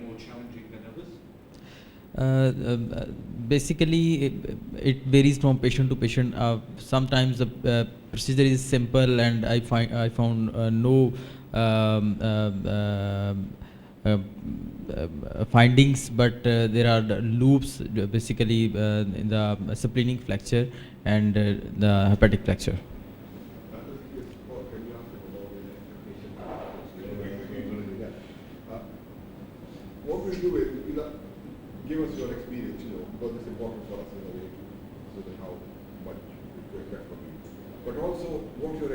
more challenging than others? Basically, it varies from patient to patient. Sometimes the procedure is simple, and I found no findings, but there are the loops basically in the splenic flexure and the hepatic flexure. What we'll do is give us your experience, because it's important for us in a way so that how much we expect from you. But also, what your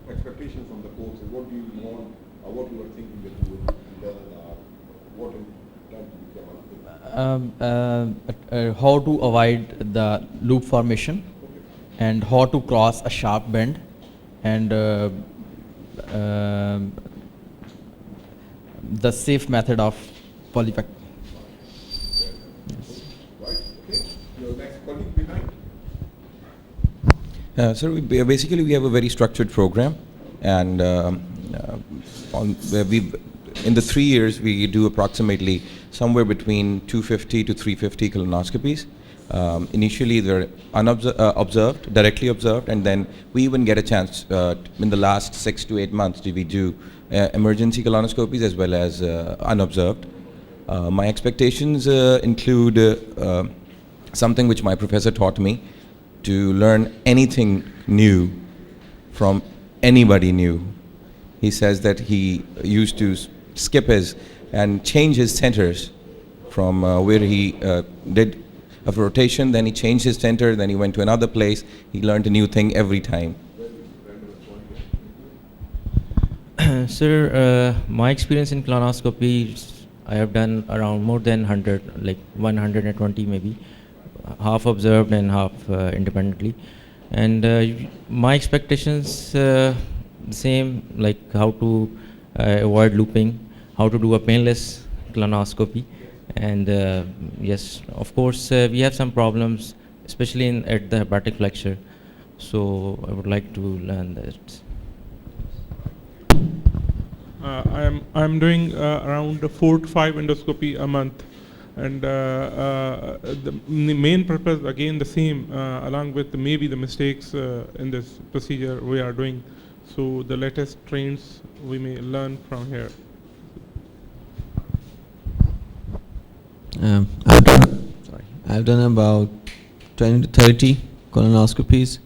expectations from the course is, what do you want, or what you are thinking that you would learn, or what in terms you come up with? How to avoid the loop formation, and how to cross a sharp bend, and the safe method of polypec. Right, okay. Your next colleague behind. So basically we have a very structured program, and in the 3 years we do approximately somewhere between 250 to 350 colonoscopies. Initially they're observed, directly observed, and then we even get a chance in the last 6 to 8 months we do emergency colonoscopies as well as unobserved. My expectations include something which my professor taught me, to learn anything new from anybody new. He says that he used to skip his and change his centers from where he did a rotation, then he changed his center, then he went to another place. He learned a new thing every time. Sir, my experience in colonoscopy, I have done around more than 100, like 120 maybe, half observed and half independently. And my expectations same, like how to avoid looping, how to do a painless colonoscopy. And yes, of course, we have some problems, especially at the hepatic flexure. So I would like to learn that. I'm doing around 4 to 5 endoscopy a month, and the main purpose again the same, along with maybe the mistakes in this procedure we are doing. So the latest trends we may learn from here. I've done about 20 to 30 colonoscopies,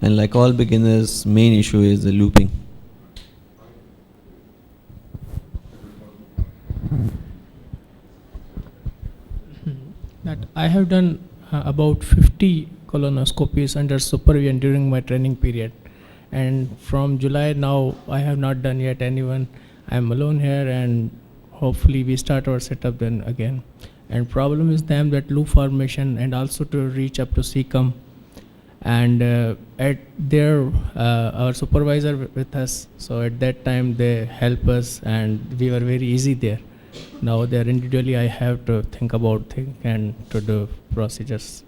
and like all beginners, main issue is the looping. That I have done about 50 colonoscopies under supervision during my training period, and from July now I have not done yet anyone. I am alone here, and hopefully we start our setup then again. And problem is them that loop formation, and also to reach up to cecum. And at their our supervisor with us, so at that time they help us, and we were very easy there. Now there individually I have to think about things and to do procedures.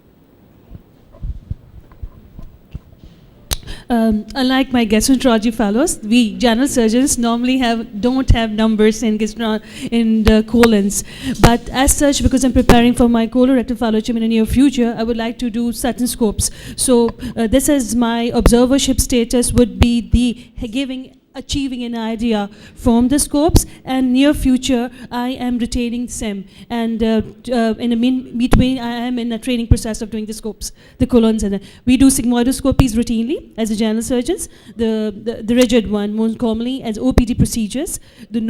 Unlike my gastroenterology fellows, we general surgeons normally don't have numbers in the colons. But as such, because I'm preparing for my colorectal fellowship in the near future, I would like to do certain scopes. So this is my observership status would be the achieving an idea from the scopes, and near future I am retaining SIM, and in the between I am in a training process of doing the scopes, the colons, and we do sigmoidoscopies routinely as a general surgeons, the rigid one most commonly as OPD procedures, the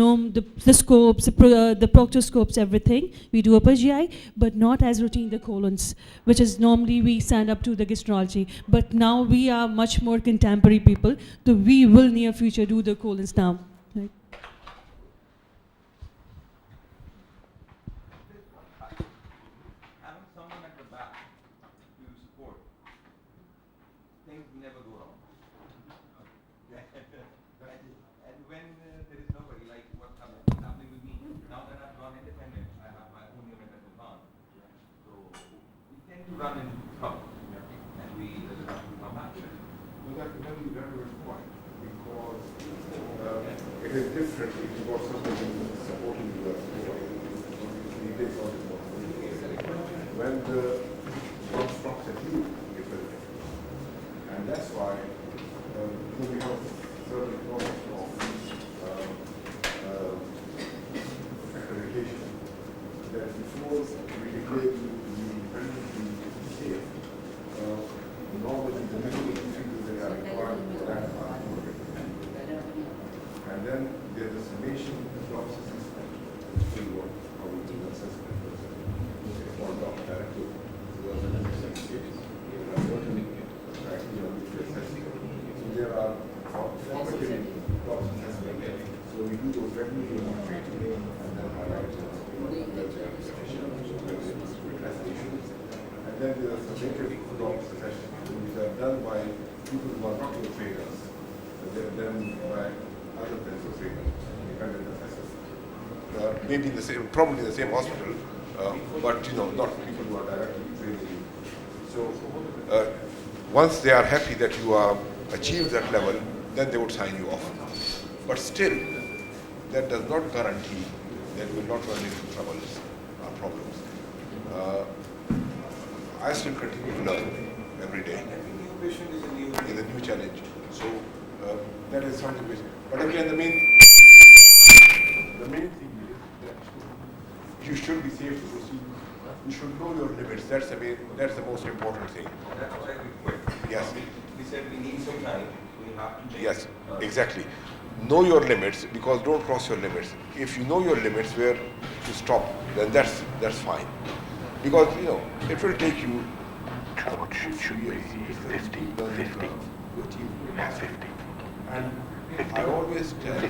scopes, the proctoscopes, everything we do upper GI, but not as routine the colons, which is normally we send up to the gastrology. But now we are much more contemporary people, so we will near future do the colons now. Right. Having someone at the back to support, things never go wrong. And when there is nobody, like what's happening with me, now that I've gone independent, I have my own unit at the farm. So we tend to run in trouble, and we come back. Well, that's a very relevant point, because it is different if you got somebody supporting you the one stops at you, it will. And that's why we have certain forms of accreditation that before we declare you to be independently safe, normally the medical procedures that are required for that are included. And then there's a summation drops assessment, which is what how we do assessment for doctor director. So there are formative drops assessment. So we do those regularly and then highlight and then there are summative drops assessment, which are done by people who are not your trainers. They're done by other than so independent assessors. Maybe in the same, probably in the same hospital, but not people who are directly training you. So once they are happy that you are achieved that level, then they would sign you off. But still, that does not guarantee that you will not run into troubles or problems. I still continue to learn every day. New patient is a new challenge. So that is something which. But again, the main thing is that you should be safe to proceed. You should know your limits. That's the most important thing. That's what I request. Yes. We said we need some time. We have to take. Yes, exactly. Know your limits, because don't cross your limits. If you know your limits where to stop, then that's fine. Because it will take you should be 50. And I always tell,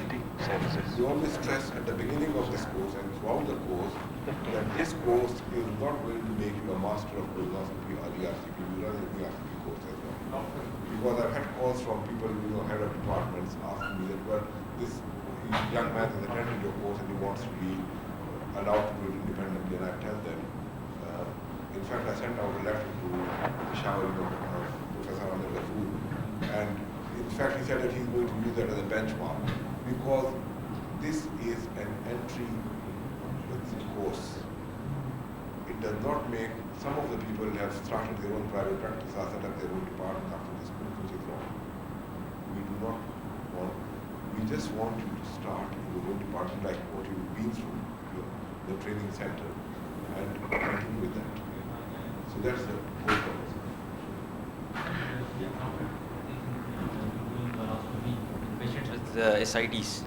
we always stress at the beginning of this course and throughout the course that this course is not going to make you a master of colonoscopy or ERCP. You run the ERCP course as well. Because I've had calls from people, head of departments asking me that, well, this young man has attended your course and he wants to be allowed to do it independently. And I tell them, in fact, I sent out a letter to Professor Anil Ghafoor, and in fact, he said that he's going to use that as a benchmark, because this is an entry course. It does not make, some of the people have started their own private practice or set up their own department after this course, which is wrong. We do not want, we just want you to start in your own department like what you've been through, the training center, and continue with that. So that's the whole purpose. Patients with ascites,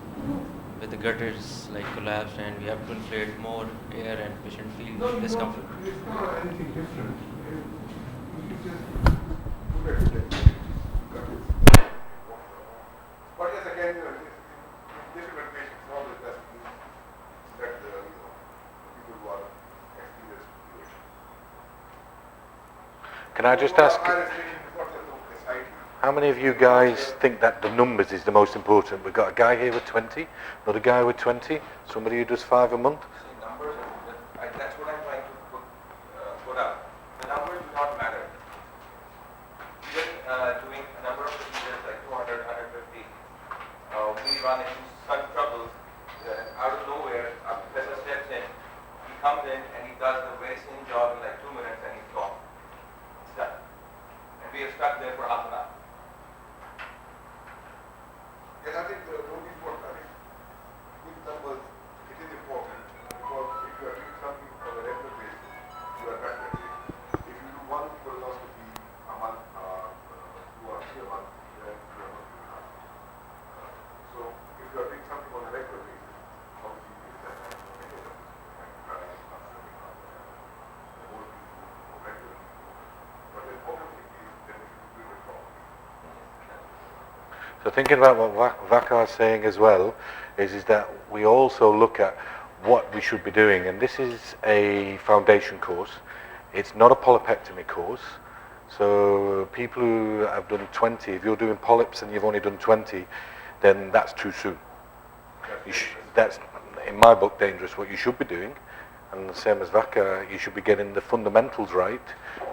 with the gutters like collapsed, and we have to inflate more air, and patient feel discomfort. It's not anything different. You just look at it. But yes, again, difficult patients always best to let the people who are experienced do it. Can I just ask, How how many of you guys think that the numbers is the most important? We've got a guy here with 20, another guy with 20, somebody who does 5 a month. Numbers, that's what I'm trying to put up. The numbers do not matter. Even doing a number of procedures like 200, 150, we run into such troubles that out of nowhere, a professor steps in, he comes in and he does the very same job in like 2 minutes and he's gone. It's done. And we are stuck there for half an hour. Yes, I think the only important, with numbers, it is important, because if you are doing something on a regular basis, you are better at it. If you do one colonoscopy a month, 2 or 3 a month, then you are not doing enough. So if you are doing something on a regular basis, obviously you will have to make it and try to start doing the whole people regularly. But the important thing is that if you do it properly. So thinking about what Vakar is saying as well, is that we also look at what we should be doing, and this is a foundation course. It's not a polypectomy course. So people who have done 20, if you're doing polyps and you've only done 20, then that's too soon. That's, in my book, dangerous. What you should be doing, and the same as Vakar, you should be getting the fundamentals right,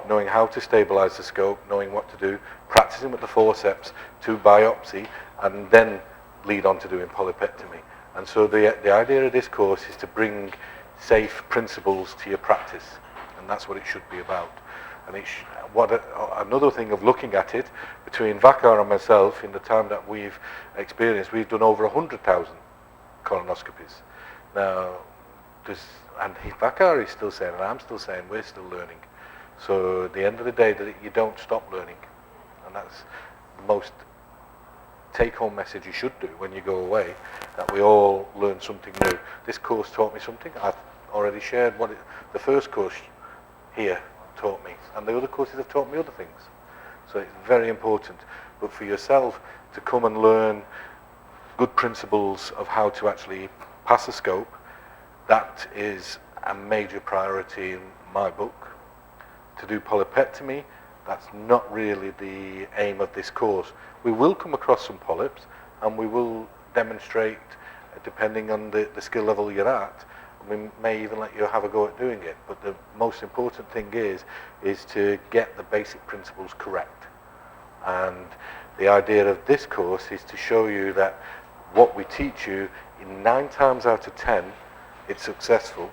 knowing how to stabilize the scope, knowing what to do, practicing with the forceps to biopsy, and then lead on to doing polypectomy. And so the idea of this course is to bring safe principles to your practice. and that's what it should be about. And another thing of looking at it, between Vakar and myself, in the time that we've experienced, we've done over 100,000 colonoscopies. Now, and Vakar is still saying, and I'm still saying, we're still learning. So at the end of the day, that you don't stop learning. And that's the most take-home message you should do when you go away, that we all learn something new. This course taught me something. I've already shared the first course here taught me, and the other courses have taught me other things. So it's very important. But for yourself to come and learn good principles of how to actually pass a scope, that is a major priority in my book. To do polypectomy, that's not really the aim of this course. We will come across some polyps, and we will demonstrate, depending on the skill level you're at, we may even let you have a go at doing it. But the most important thing is to get the basic principles correct. And the idea of this course is to show you that what we teach you, in 9 times out of 10, it's successful.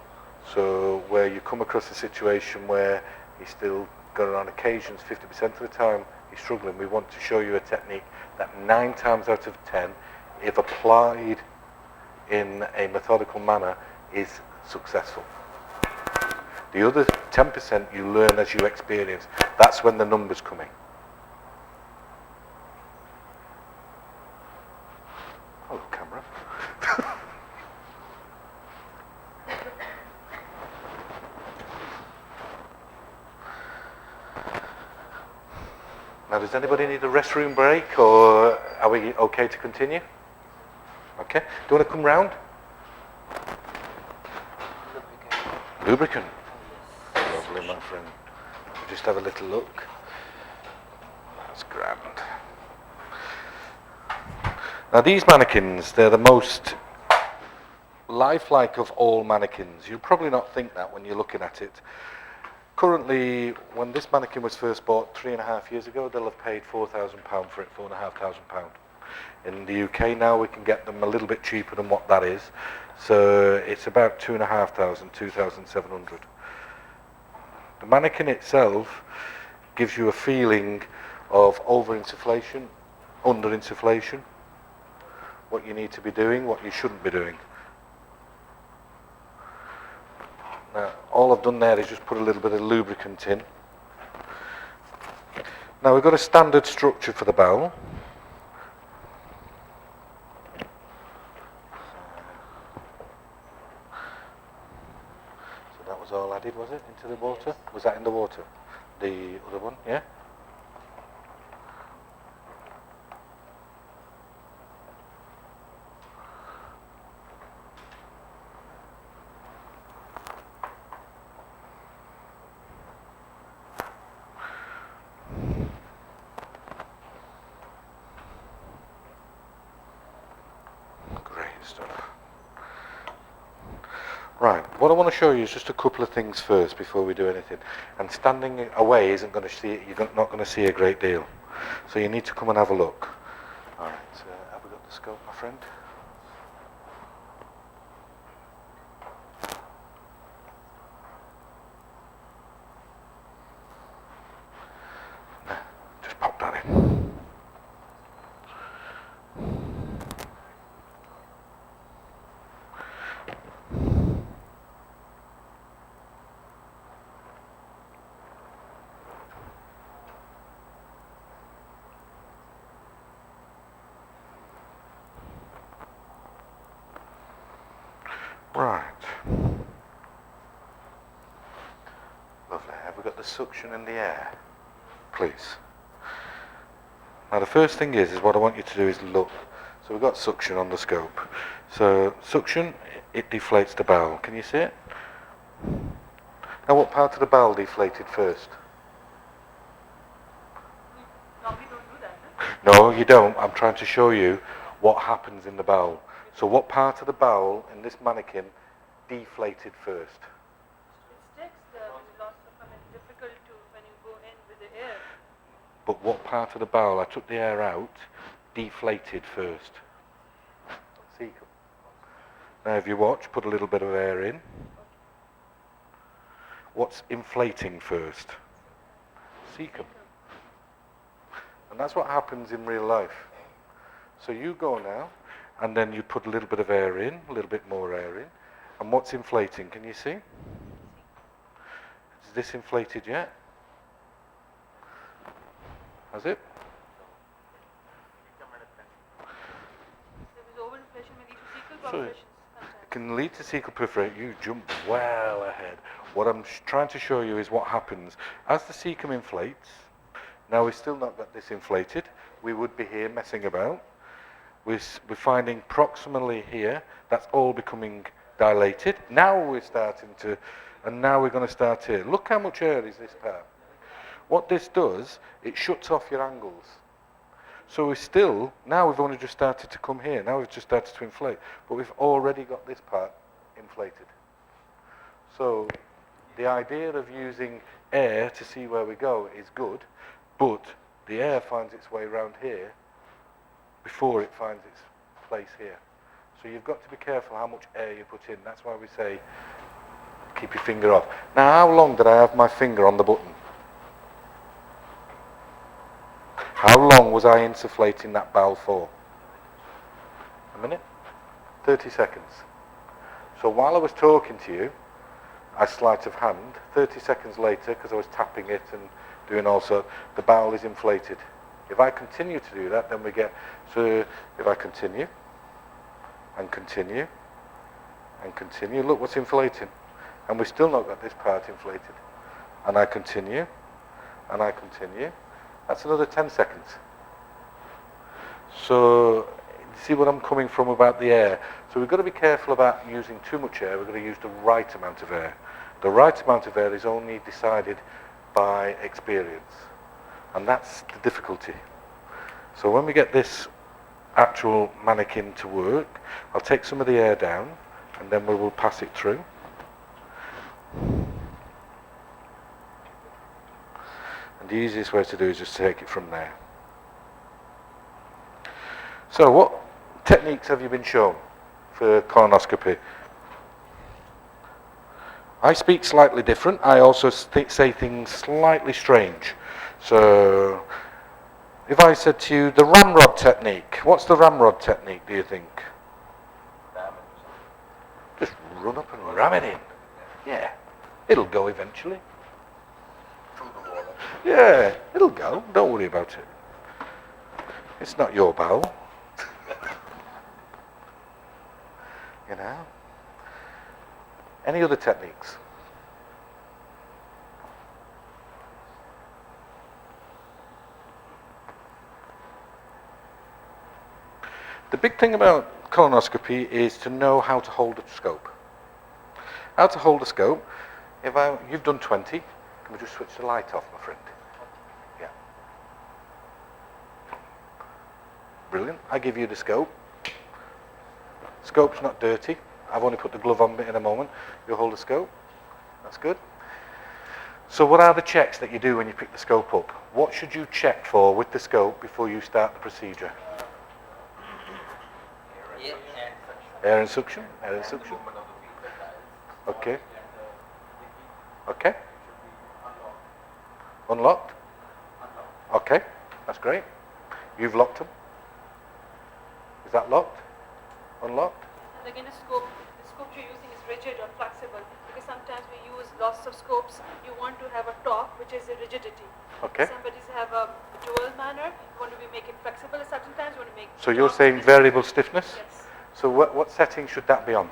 So where you come across a situation where he's still got, on occasions, 50% of the time he's struggling, we want to show you a technique that 9 times out of 10, if applied in a methodical manner, is successful. The other 10% you learn as you experience. That's when the numbers come in. Hello, camera. Now, does anybody need a restroom break, or are we okay to continue? Okay. Do you want to come round? Lubricant. Lovely, my friend. Just have a little look. That's grand. Now, these mannequins, they're the most lifelike of all mannequins. You'll probably not think that when you're looking at it. Currently, when this mannequin was first bought 3.5 years ago, they'll have paid £4,000 for it, £4,500. In the UK now, we can get them a little bit cheaper than what that is. So it's about 2,500, 2,700. The mannequin itself gives you a feeling of over-insufflation, under-insufflation, what you need to be doing, what you shouldn't be doing. Now, all I've done there is just put a little bit of lubricant in. Now, we've got a standard structure for the bowel. So that was all added, was it, into the water? Was that in the water? The other one, yeah? Right, what I want to show you is just a couple of things first before we do anything. And standing away isn't going to see, you're not going to see a great deal. So you need to come and have a look. All right, so have we got the scope, my friend? Just pop that in. Right. Lovely. Have we got the suction in the air? Please. Now the first thing is what I want you to do is look. So we've got suction on the scope. So suction, it deflates the bowel. Can you see it? Now what part of the bowel deflated first? No, we don't do that. No, you don't. I'm trying to show you what happens in the bowel. So what part of the bowel in this mannequin deflated first? It sticks when you lost the fluid. It's difficult to when you go in with the air. But what part of the bowel, I took the air out, deflated first? Cecum. Now if you watch, put a little bit of air in. what's inflating first? Cecum. And that's what happens in real life. So you go now, and then you put a little bit of air in, a little bit more air in, and what's inflating? Can you see? Is this inflated yet? Has it? So it can lead to cecal perforation. You jump well ahead. What I'm trying to show you is what happens as the cecum inflates. Now we've still not got this inflated. We would be here messing about. We're finding proximally here, that's all becoming dilated. Now we're starting to, and now we're going to start here. Look how much air is this part. What this does, it shuts off your angles. So we're still, now we've only just started to come here, now we've just started to inflate, but we've already got this part inflated. So the idea of using air to see where we go is good, but the air finds its way around here before it finds its place here. So you've got to be careful how much air you put in. That's why we say keep your finger off. Now how long did I have my finger on the button? How long was I insufflating that bowel for? A minute? 30 seconds. So while I was talking to you, I sleight of hand. 30 seconds later, because I was tapping it and doing all sorts, the bowel is inflated. If I continue to do that, then we get, so if I continue, and continue, and continue, look what's inflating. And we've still not got this part inflated. And I continue, and I continue. That's another 10 seconds. So, see what I'm coming from about the air. So we've got to be careful about using too much air. We've got to use the right amount of air. The right amount of air is only decided by experience. And that's the difficulty. So when we get this actual mannequin to work, I'll take some of the air down, and then we will pass it through. And the easiest way to do is just take it from there. So what techniques have you been shown for colonoscopy? I speak slightly different. I also say things slightly strange. So if I said to you the ramrod technique, what's the ramrod technique, do you think? Just run up and ram it in. Yeah, it'll go eventually. Yeah, it'll go. Don't worry about it. It's not your bowel. You know? Any other techniques? The big thing about colonoscopy is to know how to hold a scope. How to hold a scope. You've done 20. Can we just switch the light off, my friend? Yeah. Brilliant. I give you the scope. Scope's not dirty. I've only put the glove on in a moment. You'll hold the scope. That's good. So what are the checks that you do when you pick the scope up? What should you check for with the scope before you start the procedure? Air and suction. Air and suction. Okay. Okay. Unlocked? Okay, that's great. You've locked them. Is that locked? Unlocked? And again, the scope you're using is rigid or flexible, because sometimes we use lots of scopes. You want to have a top, which is a rigidity. Okay. Somebody's have a dual manner. You want to make it flexible. At certain times, you want to make. So you're saying variable stiffness? Yes. So what setting should that be on?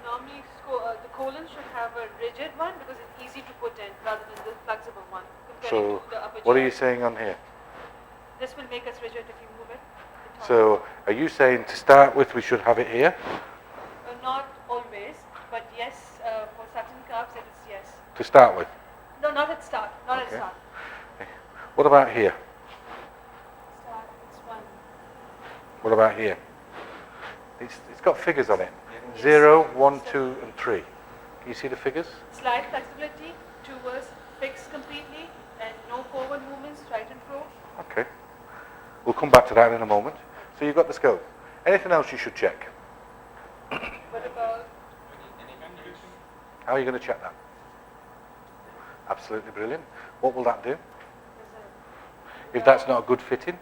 Normally, the colon should have a rigid one because it's easy to put in rather than the flexible one. So what are you saying on here? This will make us rigid if you move it. So are you saying to start with we should have it here? Not always, but yes, for certain cups it is yes. To start with? No, not at start. Not Okay. at start. What about here? Start, it's one. What about here? It's got figures on it. 0, 1, 2 and 3. Can you see the figures? Slight flexibility towards fixed completely and no forward movements, right and fro. Okay. We'll come back to that in a moment. So you've got the scope. Anything else you should check? What about How are you going to check that? Absolutely brilliant. What will that do? If that's not a good fitting,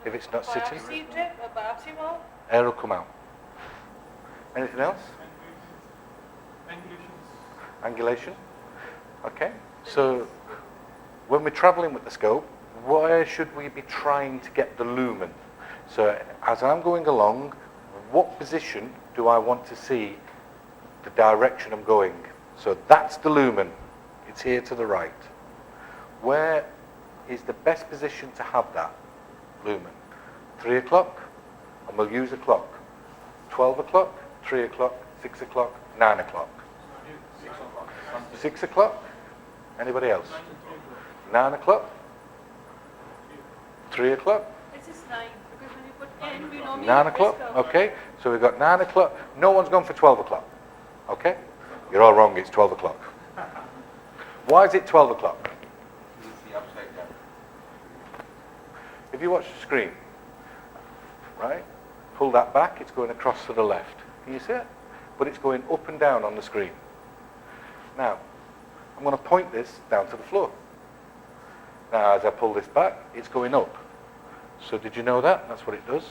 if it's not sitting, air will come out. Anything else? Angulation. Okay. So when we're travelling with the scope, where should we be trying to get the lumen? So as I'm going along, what position do I want to see the direction I'm going? So that's the lumen. It's here to the right. Where is the best position to have that lumen? 3 o'clock, and we'll use a clock. 12 o'clock, 3 o'clock, 6 o'clock, 9 o'clock. 6 o'clock? Anybody else? 9 o'clock? 3 o'clock? This is 9, because when you put N, we normally 9 o'clock? Okay, so we've got 9 o'clock. No one's gone for 12 o'clock. Okay? You're all wrong, it's 12 o'clock. Why is it 12 o'clock? If you watch the screen, right, pull that back, it's going across to the left. Can you see it? But it's going up and down on the screen. Now, I'm going to point this down to the floor. Now, as I pull this back, it's going up. So did you know that? That's what it does.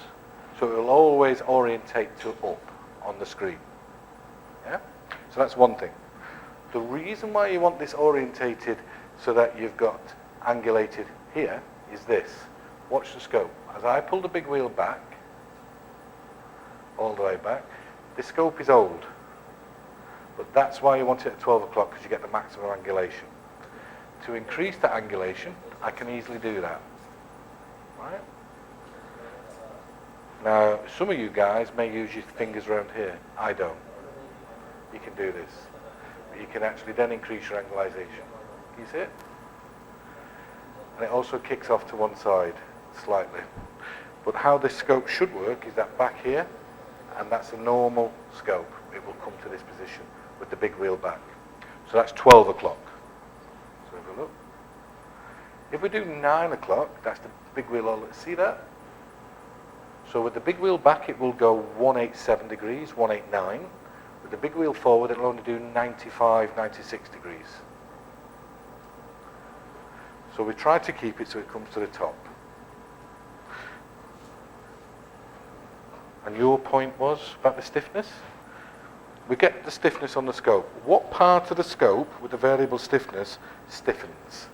So it will always orientate to up on the screen. Yeah? So that's one thing. The reason why you want this orientated so that you've got angulated here is this. Watch the scope. As I pull the big wheel back, all the way back, the scope is old. But that's why you want it at 12 o'clock, because you get the maximum angulation. To increase that angulation, I can easily do that. Right? Now, some of you guys may use your fingers around here. I don't. You can do this. But you can actually then increase your angulation. Can you see it? And it also kicks off to one side slightly. But how this scope should work is that back here, and that's a normal scope. It will come to this position with the big wheel back. So that's 12 o'clock. So have a look. If we do 9 o'clock, that's the big wheel all. See that? So with the big wheel back, it will go 187 degrees, 189. With the big wheel forward, it'll only do 95, 96 degrees. So we try to keep it so it comes to the top. And your point was about the stiffness? We get the stiffness on the scope. What part of the scope with the variable stiffness stiffens?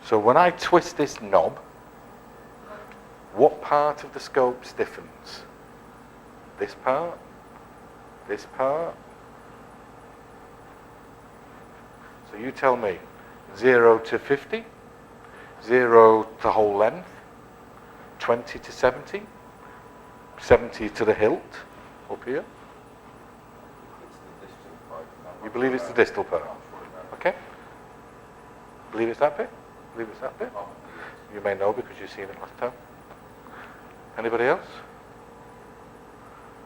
So when I twist this knob, what part of the scope stiffens? This part? This part? So you tell me. 0 to 50? 0 to whole length? 20 to 70? 70 to the hilt? Up here? You believe it's the distal part? Okay? Believe it's that bit? Believe it's that bit? You may know because you've seen it last time. Anybody else?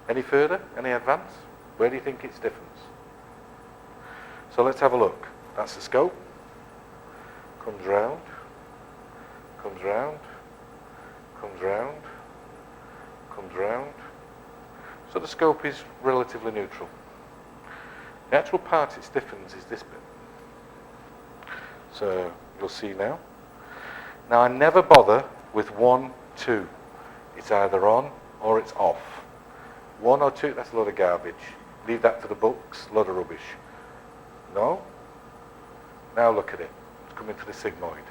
Any further? Any advance? Where do you think it stiffens? So let's have a look. That's the scope. Comes round. Comes round. Comes round. Comes round. So the scope is relatively neutral. The actual part it stiffens is this bit. So you'll see now. Now I never bother with 1, 2. It's either on or it's off. 1 or 2, that's a lot of garbage. Leave that to the books, a lot of rubbish. No? Now look at it. It's coming to the sigmoid.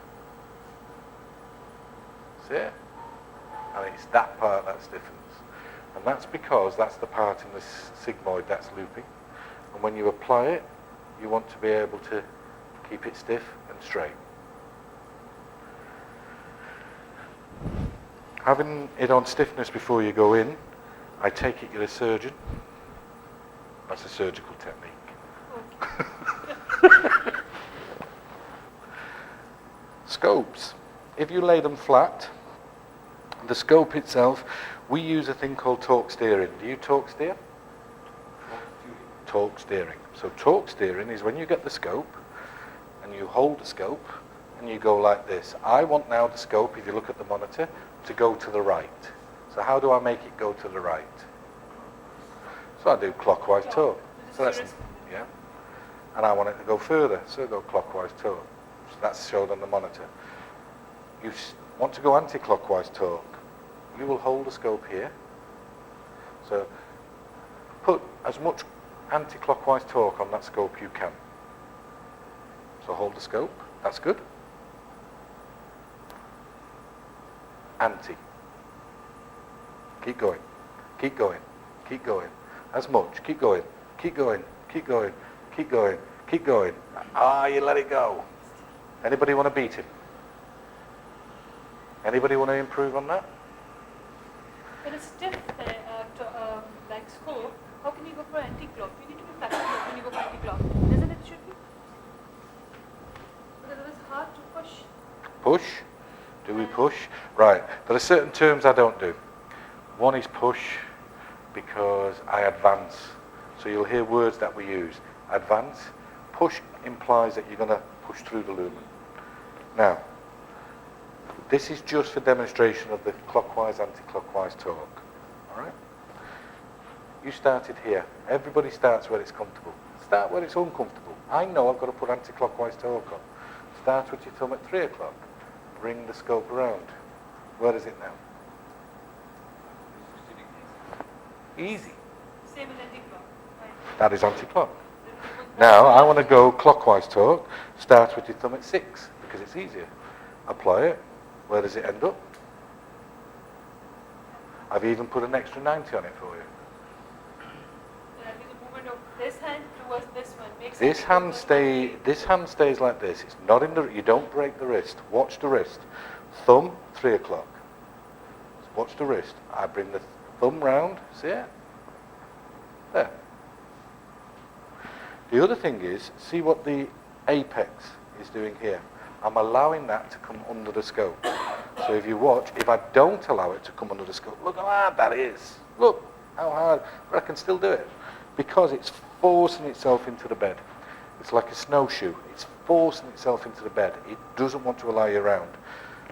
See it? And it's that part that stiffens. And that's because that's the part in the sigmoid that's looping. And when you apply it, you want to be able to keep it stiff and straight. Having it on stiffness before you go in, I take it you're a surgeon. That's a surgical technique. Scopes. If you lay them flat, the scope itself, we use a thing called torque steering. Do you torque steer? Torque steering. So torque steering is when you get the scope and you hold the scope and you go like this. I want now the scope, if you look at the monitor, to go to the right. So how do I make it go to the right? So I do clockwise torque. So that's, yeah. and I want it to go further, so go clockwise torque. So that's showed on the monitor. You want to go anti-clockwise torque, you will hold the scope here. So put as much anti-clockwise torque on that scope you can. So hold the scope, that's good. Anti. Keep going, keep going, keep going. As much, keep going, keep going, keep going, keep going, keep going. Ah, you let it go. Anybody want to beat him? Anybody want to improve on that? When a stiff like scope, how can you go for anti-clock? You need to be flexible when you go for anti-clock. Isn't it should be? Because it was hard to push. Push? Do we push? Right. There are certain terms I don't do. One is push because I advance. So you'll hear words that we use. Advance. Push implies that you're going to push through the lumen. Now, this is just for demonstration of the clockwise, anti-clockwise torque. All right? You started here. Everybody starts where it's comfortable. Start where it's uncomfortable. I know I've got to put anti-clockwise torque on. Start with your thumb at 3 o'clock. Bring the scope around. Where is it now? Easy. Same as anti-clock. Right. That is anti-clock. Now, I want to go clockwise torque. Start with your thumb at 6 because it's easier. Apply it. Where does it end up? I've even put an extra 90 on it for you. The movement of this hand towards this one makes This hand stays like this. It's not in the. You don't break the wrist. Watch the wrist. Thumb 3 o'clock. Watch the wrist. I bring the thumb round. See it? There. The other thing is, see what the apex is doing here. I'm allowing that to come under the scope. So if you watch, if I don't allow it to come under the scope, look how hard that is. Look how hard, but I can still do it. Because it's forcing itself into the bed. It's like a snowshoe. It's forcing itself into the bed. It doesn't want to allow you around.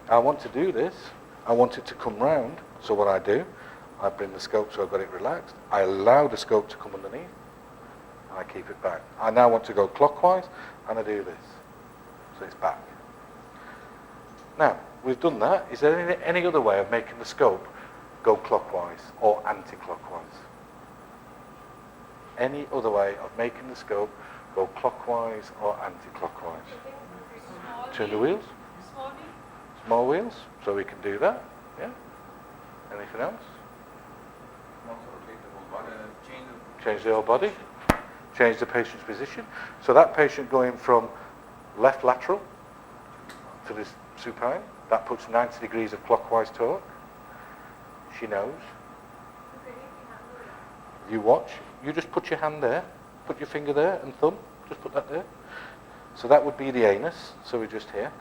I want to do this. I want it to come round. So what I do, I bring the scope so I've got it relaxed. I allow the scope to come underneath. And I keep it back. I now want to go clockwise, and I do this. So it's back. Now, we've done that. Is there any other way of making the scope go clockwise or anti-clockwise? Any other way of making the scope go clockwise or anti-clockwise? Turn the wheels? Small wheels? So we can do that, yeah? Anything else? Change the whole body. Change the patient's position. So that patient going from left lateral to this supine, that puts 90 degrees of clockwise torque. She knows. You watch. You just put your hand there, put your finger there and thumb, just put that there. So that would be the anus, so we're just here.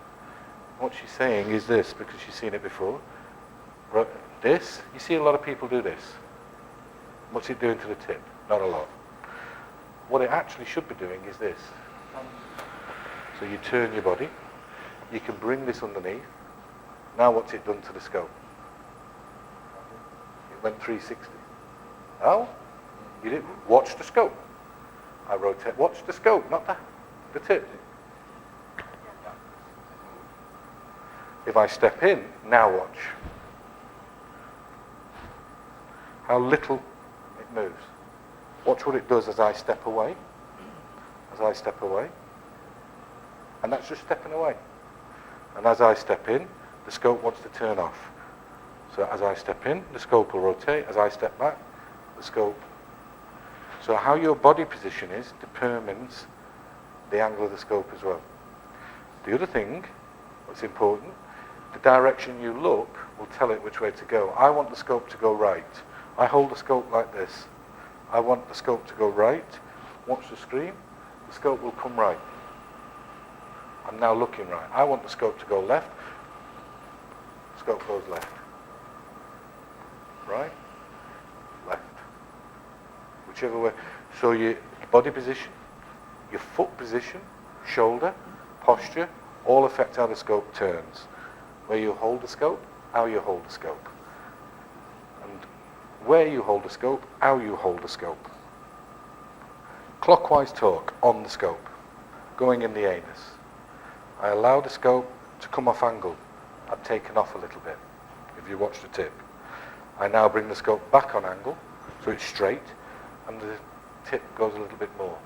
What she's saying is this, because she's seen it before. This, you see a lot of people do this. What's it doing to the tip? Not a lot. What it actually should be doing is this. So you turn your body, you can bring this underneath. Now what's it done to the scope? It went 360. Oh? You didn't watch the scope. I rotate. Watch the scope, not the tip. If I step in, now watch. How little it moves. Watch what it does as I step away. As I step away. And that's just stepping away. And as I step in, the scope wants to turn off. So as I step in, the scope will rotate. As I step back, the scope. So how your body position is determines the angle of the scope as well. The other thing, what's important, the direction you look will tell it which way to go. I want the scope to go right. I hold the scope like this. I want the scope to go right. Watch the screen. The scope will come right. I'm now looking right. I want the scope to go left. The scope goes left. Right? Left. Whichever way. So your body position, your foot position, shoulder, posture, all affect how the scope turns. Where you hold the scope, how you hold the scope. And where you hold the scope, how you hold the scope. Clockwise torque on the scope. going in the anus. I allow the scope to come off angle. I've taken off a little bit, if you watch the tip. I now bring the scope back on angle, so it's straight, and the tip goes a little bit more.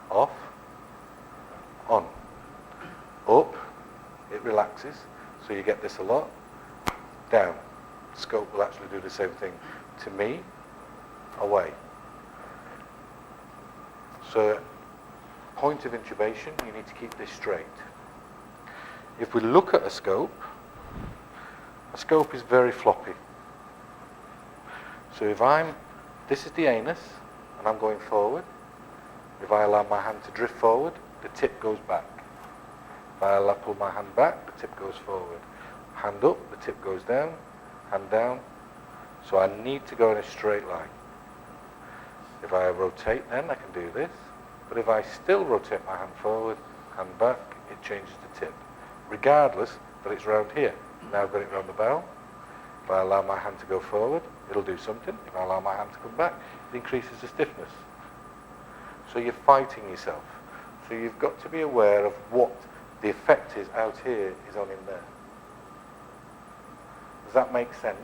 Off, on, up, it relaxes, so you get this a lot. Down, the scope will actually do the same thing to me, away. So, point of intubation, you need to keep this straight. If we look at a scope is very floppy. So if this is the anus, and I'm going forward, if I allow my hand to drift forward, the tip goes back. If I pull my hand back, the tip goes forward. Hand up, the tip goes down, hand down. So I need to go in a straight line. If I rotate then, I can do this. But if I still rotate my hand forward, hand back, it changes the tip. Regardless that it's round here. Now I've got it round the barrel. If I allow my hand to go forward, it'll do something. If I allow my hand to come back, it increases the stiffness. So you're fighting yourself. So you've got to be aware of what the effect is out here is on in there. Does that make sense?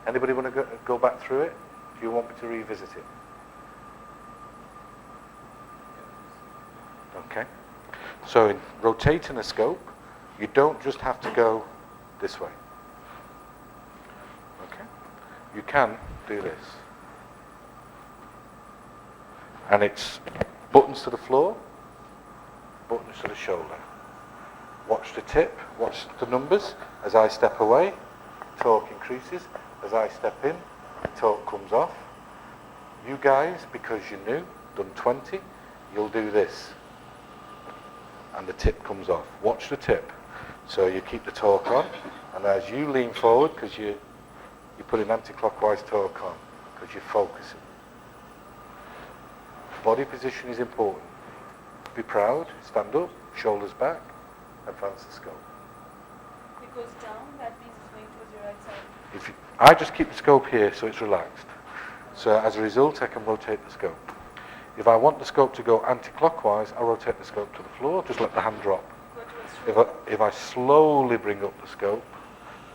Anybody want to go back through it? Do you want me to revisit it? Okay. So in rotating a scope, you don't just have to go this way. Okay. You can do this. And it's buttons to the floor, buttons to the shoulder. Watch the tip, watch the numbers. As I step away, torque increases. As I step in, torque comes off. You guys, because you're new, done 20, you'll do this. And the tip comes off. Watch the tip. So you keep the torque on, and as you lean forward, because you're putting anti-clockwise torque on, because you're focusing. Body position is important. Be proud, stand up, shoulders back, advance the scope. It goes down, that means it's going towards your right side. I just keep the scope here so it's relaxed. So as a result, I can rotate the scope. If I want the scope to go anti-clockwise, I rotate the scope to the floor, just let the hand drop. If I slowly bring up the scope,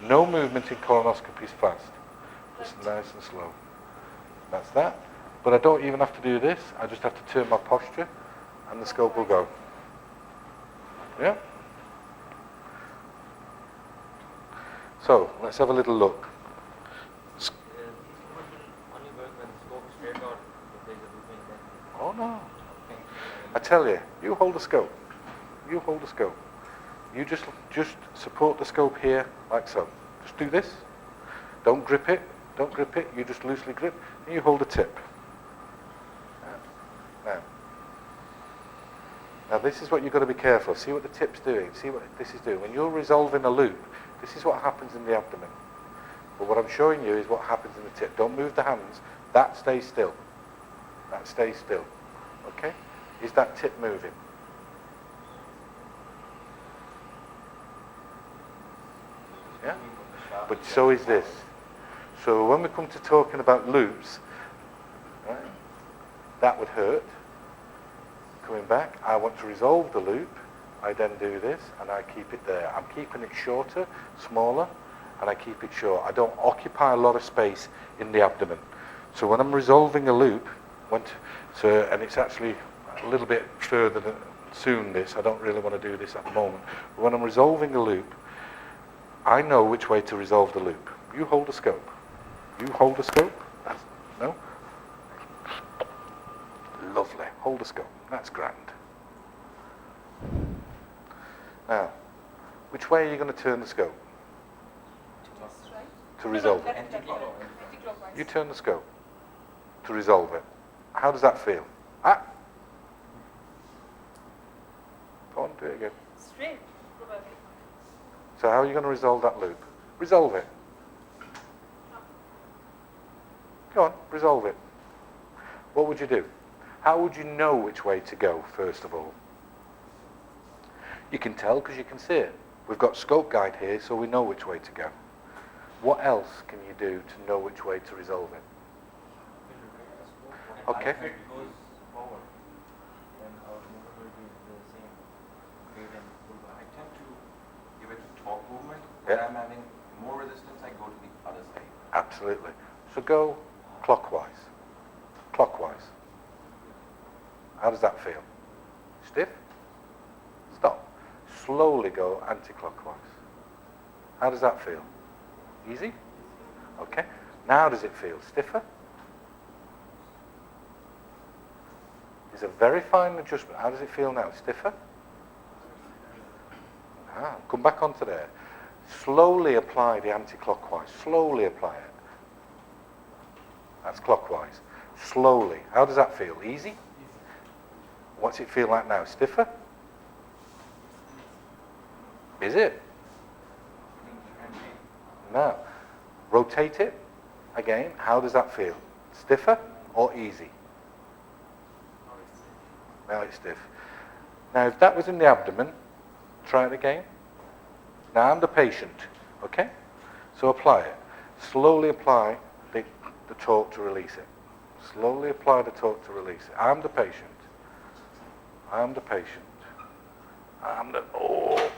no movement in colonoscopy is fast. Just nice and slow. That's that. But I don't even have to do this. I just have to turn my posture and the scope will go. Yeah? So, let's have a little look. Oh no. I tell you, you hold the scope. You hold the scope. You just support the scope here like so. Just do this. Don't grip it. Don't grip it. You just loosely grip and you hold the tip. Now this is what you've got to be careful. See what the tip's doing. See what this is doing. When you're resolving a loop, this is what happens in the abdomen. But what I'm showing you is what happens in the tip. Don't move the hands. That stays still. That stays still. Okay? Is that tip moving? Yeah? But so is this. So when we come to talking about loops, right, that would hurt. Coming back, I want to resolve the loop. I then do this and I keep it there. I'm keeping it shorter, smaller, and I keep it short. I don't occupy a lot of space in the abdomen. So when I'm resolving a loop, and it's actually a little bit further than soon this, I don't really want to do this at the moment, but when I'm resolving a loop, I know which way to resolve the loop. You hold the scope. You hold the scope. No? Lovely. Hold the scope. That's grand. Now, which way are you going to turn the scope? To resolve it. You turn the scope to resolve it. How does that feel? Ah! Go on, do it again. Straight, probably. So how are you going to resolve that loop? Resolve it. Go on, resolve it. What would you do? How would you know which way to go, first of all? You can tell because you can see it. We've got scope guide here, so we know which way to go. What else can you do to know which way to resolve it? Okay. When I'm having more resistance, I go to the other side. Absolutely. So go clockwise. Clockwise. How does that feel? Stiff? Stop. Slowly go anti-clockwise. How does that feel? Easy? Okay. Now does it feel stiffer? It's a very fine adjustment. How does it feel now? Stiffer? Come back onto there. Slowly apply the anti-clockwise. Slowly apply it. That's clockwise. Slowly. How does that feel? Easy? What's it feel like now? Stiffer? Is it? Now, rotate it again. How does that feel? Stiffer or easy? Now it's stiff. Now, if that was in the abdomen, try it again. Now I'm the patient, okay? So apply it. Slowly apply the torque to release it. Slowly apply the torque to release it. I'm the patient. I'm the patient. I'm the... Oh!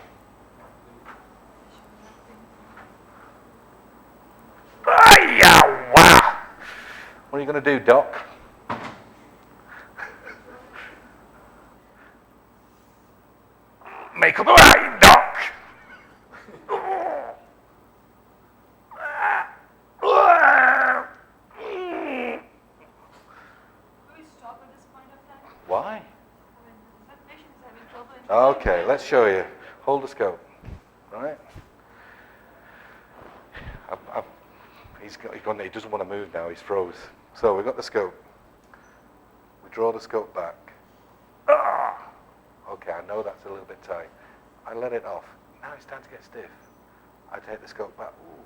Wow! What are you going to do, Doc? Make up the mind, Doc! Why? Okay, let's show you. Hold the scope. Right? He doesn't want to move now, he's froze. So we've got the scope. We draw the scope back. Okay, I know that's a little bit tight. I let it off. Now it's time to get stiff. I take the scope back. Ooh.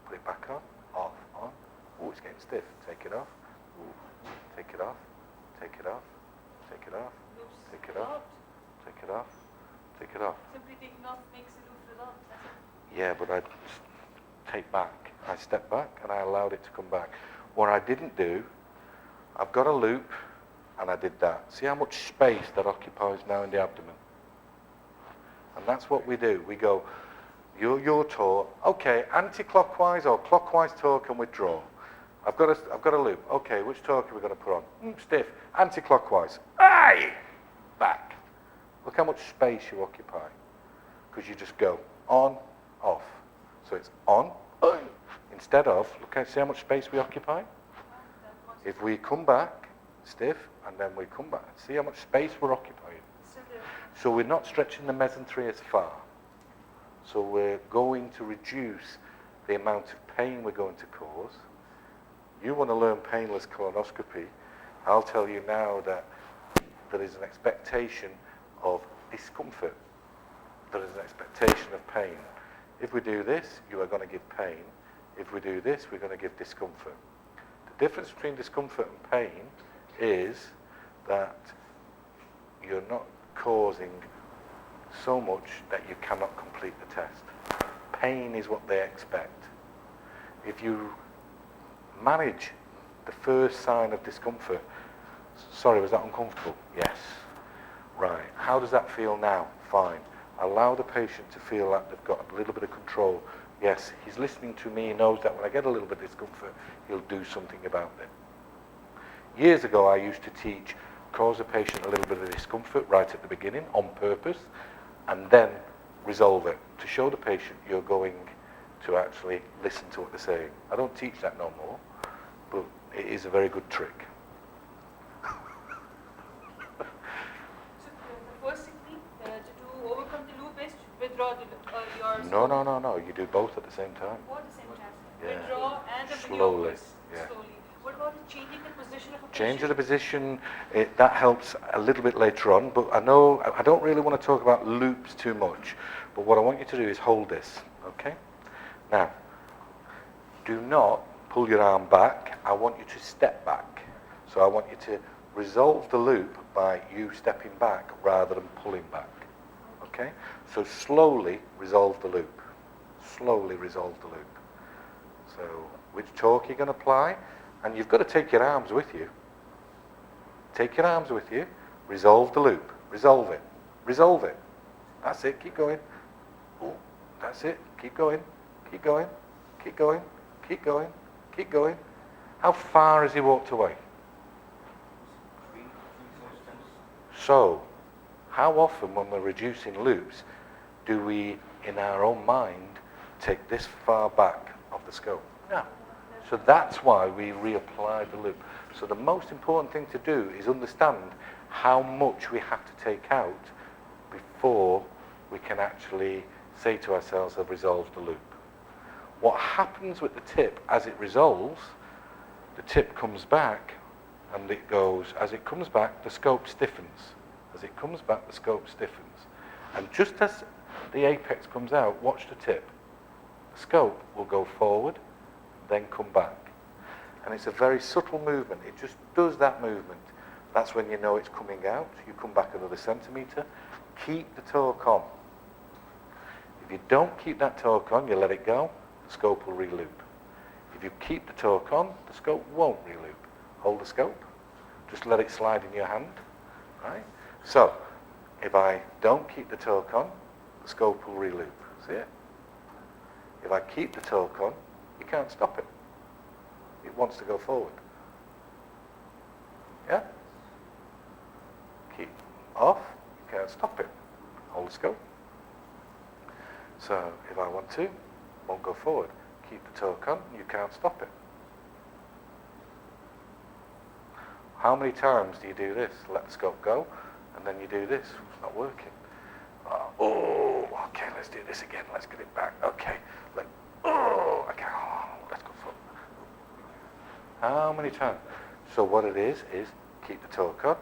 Put it back on. Off. On. Ooh, it's getting stiff. Take it off. Ooh. Take it off. Take it off. Take it off. Take it off. Take it off. Take it off. Simply taking off makes it loop resolved. Yeah, but I take back. I step back and I allowed it to come back. What I didn't do, I've got a loop and I did that. See how much space that occupies now in the abdomen? And that's what we do. We go, your torque, okay, anti-clockwise or clockwise torque and withdraw. I've got a loop. Okay, which torque are we going to put on? Stiff. Anti-clockwise. Aye! Back. Look how much space you occupy. Because you just go on, off. So it's on, instead of, see how much space we occupy? If we come back, stiff, and then we come back, see how much space we're occupying? So we're not stretching the mesentery as far. So we're going to reduce the amount of pain we're going to cause. You want to learn painless colonoscopy. I'll tell you now that there is an expectation of discomfort. There is an expectation of pain. If we do this, you are going to give pain. If we do this, we're going to give discomfort. The difference between discomfort and pain is that you're not causing so much that you cannot complete the test. Pain is what they expect. If you manage the first sign of discomfort, sorry, was that uncomfortable? Yes. Right. How does that feel now? Fine. Allow the patient to feel that they've got a little bit of control. Yes, he's listening to me, he knows that when I get a little bit of discomfort, he'll do something about it. Years ago, I used to teach, cause a patient a little bit of discomfort right at the beginning, on purpose, and then resolve it, to show the patient you're going to actually listen to what they're saying. I don't teach that no more, but it is a very good trick. No. You do both at the same time. Or at the same time. Yeah. Withdraw and the Slowly. Yeah. Slowly. What about changing the position of a patient? Change of the position, that helps a little bit later on, but I don't really want to talk about loops too much, but what I want you to do is hold this, okay? Now, do not pull your arm back. I want you to step back. So I want you to resolve the loop by you stepping back rather than pulling back. Okay? So slowly resolve the loop. Slowly resolve the loop. So which torque you're going to apply, and you've got to take your arms with you. Take your arms with you. Resolve the loop. Resolve it. Resolve it. That's it. Keep going. Ooh. That's it. Keep going. Keep going. Keep going. Keep going. Keep going. How far has he walked away? So, how often when we're reducing loops do we, in our own mind, take this far back of the scope? No. So that's why we reapply the loop. So the most important thing to do is understand how much we have to take out before we can actually say to ourselves, I've resolved the loop. What happens with the tip as it resolves, the tip comes back and it goes, as it comes back, the scope stiffens. As it comes back, the scope stiffens. And just as the apex comes out, watch the tip. The scope will go forward, then come back. And it's a very subtle movement. It just does that movement. That's when you know it's coming out. You come back another centimetre. Keep the torque on. If you don't keep that torque on, you let it go, the scope will re-loop. If you keep the torque on, the scope won't re-loop. Hold the scope. Just let it slide in your hand. Right? So, if I don't keep the torque on, the scope will re-loop. See it? If I keep the torque on, you can't stop it. It wants to go forward. Yeah? Keep off, you can't stop it. Hold the scope. So, if I want to, it won't go forward. Keep the torque on, you can't stop it. How many times do you do this? Let the scope go, and then you do this. It's not working. Oh, okay, let's do this again. Let's get it back. Okay. Okay. Oh, let's go forward. How many times? So what it is keep the torque on,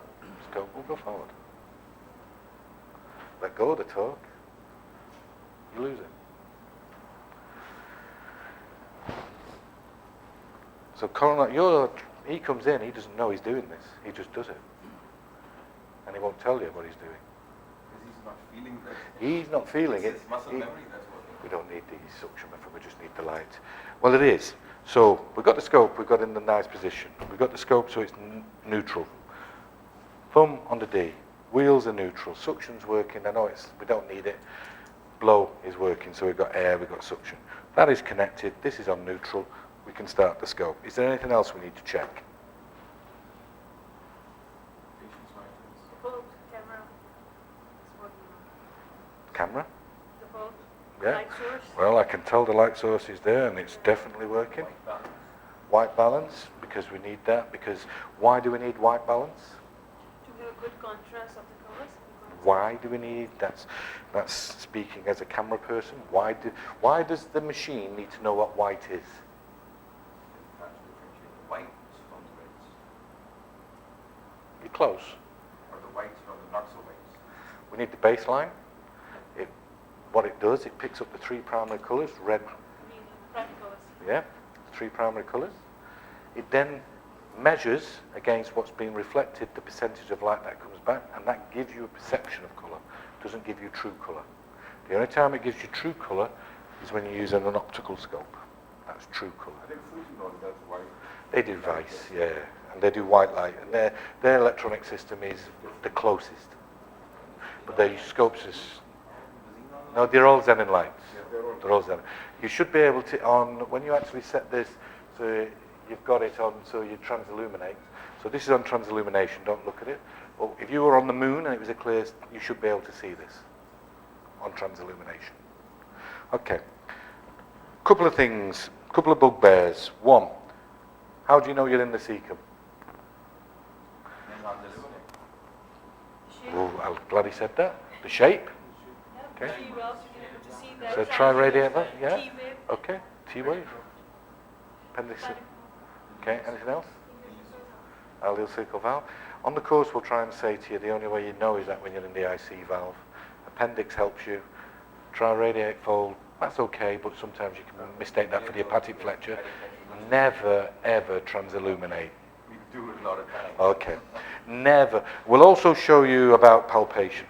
scope will go forward. Let go of the torque, you lose it. So he comes in, he doesn't know he's doing this. He just does it. And he won't tell you what he's doing. He's not feeling that. He's not feeling it. It's muscle memory that's working. We don't need the suction method, we just need the light. Well, it is. So we've got the scope, we've got it in the nice position. We've got the scope so it's neutral. Thumb on the D. Wheels are neutral. Suction's working. I know we don't need it. Blow is working, so we've got air, we've got suction. That is connected. This is on neutral. We can start the scope. Is there anything else we need to check? Both camera is working. Camera? The both Yeah. light source. Well, I can tell the light source is there and it's definitely working. White balance, because we need that. Because why do we need white balance? To give a good contrast of the colors. Why do we need that's speaking as a camera person. Why does the machine need to know what white is? White from the reds. You're close. Or the whites from the not so whites. We need the baseline. What it does, it picks up the three primary colours, red, Primary colors. yeah, three primary colours. It then measures against what's being reflected the percentage of light that comes back, and that gives you a perception of colour. It doesn't give you true colour. The only time it gives you true colour is when you use an optical scope. That's true colour. I think Fuji does white. They do Vice, yeah, and they do white light, and their electronic system is the closest. But their scopes is, no, they're all Xenon lights. They're all Xenon. You should be able to, when you actually set this, so you've got it on, so you transilluminate. So this is on transillumination, don't look at it. But if you were on the moon and it was a clear, you should be able to see this on transillumination. Okay. Couple of things, couple of bugbears. One, how do you know you're in the cecum? Oh, I'm glad he said that. The shape? Okay. So try radiate that, yeah? Okay, T-wave. Appendix. Okay, anything else? Allele circle valve. On the course we'll try and say to you the only way you know is that when you're in the IC valve. Appendix helps you. Try radiate fold. That's okay, but sometimes you can mistake that for the hepatic flexure. Never, ever transilluminate. We do it a lot of times. Okay. Never. We'll also show you about palpation.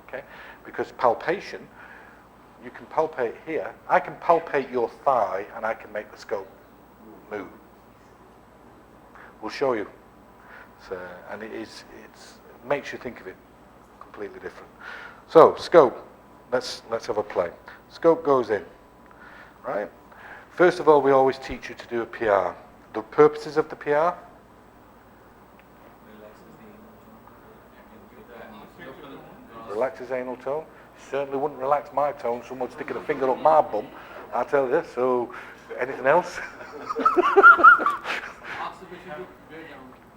Okay? Because palpation, you can palpate here. I can palpate your thigh and I can make the scope move. We'll show you. So, and it makes you think of it completely different. So, scope. let's have a play. Scope goes in, right? First of all, we always teach you to do a PR. The purposes of the PR? Relaxes anal tone. Certainly wouldn't relax my tone. Someone sticking a finger up my bum, I tell you. So, anything else?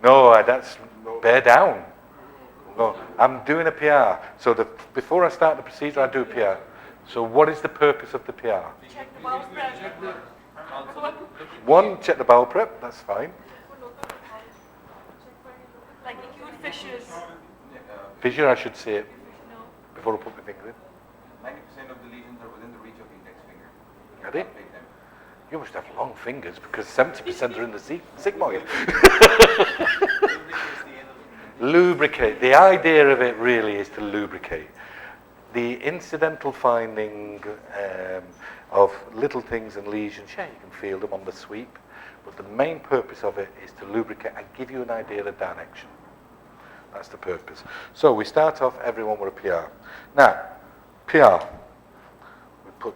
No, that's bear down. No, I'm doing a PR. So before I start the procedure, I do a PR. So what is the purpose of the PR? Check the bowel pressure. One, check the bowel prep. That's fine. Like acute fissures. Fissure, I should see it No. before I put my finger in. 90% of the lesions are within the reach of the index finger. Are they? You must have long fingers because 70% are in the sigmoid. Lubricate. The idea of it really is to lubricate. The incidental finding of little things and lesions, yeah, you can feel them on the sweep, but the main purpose of it is to lubricate and give you an idea of the direction. That's the purpose. So we start off everyone with a PR. Now, PR. We put,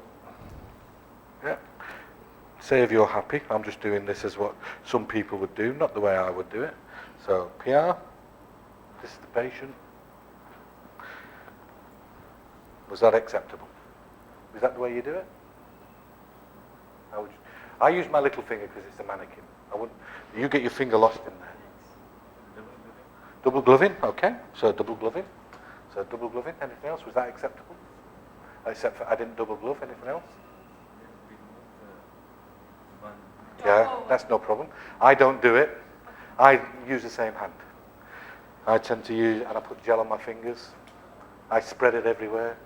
yeah. Say if you're happy, I'm just doing this as what some people would do, not the way I would do it. So PR, this is the patient. Was that acceptable? Is that the way you do it? How would you? I use my little finger because it's a mannequin. I wouldn't. You get your finger lost in there. Double gloving, okay. So double gloving. So double gloving. Anything else? Was that acceptable? Except for I didn't double glove. Anything else? Yeah, that's no problem. I don't do it. I use the same hand. I tend to use, and I put gel on my fingers. I spread it everywhere.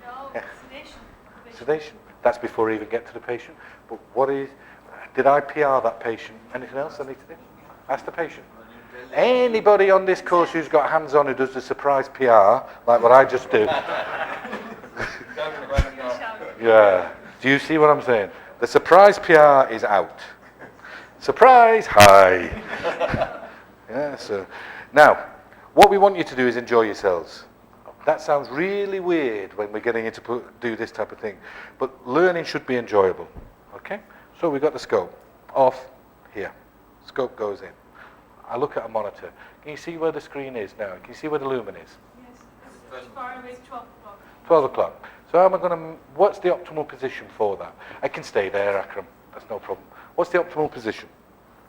No, Yeah. sedation. Sedation. That's before I even get to the patient. But what is, did I PR that patient? Anything else I need to do? Ask the patient. Anybody on this course who's got hands on who does the surprise PR, like what I just do. Yeah. Do you see what I'm saying? The surprise PR is out. Surprise, hi. Yeah, so. Now, what we want you to do is enjoy yourselves. That sounds really weird when we're getting into do this type of thing. But learning should be enjoyable. Okay? So we've got the scope off here. Scope goes in. I look at a monitor. Can you see where the screen is now? Can you see where the lumen is? Yes. As far away as 12 o'clock. 12 o'clock. So how am I going to, what's the optimal position for that? I can stay there, Akram. That's no problem. What's the optimal position?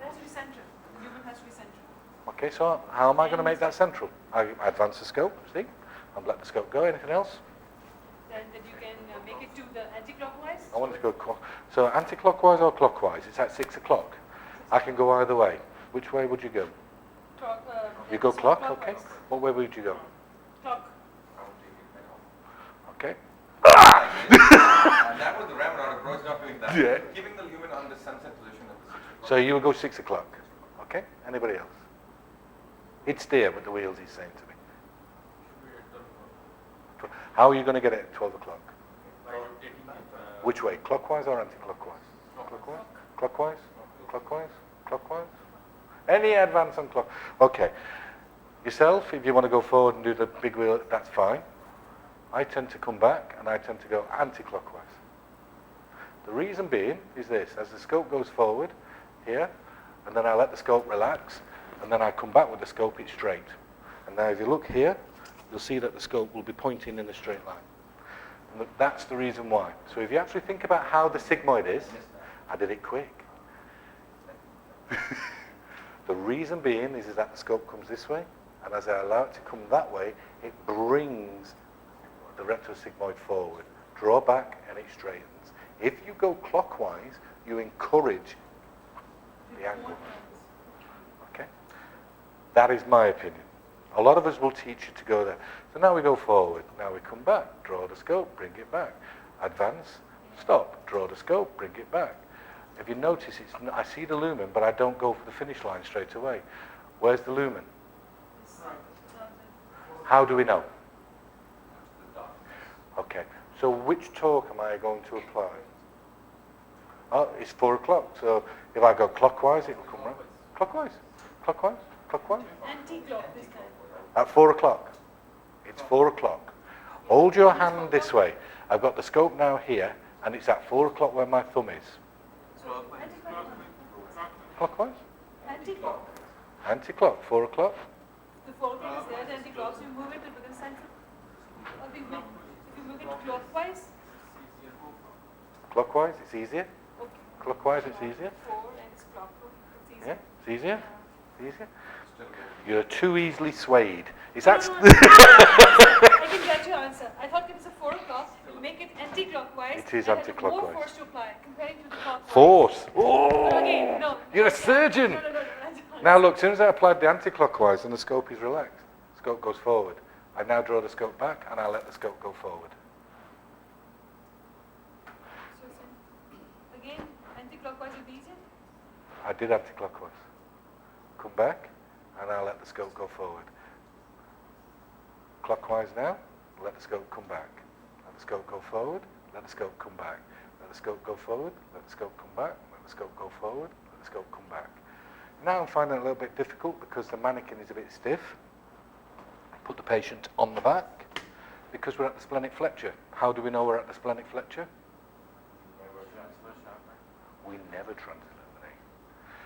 It has to be central. The human has to be central. Okay, so how am I going to make that central? I advance the scope, see? And let the scope go. Anything else? Then you can make it to the anti-clockwise. I want it to go so anti-clockwise or clockwise? It's at 6 o'clock. I can go either way. Which way would you go? You go clock, okay. What way would you go? Clock. Okay. And that was the roundabout approach, not doing that. Yeah. Keeping the lumen on the sunset position of the 6 o'clock. So you would go 6 o'clock. Okay. Anybody else? He'd steer with the wheels, he's saying to me. How are you going to get it at 12 o'clock? Which way? Clockwise or anti-clockwise? Clockwise? Clockwise? Clockwise? Clockwise? Any advance on clock? Okay. Yourself, if you want to go forward and do the big wheel, that's fine. I tend to come back and I tend to go anti-clockwise. The reason being is this: as the scope goes forward here, and then I let the scope relax, and then I come back with the scope, it's straight. And now if you look here, you'll see that the scope will be pointing in a straight line. And that's the reason why. So if you actually think about how the sigmoid is, I did it quick. The reason being is that the scope comes this way, and as I allow it to come that way, it brings the rectosigmoid forward. Draw back and it straightens. If you go clockwise, you encourage the angle. Okay? That is my opinion. A lot of us will teach you to go there. So now we go forward. Now we come back. Draw the scope, bring it back. Advance, stop. Draw the scope, bring it back. If you notice, I see the lumen, but I don't go for the finish line straight away. Where's the lumen? How do we know? Okay, so which torque am I going to apply? Oh, it's 4 o'clock, so if I go clockwise, it will come round. Clockwise, clockwise, clockwise. Anti-clock this time. At 4 o'clock. It's 4 o'clock. Hold your hand this way. I've got the scope now here, and it's at 4 o'clock where my thumb is. Clockwise? Anti-clock. Anti-clock, 4 o'clock. The 4 o'clock is there, the anti-clock, so you move it to the center. Or if you move it clockwise, Clockwise, it's easier. okay. Clockwise, it's easier. 4 and it's clockwise. It's easier. Yeah, it's easier. It's easier. You're too easily swayed. Is No, that... no, no, I can get your answer. I thought it was a 4 o'clock. Make it anti-clockwise. It is and anti-clockwise. More force to apply comparing to the clockwise. Force. But Oh! again, no. You're a surgeon. No. Now look, as soon as I applied the anti-clockwise and the scope is relaxed, the scope goes forward. I now draw the scope back and I let the scope go forward. So it's again, anti-clockwise is easier. I did anti-clockwise. Come back and I'll let the scope go forward. Clockwise now, let the scope come back. Let the scope go forward, let the scope come back. Let the scope go forward, let the scope come back, let the scope go forward, let the scope come back. Now I'm finding it a little bit difficult because the mannequin is a bit stiff. Put the patient on the back because we're at the splenic flexure. How do we know we're at the splenic flexure? We never translaminate.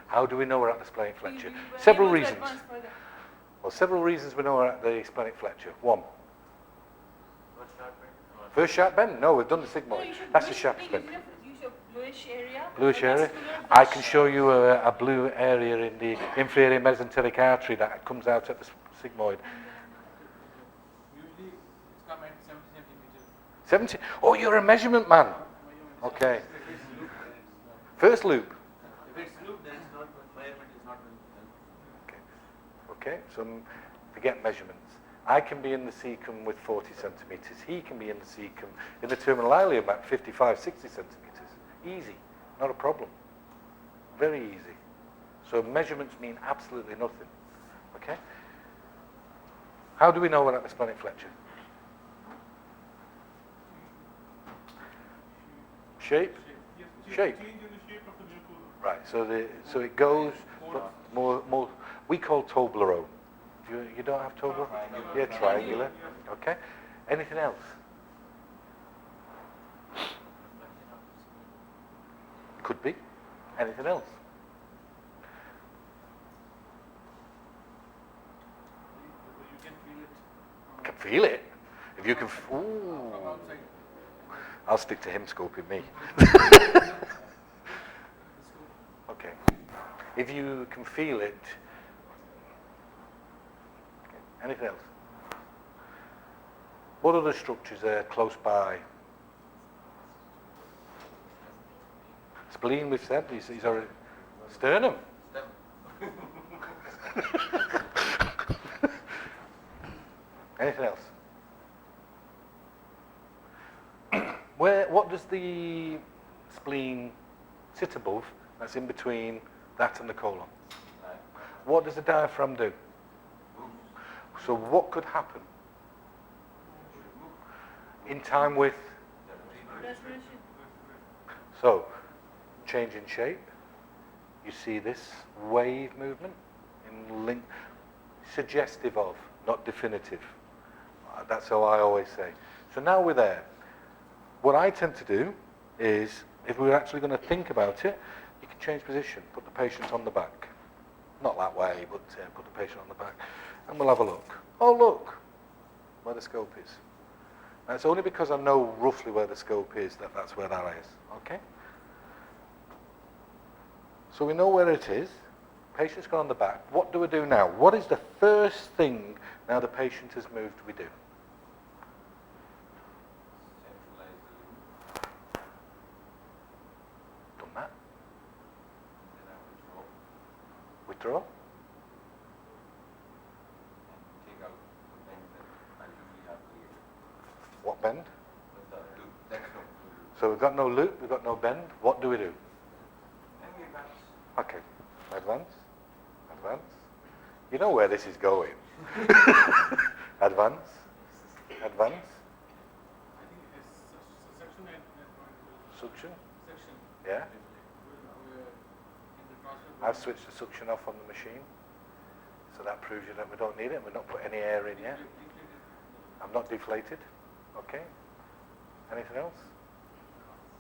How do we know we're at the splenic flexure? Several reasons. Well, several reasons we know we're at the splenic flexure. One. First sharp bend? No, we've done the sigmoid. That's a sharp bend. Use your bluish area. Bluish area. I can show you a blue area in the inferior mesenteric artery that comes out at the sigmoid. Usually it's come at 70 centimeters. 70? Oh, you're a measurement man. Okay. First loop. If it's loop, then it's not, measurement is not going to help. Okay, so forget measurements. I can be in the cecum with 40 centimeters. He can be in the cecum, in the terminal ileum at 55, 60 centimeters. Easy, not a problem. Very easy. So measurements mean absolutely nothing. Okay? How do we know we're at the splenic flexure? Shape? Shape. Right, so it goes more we call Toblerone. You don't have Toblerone? Yeah, triangular. Okay. Anything else? Could be. Anything else? Can feel it. If you can, ooh. I'll stick to him scoping me. Okay. If you can feel it. Okay. Anything else? What other structures are close by? Spleen, we've said, he's already. Sternum. Anything else? What does the spleen sit above? That's in between that and the colon. What does the diaphragm do? So what could happen? In time with? So, change in shape. You see this wave movement in link, suggestive of, not definitive. That's how I always say. So now we're there. What I tend to do is, if we're actually going to think about it, you can change position, put the patient on the back. Not that way, but put the patient on the back. And we'll have a look. Oh, look, where the scope is. And it's only because I know roughly where the scope is that's where that is. Okay? So we know where it is. Patient's gone on the back. What do we do now? What is the first thing now the patient has moved we do? Done that. Withdraw. What bend? So we've got no loop, we've got no bend. What do we do? Okay. Advance. Advance. You know where this is going. Advance. Advance. Suction. Yeah. I've switched the suction off on the machine. So that proves you that we don't need it. We've not put any air in yet. I'm not deflated. Okay. Anything else?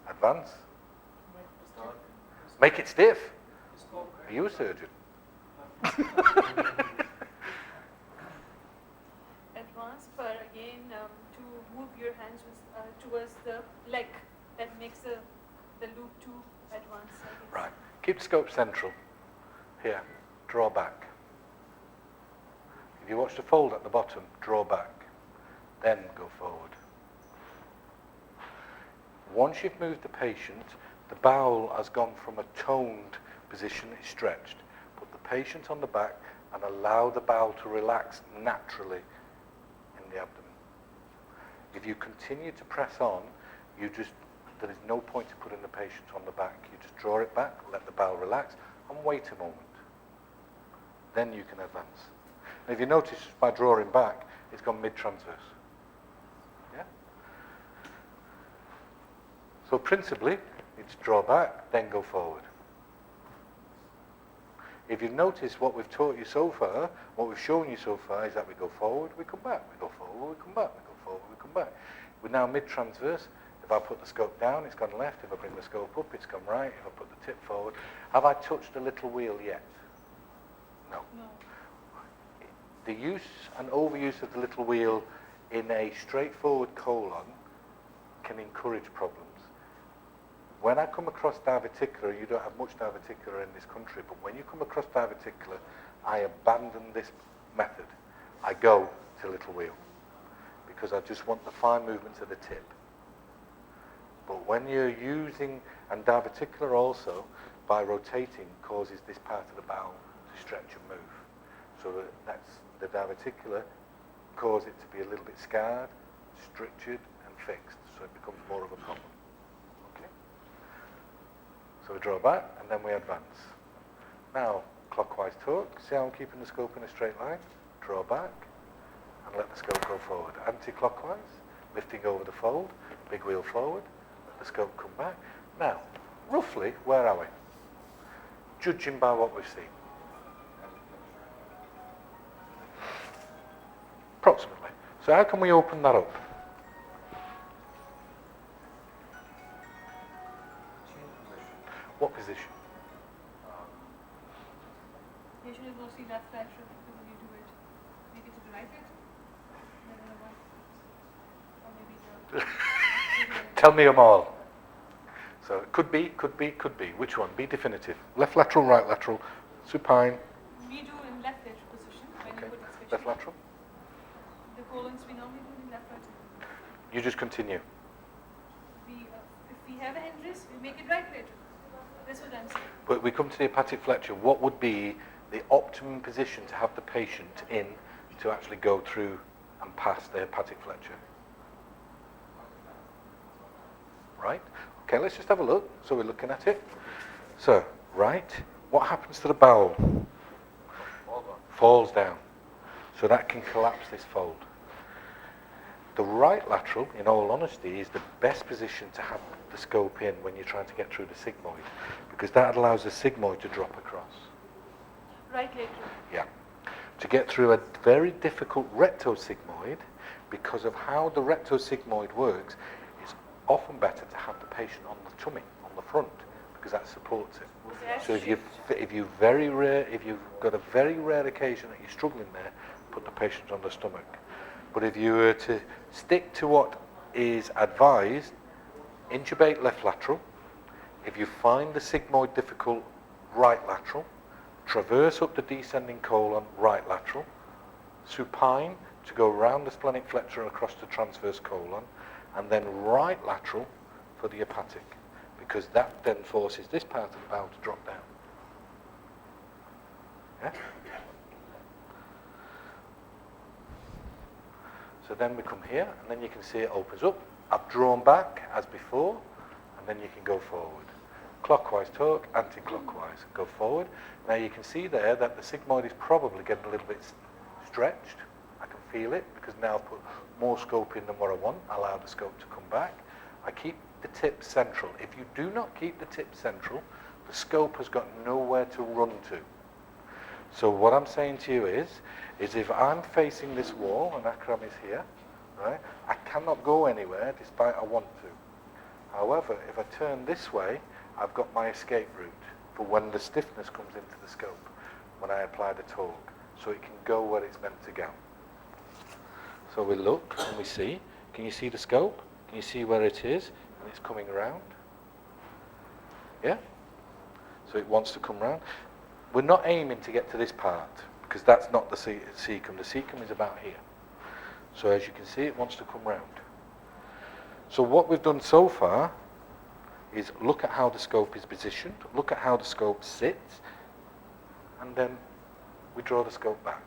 Advance. Make it stiff. Are you a surgeon? Advance, but again, to move your hands towards the leg. That makes the loop to advance. I guess. Right. Keep the scope central. Here. Draw back. If you watch the fold at the bottom, draw back. Then go forward. Once you've moved the patient, the bowel has gone from a toned position, it's stretched. Put the patient on the back and allow the bowel to relax naturally in the abdomen. If you continue to press on, there is no point in putting the patient on the back. You just draw it back, let the bowel relax, and wait a moment. Then you can advance. And if you notice, by drawing back, it's gone mid-transverse. Yeah? So principally, it's draw back, then go forward. If you've noticed what we've taught you so far, what we've shown you so far is that we go forward, we come back, we go forward, we come back, we go forward, we come back. We're now mid-transverse. If I put the scope down, it's gone left. If I bring the scope up, it's gone right. If I put the tip forward. Have I touched the little wheel yet? No. The use and overuse of the little wheel in a straightforward colon can encourage problems. When I come across diverticular, you don't have much diverticular in this country, but when you come across diverticular, I abandon this method. I go to little wheel because I just want the fine movements of the tip. But when you're using, and diverticular also, by rotating, causes this part of the bowel to stretch and move. So that's the diverticular cause it to be a little bit scarred, strictured, and fixed. So it becomes more of a problem. Okay? So we draw back, and then we advance. Now, clockwise torque. See how I'm keeping the scope in a straight line? Draw back, and let the scope go forward. Anti-clockwise, lifting over the fold, big wheel forward, let the scope come back. Now, roughly, where are we? Judging by what we've seen. Approximately. So how can we open that up? What position? Patient is mostly left lateral when you do it. Maybe to the right leg? Or maybe the Tell me them all. So it could be. Which one? Be definitive. Left lateral, right lateral, supine. we do in left lateral position when Okay. you put especially Left lateral. the colons we normally do in left lateral. You just continue. If we have a hindrance, we make it right lateral. That's what I'm saying. But we come to the hepatic flexure. What would be the optimum position to have the patient in to actually go through and pass the hepatic flexure? Right? Okay, let's just have a look. So we're looking at it. So, right, what happens to the bowel? Falls down. So that can collapse this fold. The right lateral, in all honesty, is the best position to have the scope in when you're trying to get through the sigmoid, because that allows the sigmoid to drop across. Right lateral. Yeah. To get through a very difficult rectosigmoid, because of how the rectosigmoid works, it's often better to have the patient on the tummy, on the front, because that supports it. So if you've got a very rare occasion that you're struggling there, put the patient on the stomach. But if you were to stick to what is advised, intubate left lateral. If you find the sigmoid difficult, right lateral. Traverse up the descending colon, right lateral. Supine to go around the splenic flexure and across the transverse colon. And then right lateral for the hepatic, because that then forces this part of the bowel to drop down. Yeah? So then we come here, and then you can see it opens up. I've drawn back as before, and then you can go forward. Clockwise torque, anti-clockwise, go forward. Now you can see there that the sigmoid is probably getting a little bit stretched. I can feel it, because now I've put more scope in than what I want. I allow the scope to come back. I keep the tip central. If you do not keep the tip central, the scope has got nowhere to run to. So what I'm saying to you is if I'm facing this wall and Akram is here, right? I cannot go anywhere despite I want to. However, if I turn this way, I've got my escape route for when the stiffness comes into the scope, when I apply the torque, so it can go where it's meant to go. So we look and we see. Can you see the scope? Can you see where it is? And it's coming around. Yeah? So it wants to come round. We're not aiming to get to this part, because that's not the cecum. The cecum is about here. So as you can see, it wants to come round. So what we've done so far is look at how the scope is positioned, look at how the scope sits, and then we draw the scope back.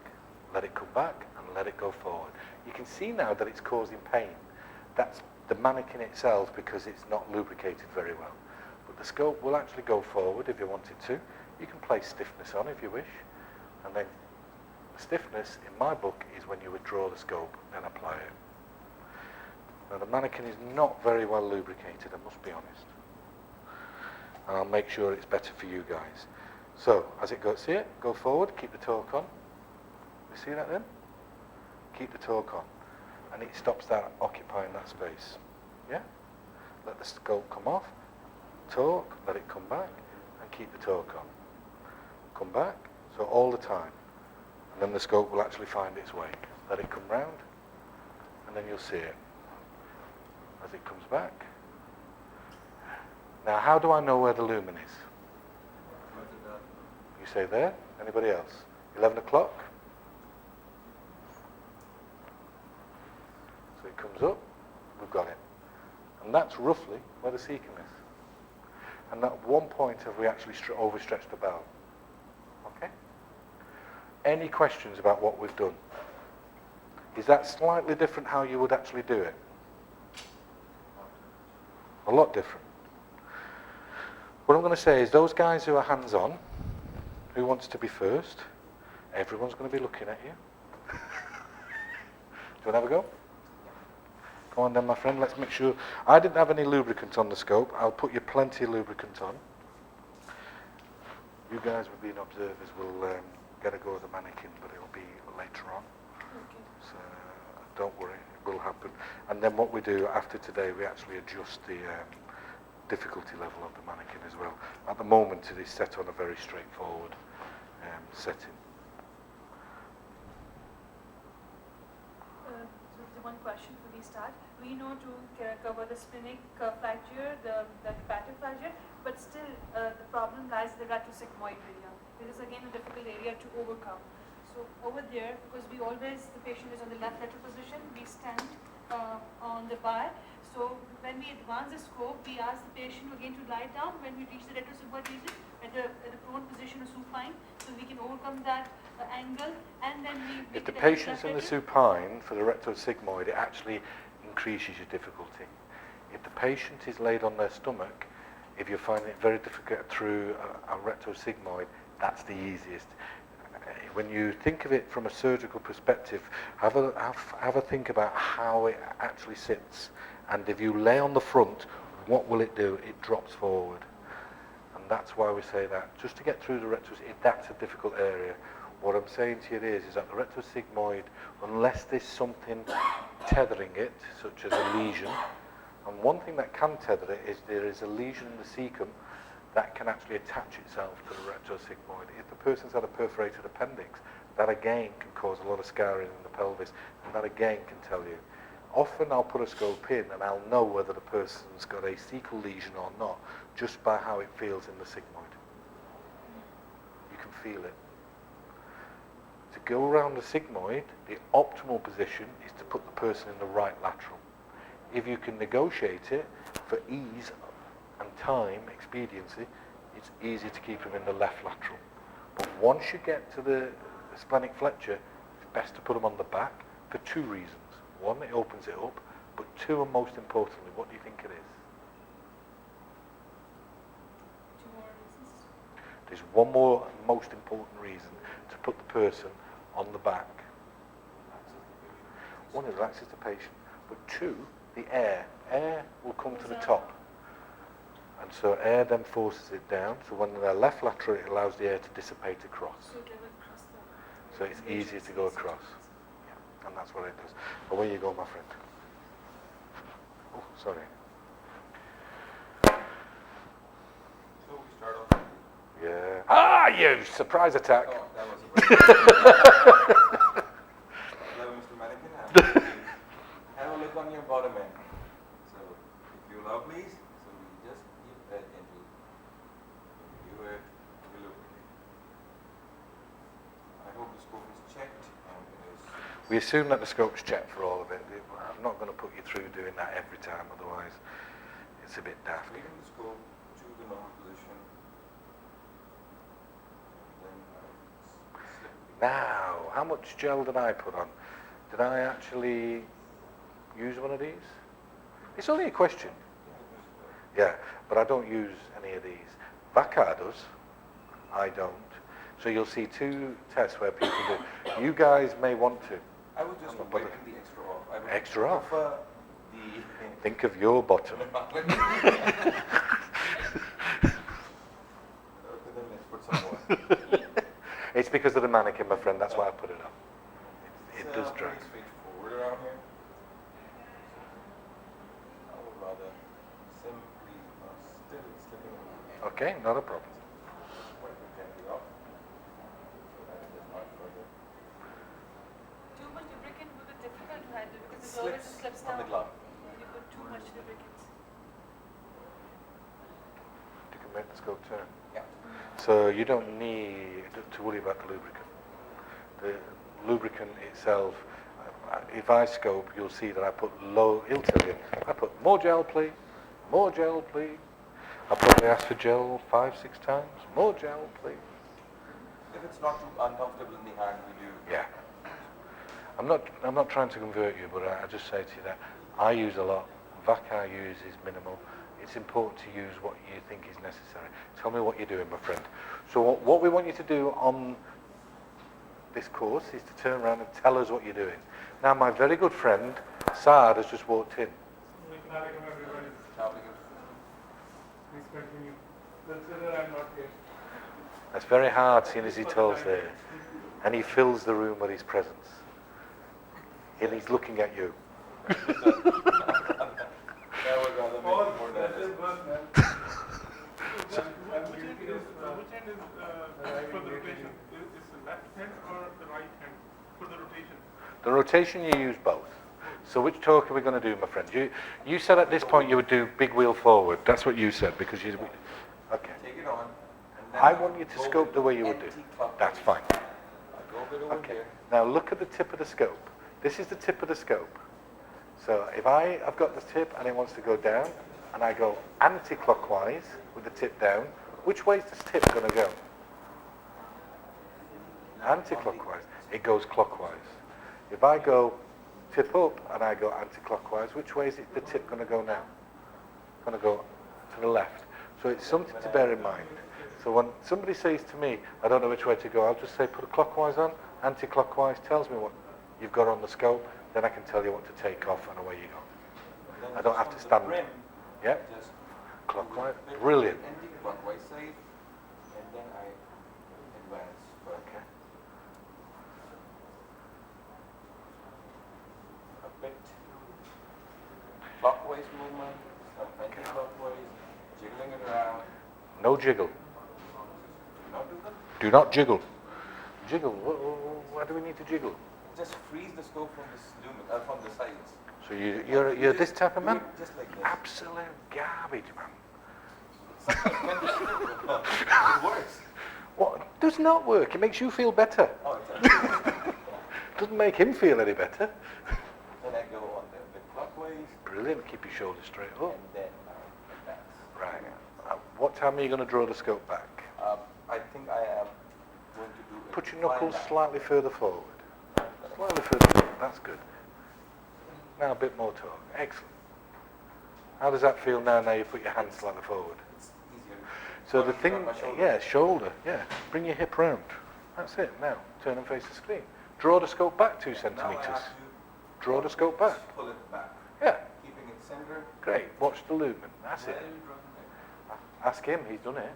Let it come back and let it go forward. You can see now that it's causing pain. That's the mannequin itself, because it's not lubricated very well. But the scope will actually go forward if you wanted to. You can place stiffness on if you wish. And then the stiffness, in my book, is when you withdraw the scope and apply it. Now the mannequin is not very well lubricated, I must be honest. And I'll make sure it's better for you guys. So, as it goes, see it? Go forward, keep the torque on. You see that then? Keep the torque on. And it stops that occupying that space. Yeah? Let the scope come off, torque, let it come back, and keep the torque on. Come back, so all the time. And then the scope will actually find its way. Let it come round, and then you'll see it. As it comes back. Now, how do I know where the lumen is? You say there? Anybody else? 11 o'clock? So it comes up, we've got it. And that's roughly where the cecum is. And at one point have we actually overstretched the bowel. Okay? Any questions about what we've done? Is that slightly different how you would actually do it? A lot different. What I'm going to say is those guys who are hands-on, who wants to be first, everyone's going to be looking at you. Do you want to have a go? Come on then, my friend, let's make sure. I didn't have any lubricant on the scope. I'll put you plenty of lubricant on. You guys with being observers will get a go at the mannequin, but it'll be later on. Okay. So don't worry, it will happen. And then what we do after today, we actually adjust the difficulty level of the mannequin as well. At the moment, it is set on a very straightforward setting. So one question for the start. We know to cover the splenic flagellum, the hepatic flagellum, but still the problem lies in the retrosigmoid area. This is again a difficult area to overcome. So over there, because the patient is on the left lateral position, we stand on the bar. So when we advance the scope, we ask the patient again to lie down when we reach the retrosigmoid region at the prone position or supine, so we can overcome that angle, and then we... If the patient's in the supine for the retrosigmoid, it actually increases your difficulty. If the patient is laid on their stomach, if you're finding it very difficult through a retrosigmoid, that's the easiest. When you think of it from a surgical perspective, have a think about how it actually sits. And if you lay on the front, what will it do? It drops forward. And that's why we say that. Just to get through the retrosigmoid, that's a difficult area. What I'm saying to you is that the retrosigmoid, unless there's something tethering it, such as a lesion, and one thing that can tether it is there is a lesion in the cecum that can actually attach itself to the retrosigmoid. If the person's had a perforated appendix, that again can cause a lot of scarring in the pelvis, and that again can tell you. Often I'll put a scope in and I'll know whether the person's got a cecal lesion or not, just by how it feels in the sigmoid. You can feel it. To go around the sigmoid, the optimal position is to put the person in the right lateral. If you can negotiate it for ease and time, expediency, it's easy to keep them in the left lateral. But once you get to the splenic flexure, it's best to put them on the back for two reasons. One, it opens it up, but two, and most importantly, what do you think it is? Two more reasons. There's one more most important reason to put the person on the back. One, it relaxes the patient, but two, the air. Air will come to the top. And so air then forces it down, so when they're left lateral, it allows the air to dissipate across. So they will cross the... So it's easier to go across. And that's what it does. Away you go, my friend. Oh, sorry. So we start off. Yeah. Ah, you! Surprise attack. Oh, that was a break. Hello, Mr. Mannequin. Have a look on your bottom end. So, if you allow, please. So, we just give that gently. You it lubricate. I hope the scope is checked and it is. We assume that the scope's checked for all of it. I'm not going to put you through doing that every time, otherwise it's a bit daft. Reading the scope, choose the normal position. Then slip. Now, how much gel did I put on? Did I actually use one of these? It's only a question. Yeah, but I don't use any of these. Vakar does. I don't. So you'll see two tests where people do. You guys may want to. I was just wiping the extra off. I would Extra off? prefer the Think of your bottom. Okay, then let's put some more. It's because of the mannequin, my friend. That's why I put it up. It does drag. Pretty straightforward around here. I would rather simply still slipping in. Okay, not a problem. Wipe it gently off so that it does not further. Too much lubricant would be difficult to handle because it Slips always slips on down. the glove. You put too much lubricant. You can make the scope turn. Yeah. So you don't need to worry about the lubricant. The lubricant itself, if I scope, you'll see that I put low, he'll tell you, I put more gel please, more gel please. I probably ask for gel 5-6 times, more gel please. If it's not too uncomfortable in the hand, we do. Yeah. I'm not trying to convert you, but I just say to you that I use a lot, Vakar use is minimal. It's important to use what you think is necessary. Tell me what you're doing, my friend. So what we want you to do on this course is to turn around and tell us what you're doing. Now, my very good friend, Saad, has just walked in. That's very hard, seeing as he tells there. And he fills the room with his presence. And he's looking at you. I would rather make it more nervous. Which end is for the rotation? Is the left hand or the right hand for the rotation? The rotation, you use both. So which torque are we going to do, my friend? You said at this point you would do big wheel forward. That's what you said, because you... Okay. Take it on. And then I want you to go scope the way you would do. anti-clockwise. That's fine. I go a bit over Okay. here. Now look at the tip of the scope. This is the tip of the scope. So if I've got the tip and it wants to go down, and I go anti-clockwise with the tip down, which way is this tip going to go? Anti-clockwise. It goes clockwise. If I go tip up and I go anti-clockwise, which way is the tip going to go now? It's going to go to the left. So it's something to bear in mind. So when somebody says to me, I don't know which way to go, I'll just say put a clockwise on, anti-clockwise tells me what you've got on the scope, then I can tell you what to take off and away you go. Then I don't just have on to the stand. brim, Yeah, just clockwise, bit brilliant. Anti-clockwise side, and then I advance further. Okay. A bit clockwise movement, some anti-clockwise, jiggling it around. No jiggle. Do not do that. Do not jiggle. Jiggle, why do we need to jiggle? Just freeze the scope from this lumen, from the sides. So you're this type of Do man? it just like this. Absolute garbage, man. It works. What? Does not work. It makes you feel better. Oh, exactly. Doesn't make him feel any better. Then I go on the bit clockwise, Brilliant. Keep your shoulders straight and up. then I advance. Right. What time are you going to draw the scope back? I think I am going to do it. Put your knuckles like that. slightly further forward. Slightly further forward. That's good. Now a bit more torque. Excellent. How does that feel now you put your hands slightly forward? It's easier. So the Pointing thing, around my shoulder. yeah, shoulder, yeah. Bring your hip round. That's it. Now, turn and face the screen. Draw the scope back 2 Now I centimeters. have to Draw the scope back. just pull it back, Yeah, keeping it centered. great. Watch the lumen. That's Where it. are you drawing it? Ask him. He's done it.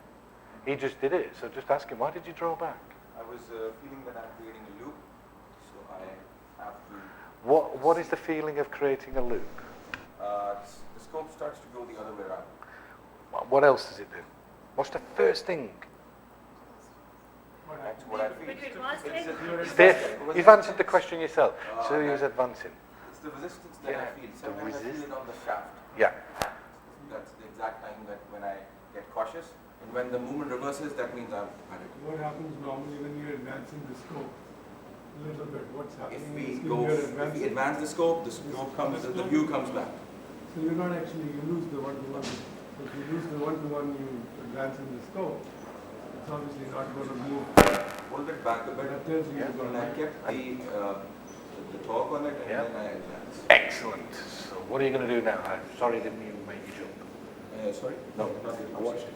He just did it. So just ask him, why did you draw back? I was feeling that I'm creating a loop, so I have to what is the feeling of creating a loop? The scope starts to go the other way around. What else does it do? What's the first thing? That's what I feel. You've answered the question yourself. So he was advancing. It's the resistance that I feel. Sometimes I feel it on the shaft. Yeah. That's the exact time that when I get cautious. And when the movement reverses, that means I'm panicking. What happens normally when you're advancing the scope? A little bit. What's happening? If we advance the scope comes, the view comes back. So you're not actually, you lose the one-to-one. If you lose the one-to-one, you advance in the scope. It's obviously not going to move. Hold it back a bit. That tells you you're going And I kept the torque on it, and then I advance. Excellent. So what are you going to do now? I'm sorry, didn't you make you jump? Sorry? No, not yet. I watched it.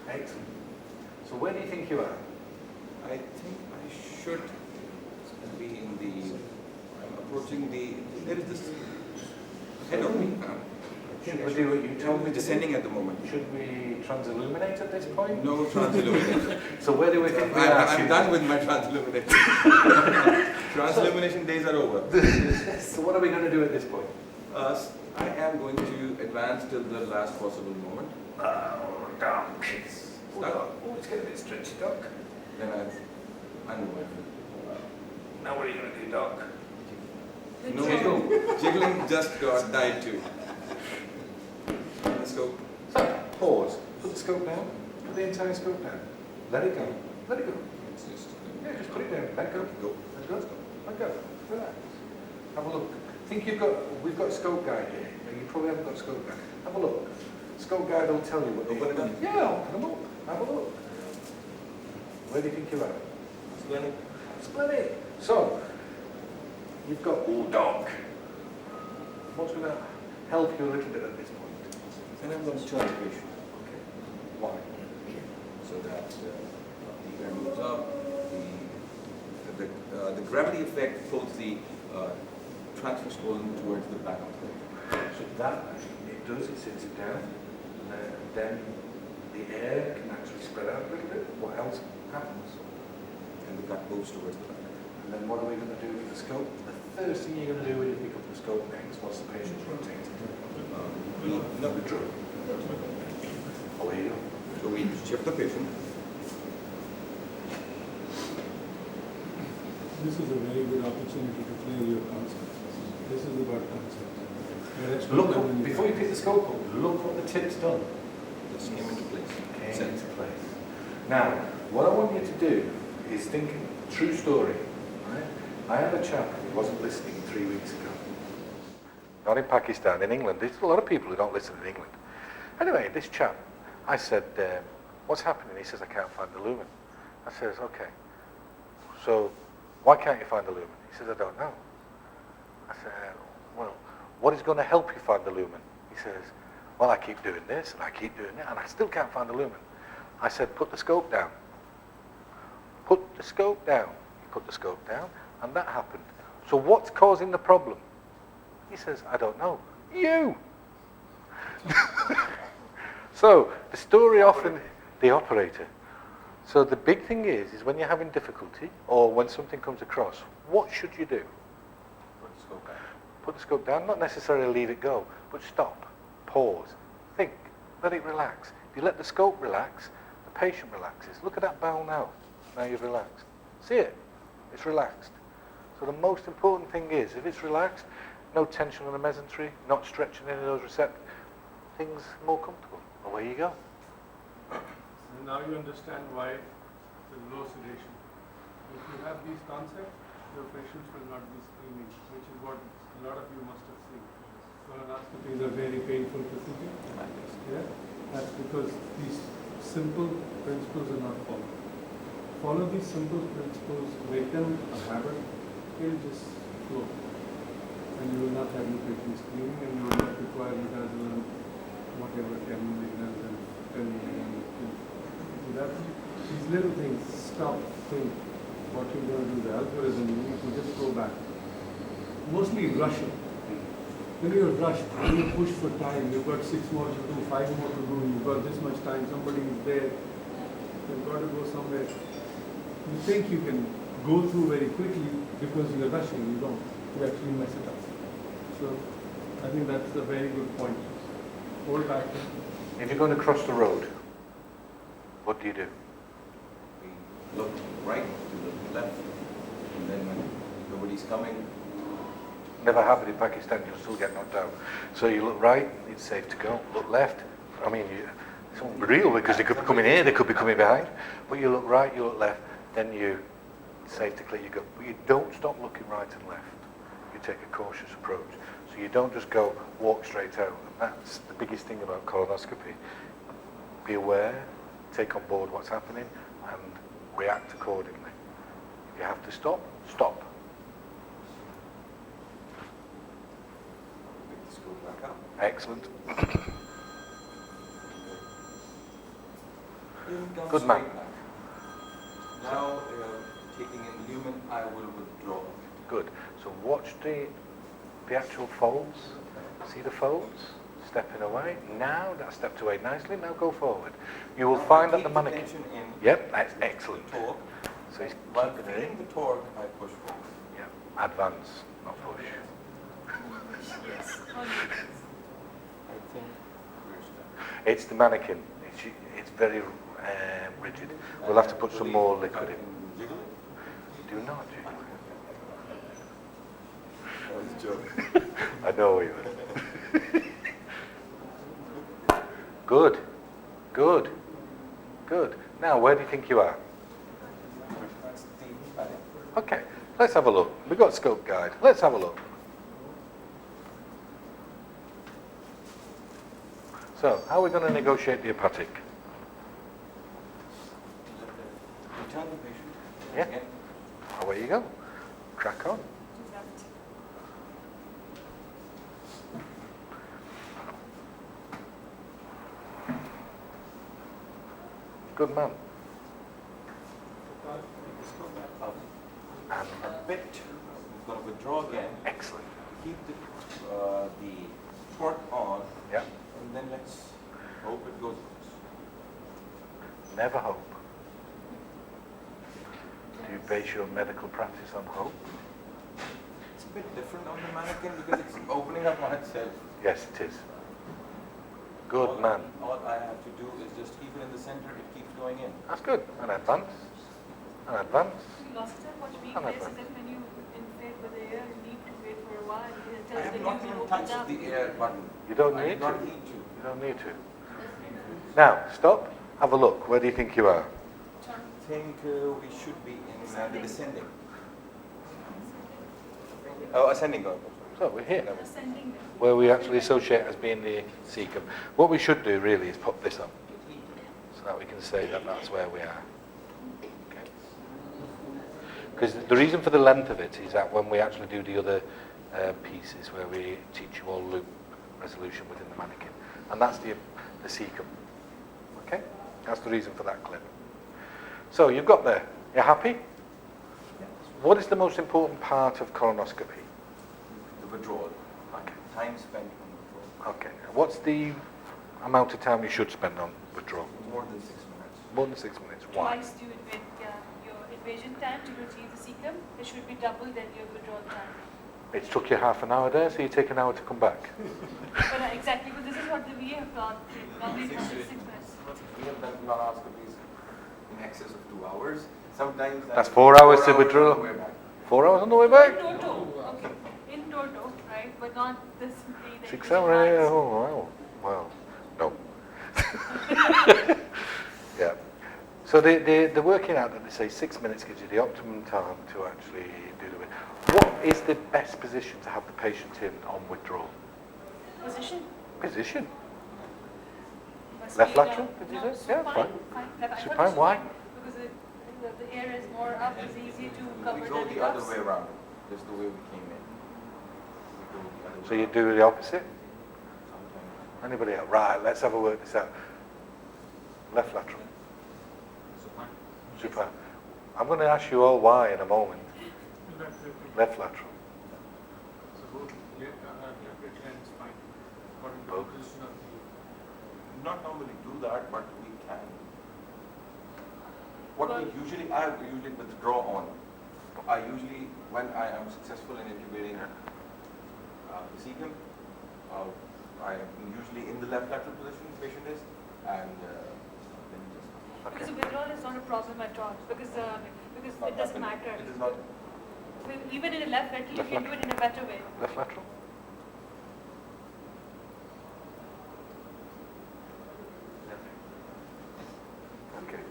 Excellent. So where do you think you are? I think I should be in the. I'm approaching the. There is this head of me. You told me descending at the moment. Should we transilluminate at this point? No transillumination. So where do we think we are? I'm done with my transillumination. Transillumination days are over. So what are we going to do at this point? I am going to advance till the last possible moment. Oh, Doc. It's getting a bit stretchy, Doc. Then I move. Now what are you going to do, Doc? No, jiggling just got died too. Let's go. So, pause. Put the scope down. Put the entire scope down. Let it go. Let it go. Yeah, just put it down. Let go. Go. Let go. Let go. Relax. Have a look. We've got a scope guide here. You probably haven't got a scope guide. Have a look. Scope guide will tell you what Open it up. Yeah, open them up. Have a look. Where do you think you're at? Splenic. Splenic. So, you've got Doc. What's going to help you a little bit at this point? Then I'm going to turn the patient. Okay. Why? So that the air moves up, the gravity effect pulls the transverse colon towards the back of the head. So that it does, it sits it down, and then the air can actually spread out a little bit. What else happens? And the gut moves towards the back. And then what are we going to do with the scope? The first thing you're going to do when you pick up the scope next, what's the patient's rotating? No, the drug. Oh, here you go. So we shift the patient. This is a very good opportunity to play your concepts. This is about concepts. Look, before you pick the scope up, look what the tip's done. Just came into place. Came into place. Now, what I want you to do is think, true story. Right? I had a chap who wasn't listening 3 weeks ago. Not in Pakistan, in England. There's a lot of people who don't listen in England. Anyway, this chap, I said, what's happening? He says, I can't find the lumen. I says, okay. So, why can't you find the lumen? He says, I don't know. I said, well, what is going to help you find the lumen? He says, well, I keep doing this and I keep doing that and I still can't find the lumen. I said, put the scope down. Put the scope down. He put the scope down and that happened. So what's causing the problem? He says, I don't know. You! So the story often, the operator. So the big thing is when you're having difficulty or when something comes across, what should you do? Put the scope down. Put the scope down, not necessarily leave it go, but stop, pause, think, let it relax. If you let the scope relax, the patient relaxes. Look at that bowel now. Now you've relaxed. See it? It's relaxed. So the most important thing is, if it's relaxed, no tension on the mesentery, not stretching any of those receptors, things more comfortable. Away you go. And now you understand why the low sedation. If you have these concepts, your patients will not be screaming, which is what a lot of you must have seen. Colonoscopies are very painful procedure. Yeah? That's because these simple principles are not followed. Follow these simple principles, make them a habit, it will just flow. And you will not have your patients screaming and you will not require metazolam, whatever, 10 milligrams and 10 milligrams. So that's, these little things, stop, think, what you're going to do, the algorithm, you need to just go back. Mostly rushing. When you're rushed, when you push for time, you've got 6 more to do, 5 more to do, you've got this much time, somebody is there, you've got to go somewhere. You think you can go through very quickly because you're rushing. You don't. You actually mess it up. So I think that's a very good point. Hold back. If you're going to cross the road, what do? We look right to the left, and then when nobody's coming, Never happened in Pakistan, you'll still get knocked out. So you look right, it's safe to go. Look left, I mean, it's unreal because they could be coming here, they could be coming behind. But you look right, you look left, then it's safe to clear, you go. But you don't stop looking right and left. You take a cautious approach. So you don't just go, walk straight out. And that's the biggest thing about colonoscopy. Be aware, take on board what's happening, and react accordingly. If you have to stop, stop. let's go back up. Excellent. Even come Good man. straight back. Now taking in lumen, I will withdraw. Good. So watch the actual folds. See the folds? Stepping away. Now that stepped away nicely. Now go forward. You will Now find I that the keep mannequin. tension in Yep, that's excellent. torque. So he's While keeping it feeling in. the torque, I push forward. Yeah. Advance, not push. Yes. I think we're stuck. It's the mannequin. It's very rigid. We'll have to put some more liquid in. Jiggle it? Do not jiggle That was a joke. it. I know you would. Good. Good. Good. Now, where do you think you are? That's the padding. Okay, let's have a look. We've got scope guide. Let's have a look. So, how are we going to negotiate the hepatic? Return the patient. Yeah. Again. Away you go. Crack on. Good man. Up. And a bit. We're going to withdraw again. Excellent. Keep the torque on. Yeah. And then let's hope it goes. Never hope. Do you base your medical practice on hope? It's a bit different on the mannequin because it's opening up on itself. Yes, it is. Good man. All I have to do is just keep it in the center. It keeps going in. That's good. And advance. And advance. Last time what we And face is advance. that when you inflate with the air, you need to wait for a while I until have the not new even will touched open up. the air button. You don't I need did to. not need to. You don't need to. Now, stop. Have a look. Where do you think you are? I think we should be in the descending. Oh, ascending. Oh, So we're here. Ascending them. Where we actually associate as being the cecum. What we should do really is pop this up so that we can say that that's where we are. Okay. Because the reason for the length of it is that when we actually do the other pieces where we teach you all loop resolution within the mannequin, and that's the cecum. Okay, that's the reason for that clip. So you've got there. You're happy? What is the most important part of colonoscopy? The withdrawal. Okay. Time spent on withdrawal. Okay. What's the amount of time you should spend on withdrawal? More than 6 minutes. More than 6 minutes. Why? Twice you your invasion time to retrieve the cecum. It should be double than your withdrawal time. It took you half an hour there, so you take an hour to come back. But exactly, but this is what the VA have got. Normally it has 6 minutes. We have done colonoscopies in excess of 2 hours. Sometimes That's 4 hours to on withdraw. the way back. 4 hours on the way back? In toto, okay. In toto, right? But not this. the 6 invasion hours? times. Oh, wow. Well, no. Yeah. So they're working out that they say 6 minutes gives you the optimum time to actually do the withdrawal. What is the best position to have the patient in on withdrawal? Position. Position? Must Left be, lateral, did you no, say? Yeah, fine. Left Supine, lateral. why? Because the air is more up, it's easy to cover We go the the other cuffs. way around. Just the way we came in. We go the other So way you around. do the opposite? Sometimes. Anybody else? Right, let's have a work this out. Left lateral. Supine. I'm going to ask you all why in a moment. Left lateral. So both left hand spine, according to Both. the position of the Not normally do that, but we can. What we usually, I usually withdraw on I usually, when I am successful in intubating the cecum, I am usually in the left lateral position the patient is, and then just... Because the withdrawal is not a problem at all, because it doesn't matter. It is not... Even in a left lateral, you can do it in a better way. Left lateral. Okay.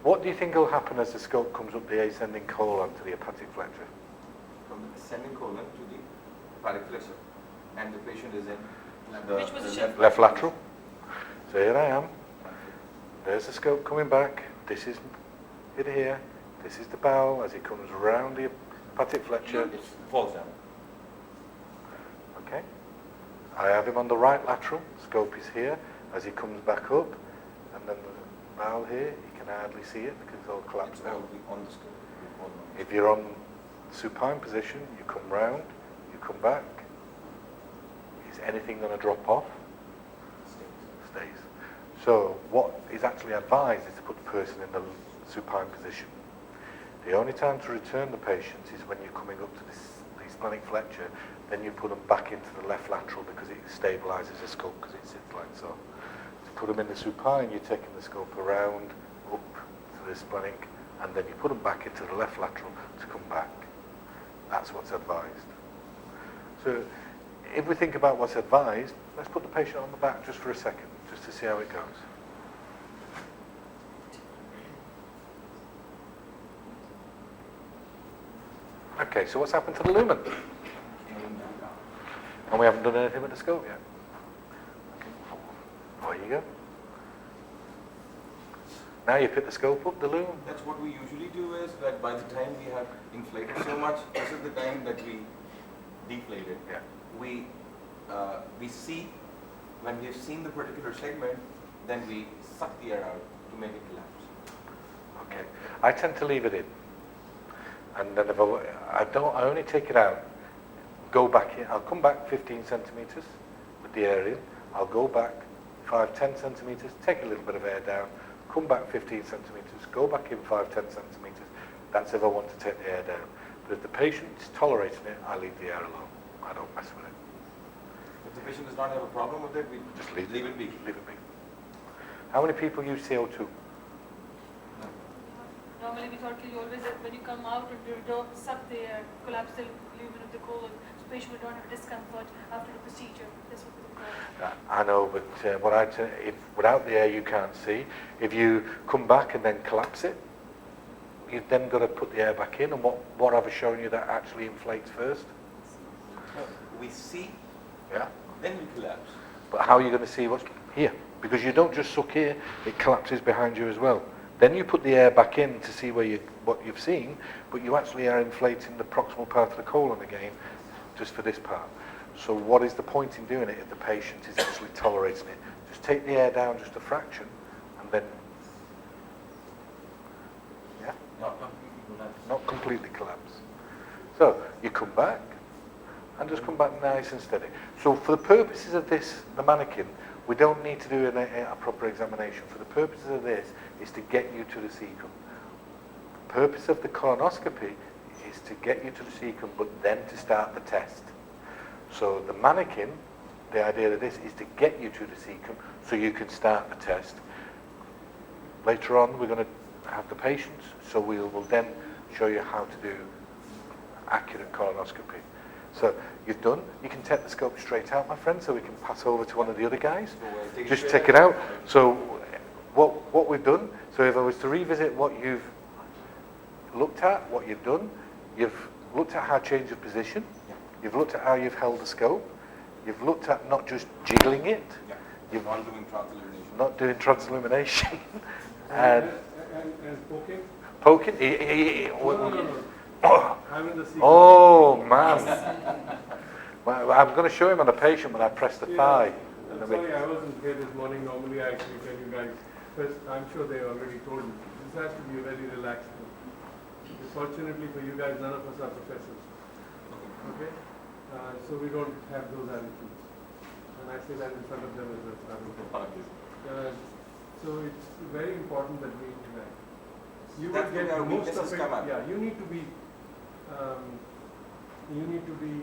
What do you think will happen as the scope comes up the ascending colon to the hepatic flexure? From the ascending colon to the hepatic flexure, and the patient is in Which position? Left lateral. So here I am. There's the scope coming back. This is it here. This is the bowel as it comes around the hepatic flexure. It falls down. Okay. I have him on the right lateral. Scope is here as he comes back up, and then the bowel here. You can hardly see it because it's all collapsed It's all down. on the scope. If you're on supine position, you come round, you come back. Is anything going to drop off? Stays. So what is actually advised is to put the person in the supine position. The only time to return the patient is when you're coming up to the splenic flexure, then you put them back into the left lateral because it stabilizes the scope because it sits like so. To put them in the supine, you're taking the scope around, up to the splenic, and then you put them back into the left lateral to come back. That's what's advised. So if we think about what's advised, let's put the patient on the back just for a second, just to see how it goes. Okay, so what's happened to the lumen? And we haven't done anything with the scope yet. Okay. There you go. Now you pick the scope up, the lumen. That's what we usually do is that by the time we have inflated so much, this is the time that we deflate it. Yeah. We see, when we've seen the particular segment, then we suck the air out to make it collapse. Okay. I tend to leave it in. And then if I only take it out, go back in. I'll come back 15 centimeters with the air in. I'll go back 5-10 centimeters, take a little bit of air down, come back 15 centimeters, go back in 5-10 centimeters. That's if I want to take the air down. But if the patient is tolerating it, I leave the air alone. I don't mess with it. If the patient does not have a problem with it, we Just leave it be. Leave it be. How many people use CO2? Normally we thought you always, when you come out and you don't suck the air, collapse the lumen of the colon, so patient will not have discomfort after the procedure. That's what we thought. I know, but what I'd say, if without the air you can't see. If you come back and then collapse it, you've then got to put the air back in. And what have I shown you that actually inflates first? We see, Yeah. then we collapse. But how are you going to see what's here? Because you don't just suck here; it collapses behind you as well. Then you put the air back in to see what you've seen, but you actually are inflating the proximal part of the colon again, just for this part. So what is the point in doing it if the patient is actually tolerating it? Just take the air down just a fraction, and then, yeah? Not completely collapse. So you come back, and just come back nice and steady. So for the purposes of this, the mannequin, we don't need to do a proper examination. For the purposes of this, is to get you to the cecum. The purpose of the colonoscopy is to get you to the cecum, but then to start the test. So the mannequin, the idea of this is to get you to the cecum so you can start the test. Later on, we're going to have the patients, so we will then show you how to do accurate colonoscopy. So you've done, you can take the scope straight out, my friend, so we can pass over to one of the other guys. Just take it out. So what we've done, so if I was to revisit what you've looked at, what you've done, you've looked at how to change of position, you've looked at how you've held the scope, you've looked at not just jiggling it, you've Not doing transillumination. not doing transillumination, And poking? poking. Having the secret. Oh man! Well, I'm going to show him on a patient when I press the thigh. I'm sorry I wasn't here this morning. Normally I actually tell you guys, first I'm sure they already told you. This has to be a very relaxed thing. Fortunately for you guys, none of us are professors. Okay? So we don't have those attitudes. And I say that in front of them as well. So it's very important that we interact. You will That's get where our most of weaknesses it. come out. Yeah, you need to be you need to be,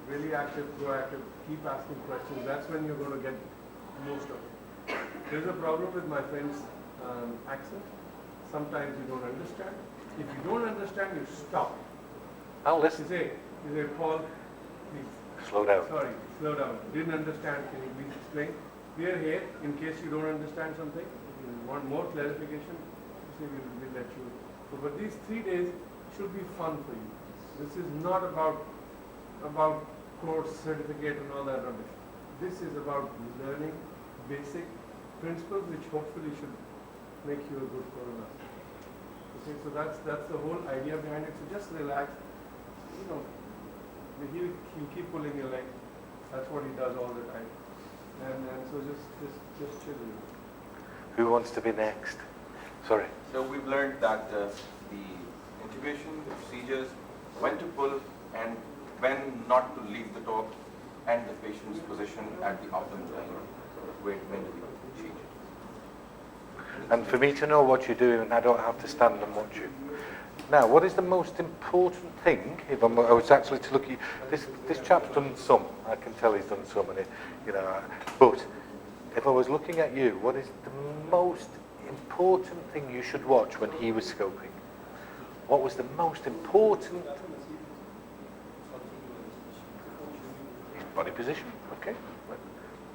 really active, proactive, keep asking questions. That's when you're going to get most of it. There's a problem with my friend's accent. Sometimes you don't understand. If you don't understand, you stop. I'll listen. You say, Paul, please. Slow down. Sorry, slow down. Didn't understand. Can you please explain? We are here in case you don't understand something. If you want more clarification, we'll let you. So, but these 3 days should be fun for you. This is not about course, certificate and all that rubbish. This is about learning basic principles which hopefully should make you a good colonoscopist. Okay, so that's the whole idea behind it. So just relax. He'll keep pulling your leg. That's what he does all the time. And so just chill. Who wants to be next? Sorry. So we've learned that the intubation, the procedures, when to pull and when not to leave the top, and the patient's position at the optimum time. When do we change it? And for me to know what you're doing, I don't have to stand and watch you. Now, what is the most important thing? If I was actually to look at you, this chap's done some. I can tell he's done some, and but if I was looking at you, what is the most important thing you should watch when he was scoping? What was the most important? His body position. Okay.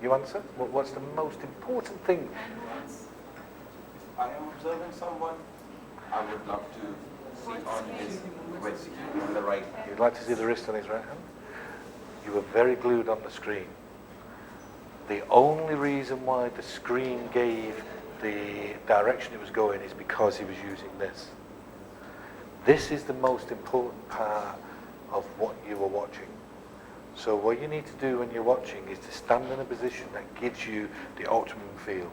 You answer. What's the most important thing? If I am observing someone, I would love to see on his wrist, on the right hand. You'd like to see the wrist on his right hand? You were very glued on the screen. The only reason why the screen gave the direction it was going is because he was using this. This is the most important part of what you were watching. So what you need to do when you're watching is to stand in a position that gives you the optimum feel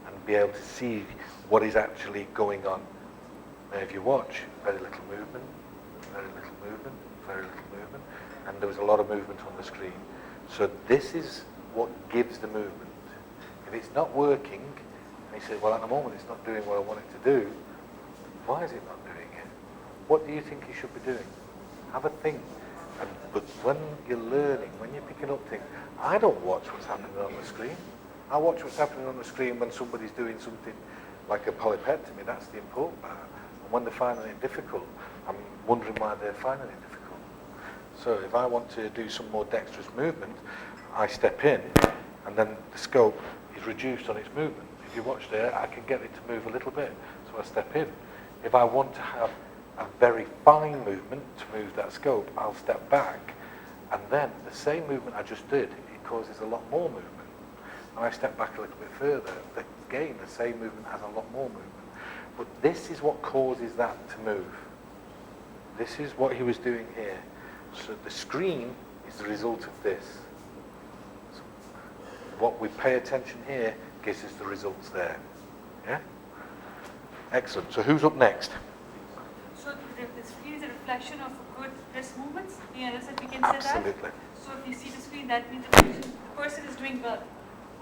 and be able to see what is actually going on. Now if you watch, very little movement, very little movement, very little movement, and there was a lot of movement on the screen. So this is what gives the movement. If it's not working, and you say, well at the moment it's not doing what I want it to do, why is it not doing it? What do you think you should be doing? Have a think. But when you're learning, when you're picking up things, I don't watch what's happening on the screen. I watch what's happening on the screen when somebody's doing something like a polypectomy. That's the important part. And when they're finding it difficult, I'm wondering why they're finding it difficult. So if I want to do some more dexterous movement, I step in, and then the scope is reduced on its movement. If you watch there, I can get it to move a little bit, so I step in. If I want to have a very fine movement to move that scope, I'll step back, and then the same movement I just did, it causes a lot more movement. And I step back a little bit further, again the same movement has a lot more movement. But this is what causes that to move. This is what he was doing here. So the screen is the result of this. So what we pay attention here gives us the results there. Yeah? Excellent. So who's up next? So the screen is a reflection of good wrist movements. We understand we can say Absolutely. that. So if you see the screen, that means the person is doing well.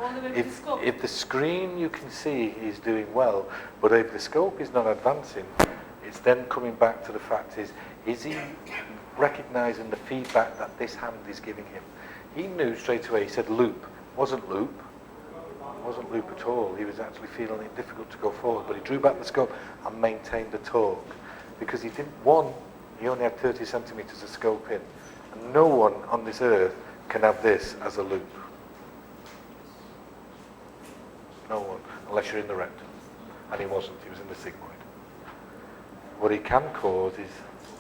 All the way to the scope. If the screen you can see is doing well, but if the scope is not advancing, it's then coming back to the fact is he recognizing the feedback that this hand is giving him? He knew straight away, he said loop. Wasn't loop. Wasn't loop at all. He was actually feeling it difficult to go forward, but he drew back the scope and maintained the torque. Because he only had 30 centimeters of scope in. And no one on this earth can have this as a loop. No one, unless you're in the rectum. And he wasn't, he was in the sigmoid. What he can cause is,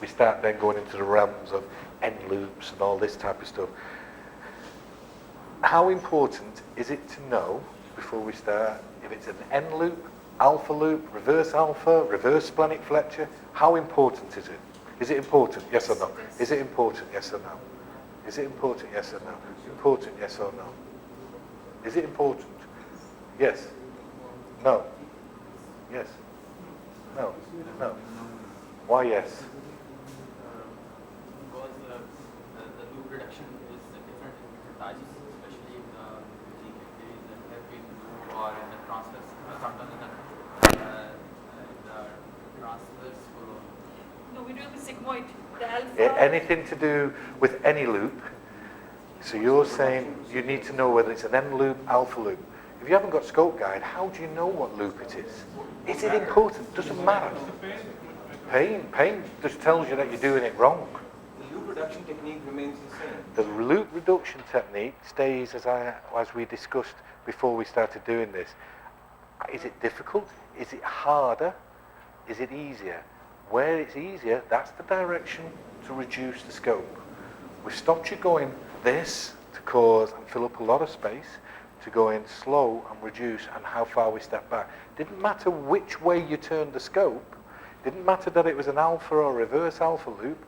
we start then going into the realms of end loops and all this type of stuff. How important is it to know, before we start, if it's an end loop, alpha loop, reverse splenic flexure? How important is it? Is it important? Yes or no? Is it important? Yes or no? Is it important? Yes or no? Important? Yes or no? Is it important? Yes. No. Yes. No. No. Why yes? Because the loop reduction is different in different types, especially in the helping loop or in the transverse, sometimes in the transverse colon. No, No, we're doing the sigmoid, the alpha. Anything to do with any loop. So you're saying you need to know whether it's an N loop, alpha loop. If you haven't got scope guide, how do you know what loop it is? Is it important? Doesn't matter. Pain just tells you that you're doing it wrong. The loop reduction technique remains the same. The loop reduction technique stays as we discussed before we started doing this. Is it difficult? Is it harder? Is it easier? Where it's easier, that's the direction to reduce the scope. We've stopped you going this to cause and fill up a lot of space, to go in slow and reduce and how far we step back. Didn't matter which way you turned the scope, didn't matter that it was an alpha or reverse alpha loop,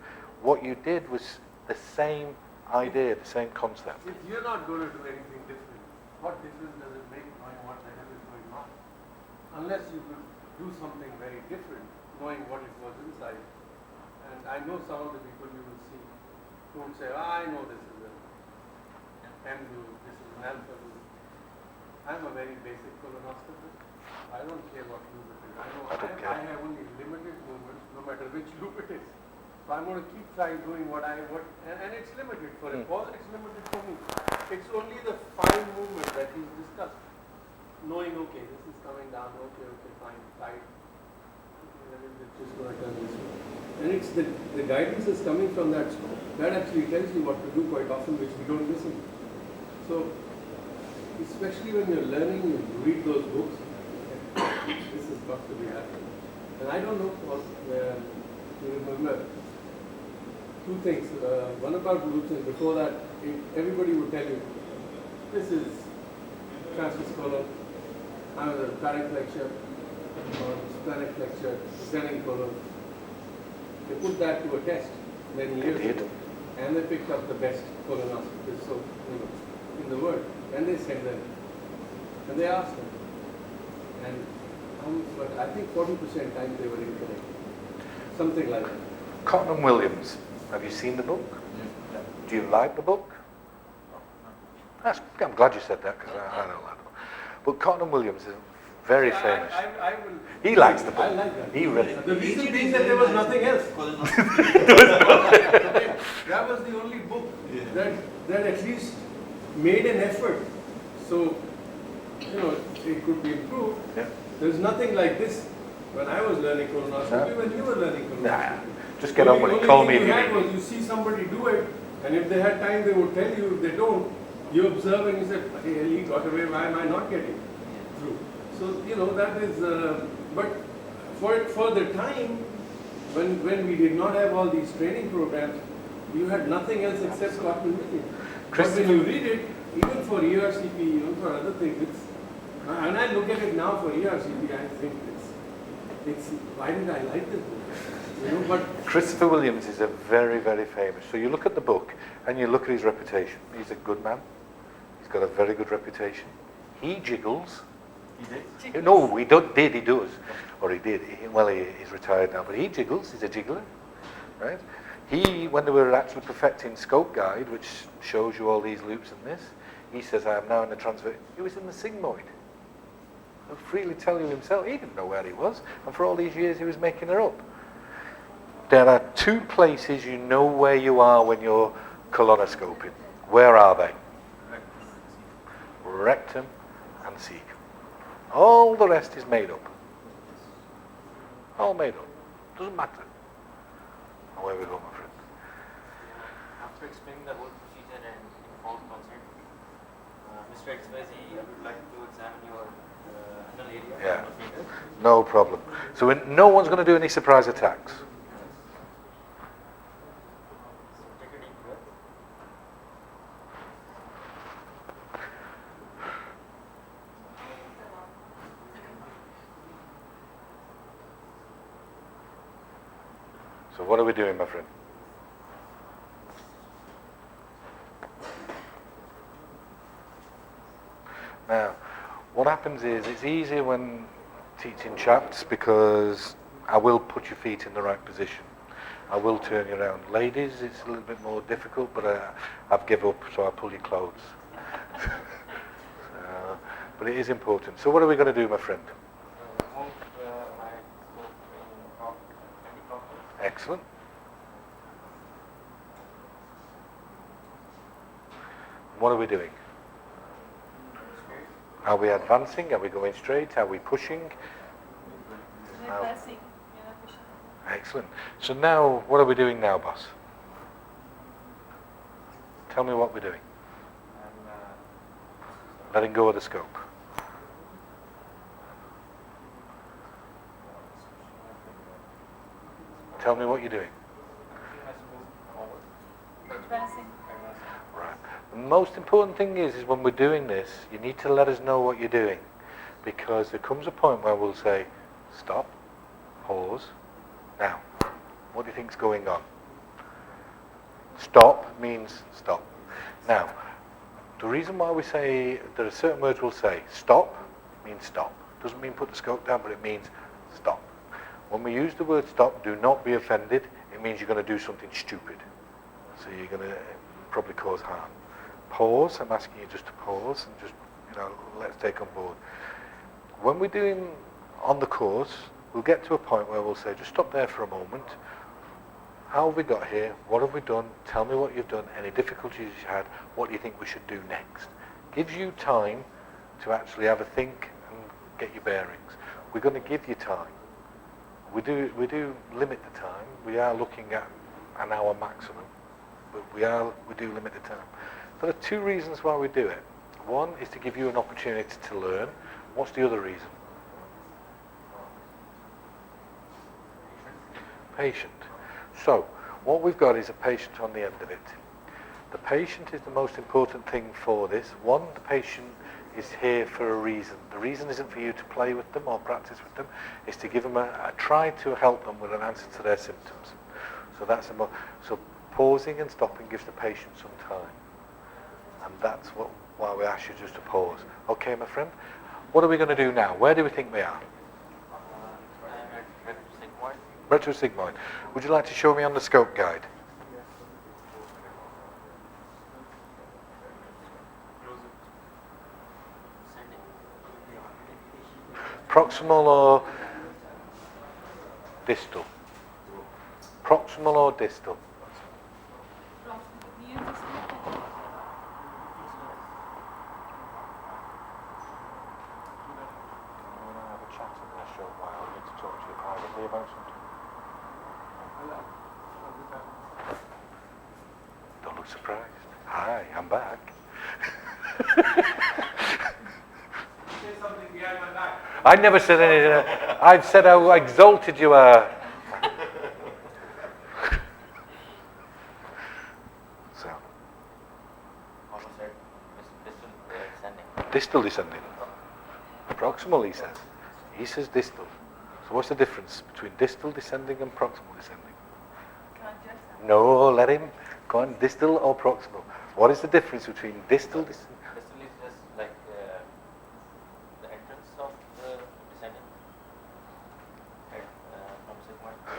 what you did was the same idea, the same concept. If you're not going to do anything different, what difference does it make knowing what the hell is going on? Unless you could do something very different, knowing what it was inside. And I know some of the people you will see who would say, I know this is an M loop, this is an alpha loop. I'm a very basic colonoscopist. I don't care what loop it is. I have only limited movements, no matter which loop it is. So I'm going to keep trying doing and it's limited for a pause, it's limited for me. It's only the fine movement that he's discussed. Knowing, okay, this is coming down, okay, fine, tight. It's just going to turn this way. And it's the guidance is coming from that scope. That actually tells you what to do quite often, which we don't listen to. So, especially when you're learning, you read those books, this has got to be happening. And I don't know you remember two things. One about loops, and before that, everybody would tell you, this is transverse colon, either cardiac flexure or splenic flexure, descending colon. They put that to a test many years ago, and they picked up the best colonoscopists in the world, and they sent them, and they asked them, and but I think 40% time they were incorrect, something like that. Cotton and Williams, have you seen the book? Yeah. Do you like the book? I'm glad you said that, because I don't like the book. But Cotton and Williams is very famous. He likes the book. I like that. He really. The reason being that there was nothing else. That was the only book that at least made an effort. So, it could be improved. Yeah. There's nothing like this when I was learning colonoscopy, when you were learning colonoscopy. Just get on with it. Call me if you had need. was you see somebody do it, and if they had time, they would tell you. If they don't, you observe and you say, hey, he got away, why am I not getting through? So, that is, but for the time, when we did not have all these training programs, you had nothing else except Cotton Williams. But when you read it, even for ERCP, even for other things, and I look at it now for ERCP, I think it's why did I like this book? But Christopher Williams is a very, very famous. So you look at the book and you look at his reputation. He's a good man. He's got a very good reputation. He jiggles. He did? No, he does. Or he did. He's retired now, but he jiggles. He's a jiggler. Right? When they were actually perfecting Scope Guide, which shows you all these loops and this, he says, I am now in the transfer. He was in the sigmoid. He'll freely tell you himself, he didn't know where he was, and for all these years he was making it up. There are two places you know where you are when you're colonoscoping. Where are they? Rectum and cecum. All the rest is made up. All made up. Doesn't matter. Away we go, my friend. After explaining the whole procedure and informed consent, Mr. XYZ, I would like to examine your anal area. Yeah. No problem. So no one's going to do any surprise attacks. Take a deep breath. So what are we doing, my friend? Now, what happens is it's easier when teaching chaps because I will put your feet in the right position. I will turn you around. Ladies, it's a little bit more difficult, but I've given up, so I pull your clothes. But it is important. So what are we going to do, my friend? Move my scope in anti-clockwise. Excellent. What are we doing? Are we advancing? Are we going straight? Are we pushing? Reversing. Excellent. So now, what are we doing now, boss? Tell me what we're doing. Letting go of the scope. Tell me what you're doing. Reversing. Right. The most important thing is when we're doing this, you need to let us know what you're doing, because there comes a point where we'll say, stop, pause. Now, what do you think's going on? Stop means stop. Now, the reason why we say, there are certain words we'll say, stop means stop. Doesn't mean put the scope down, but it means stop. When we use the word stop, do not be offended. It means you're going to do something stupid. So you're going to probably cause harm. Pause, I'm asking you just to pause and just, let's take on board. When we're doing on the course, we'll get to a point where we'll say, just stop there for a moment. How have we got here? What have we done? Tell me what you've done. Any difficulties you had? What do you think we should do next? Gives you time to actually have a think and get your bearings. We're going to give you time. We do limit the time. We are looking at an hour maximum, but we do limit the time. There are two reasons why we do it. One is to give you an opportunity to learn. What's the other reason? Patient. So, what we've got is a patient on the end of it. The patient is the most important thing for this. One, the patient is here for a reason. The reason isn't for you to play with them or practice with them. It's to give them a try to help them with an answer to their symptoms. So that's so pausing and stopping gives the patient some time. And that's why we ask you just to pause. Okay, my friend? What are we going to do now? Where do we think we are? Retrosigmoid. Would you like to show me on the scope guide? Proximal or distal? Proximal or distal? Don't look surprised. Hi, I'm back. I never said anything. I've said how exalted you are. So. Distal descending. Proximal, he says. He says distal. So what's the difference between distal descending and proximal descending? No, let him. Go on, distal or proximal. What is the difference between distal descending? Distal is just like the entrance of the descending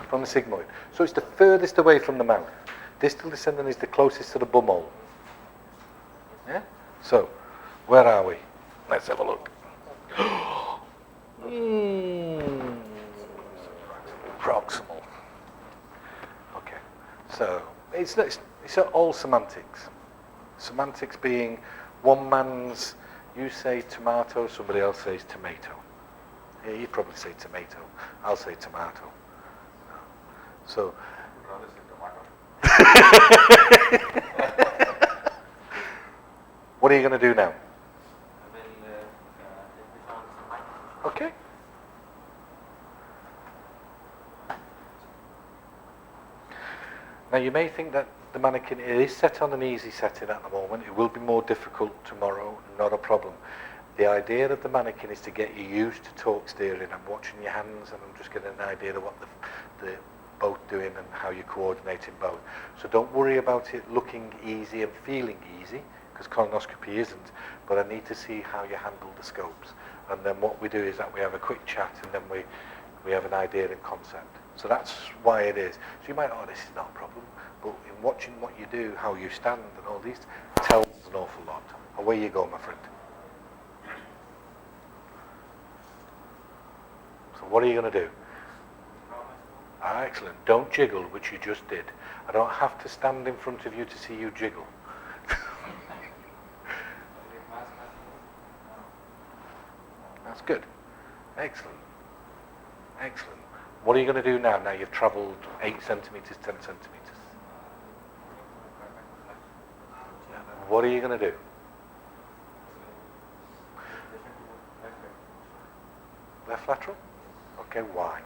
From the sigmoid. So it's the furthest away from the mouth. Distal descending is the closest to the bumhole. Yeah? So, where are we? Let's have a look. Proximal. Okay. So, it's all semantics. Semantics being one man's, you say tomato, somebody else says tomato. Yeah, you'd probably say tomato. I'll say tomato. So. What are you going to do now? Okay. Now you may think that the mannequin is set on an easy setting at the moment. It will be more difficult tomorrow, not a problem. The idea of the mannequin is to get you used to torque steering. I'm watching your hands and I'm just getting an idea of what the both doing and how you're coordinating both. So don't worry about it looking easy and feeling easy, because colonoscopy isn't, but I need to see how you handle the scopes. And then what we do is that we have a quick chat and then we have an idea and concept. So that's why it is. So you might, this is not a problem, but in watching what you do, how you stand and all these, tells an awful lot. Away you go, my friend. So what are you going to do? Ah, excellent. Don't jiggle, which you just did. I don't have to stand in front of you to see you jiggle. That's good. Excellent. Excellent. What are you going to do now? Now you've travelled 8 centimetres, 10 centimetres. What are you going to do? Left lateral? Okay, why?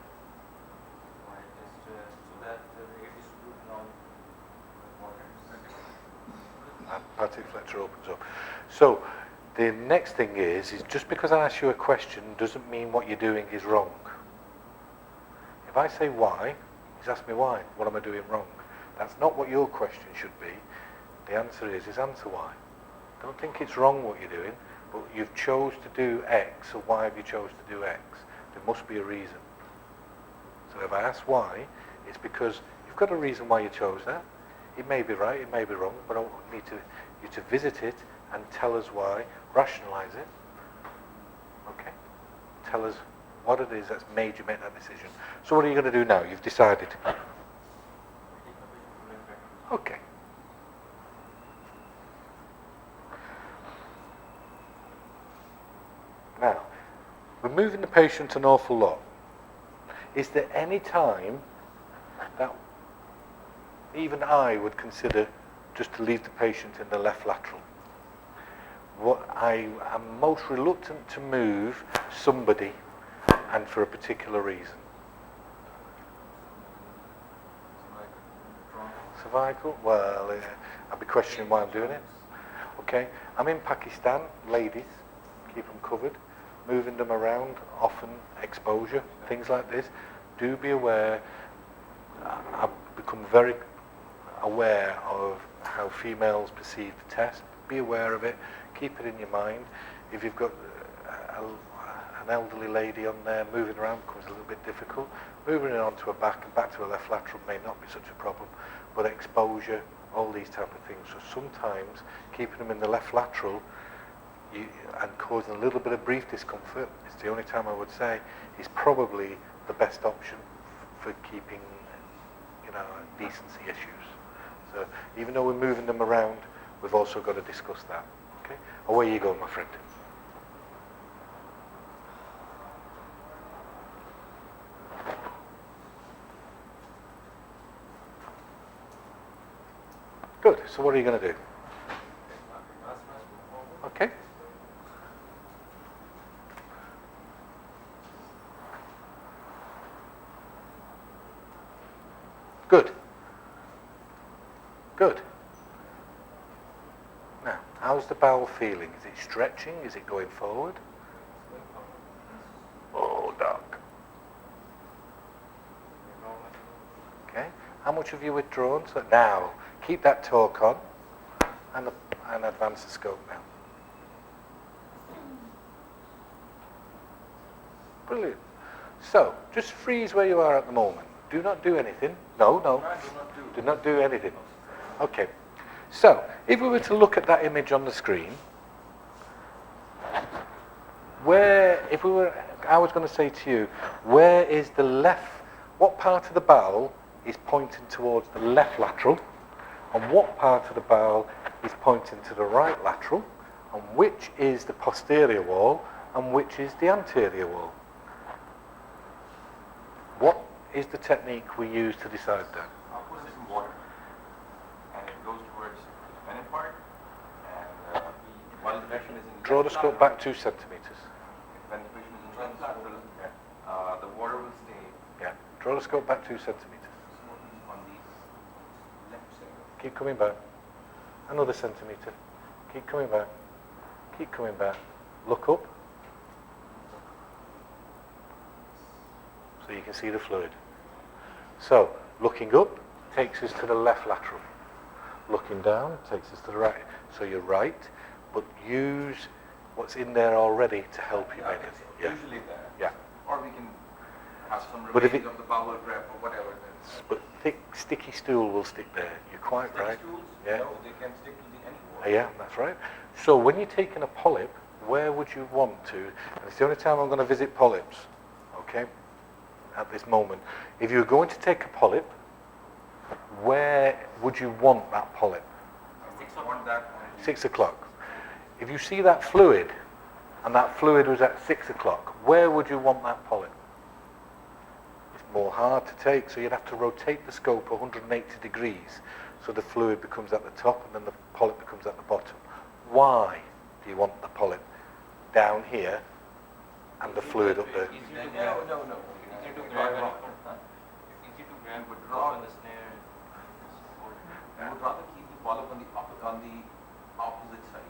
And hepatic flexor opens up. So the next thing is just because I ask you a question doesn't mean what you're doing is wrong. If I say why, he's asked me why. What am I doing wrong? That's not what your question should be. The answer is answer why. Don't think it's wrong what you're doing, but you've chose to do X, so why have you chose to do X? There must be a reason. So if I ask why, it's because you've got a reason why you chose that. It may be right, it may be wrong, but I need you to visit it and tell us why, rationalise it. Okay? Tell us what it is that's made you make that decision. So what are you going to do now? You've decided. Okay. Now, we're moving the patient an awful lot. Is there any time that even I would consider just to leave the patient in the left lateral? What I am most reluctant to move somebody and for a particular reason. Cervical? Well, I'd be questioning why I'm doing it. Okay, I'm in Pakistan, ladies, keep them covered. Moving them around, often exposure, things like this. Do be aware. I've become very aware of how females perceive the test. Be aware of it. Keep it in your mind. If you've got an elderly lady on there, moving around becomes a little bit difficult. Moving it onto a back and back to a left lateral may not be such a problem, but exposure, all these type of things. So sometimes keeping them in the left lateral and causing a little bit of brief discomfort, it's the only time I would say, is probably the best option for keeping, decency issues. So even though we're moving them around, we've also got to discuss that. Okay? Away you go, my friend. Good. So what are you going to do? Okay. Good. Good. Now, how's the bowel feeling? Is it stretching? Is it going forward? Oh, dark. Okay. How much have you withdrawn? So now, keep that torque on and advance the scope now. Brilliant. So, just freeze where you are at the moment. Do not do anything. No. Do not do anything. Okay. So, if we were to look at that image on the screen, I was going to say to you, where is the left, what part of the bowel is pointing towards the left lateral, and what part of the bowel is pointing to the right lateral, and which is the posterior wall, and which is the anterior wall? What is the technique we use to decide that? I'll put this in water, and it goes towards the venom part, and while the patient is in Draw the scope back 2 centimeters. When the patient is in left lateral, the water will stay. Yeah. Draw the scope back 2 centimeters. On the left side. Keep coming back. Another centimeter. Keep coming back. Keep coming back. Look up. So you can see the fluid. So, looking up takes us to the left lateral. Looking down takes us to the right. So you're right, but use what's in there already to help you make it. Yeah. Usually there. Yeah. Or we can have some But if remains of the bowel prep or whatever. But thick, sticky stool will stick there. You're quite right. Stools, Yeah. no, they can stick to the any wall. Yeah, that's right. So when you're taking a polyp, where would you want to? And it's the only time I'm going to visit polyps. Okay. at this moment. If you were going to take a polyp, where would you want that polyp? 6 o'clock. That 6 o'clock. If you see that fluid, and that fluid was at 6 o'clock, where would you want that polyp? It's more hard to take, so you'd have to rotate the scope 180 degrees, so the fluid becomes at the top and then the polyp becomes at the bottom. Why do you want the polyp down here and the fluid up there? No. Easy to grab. Easy to grab, but drop on the snare. You would rather keep the polyp on the opposite side.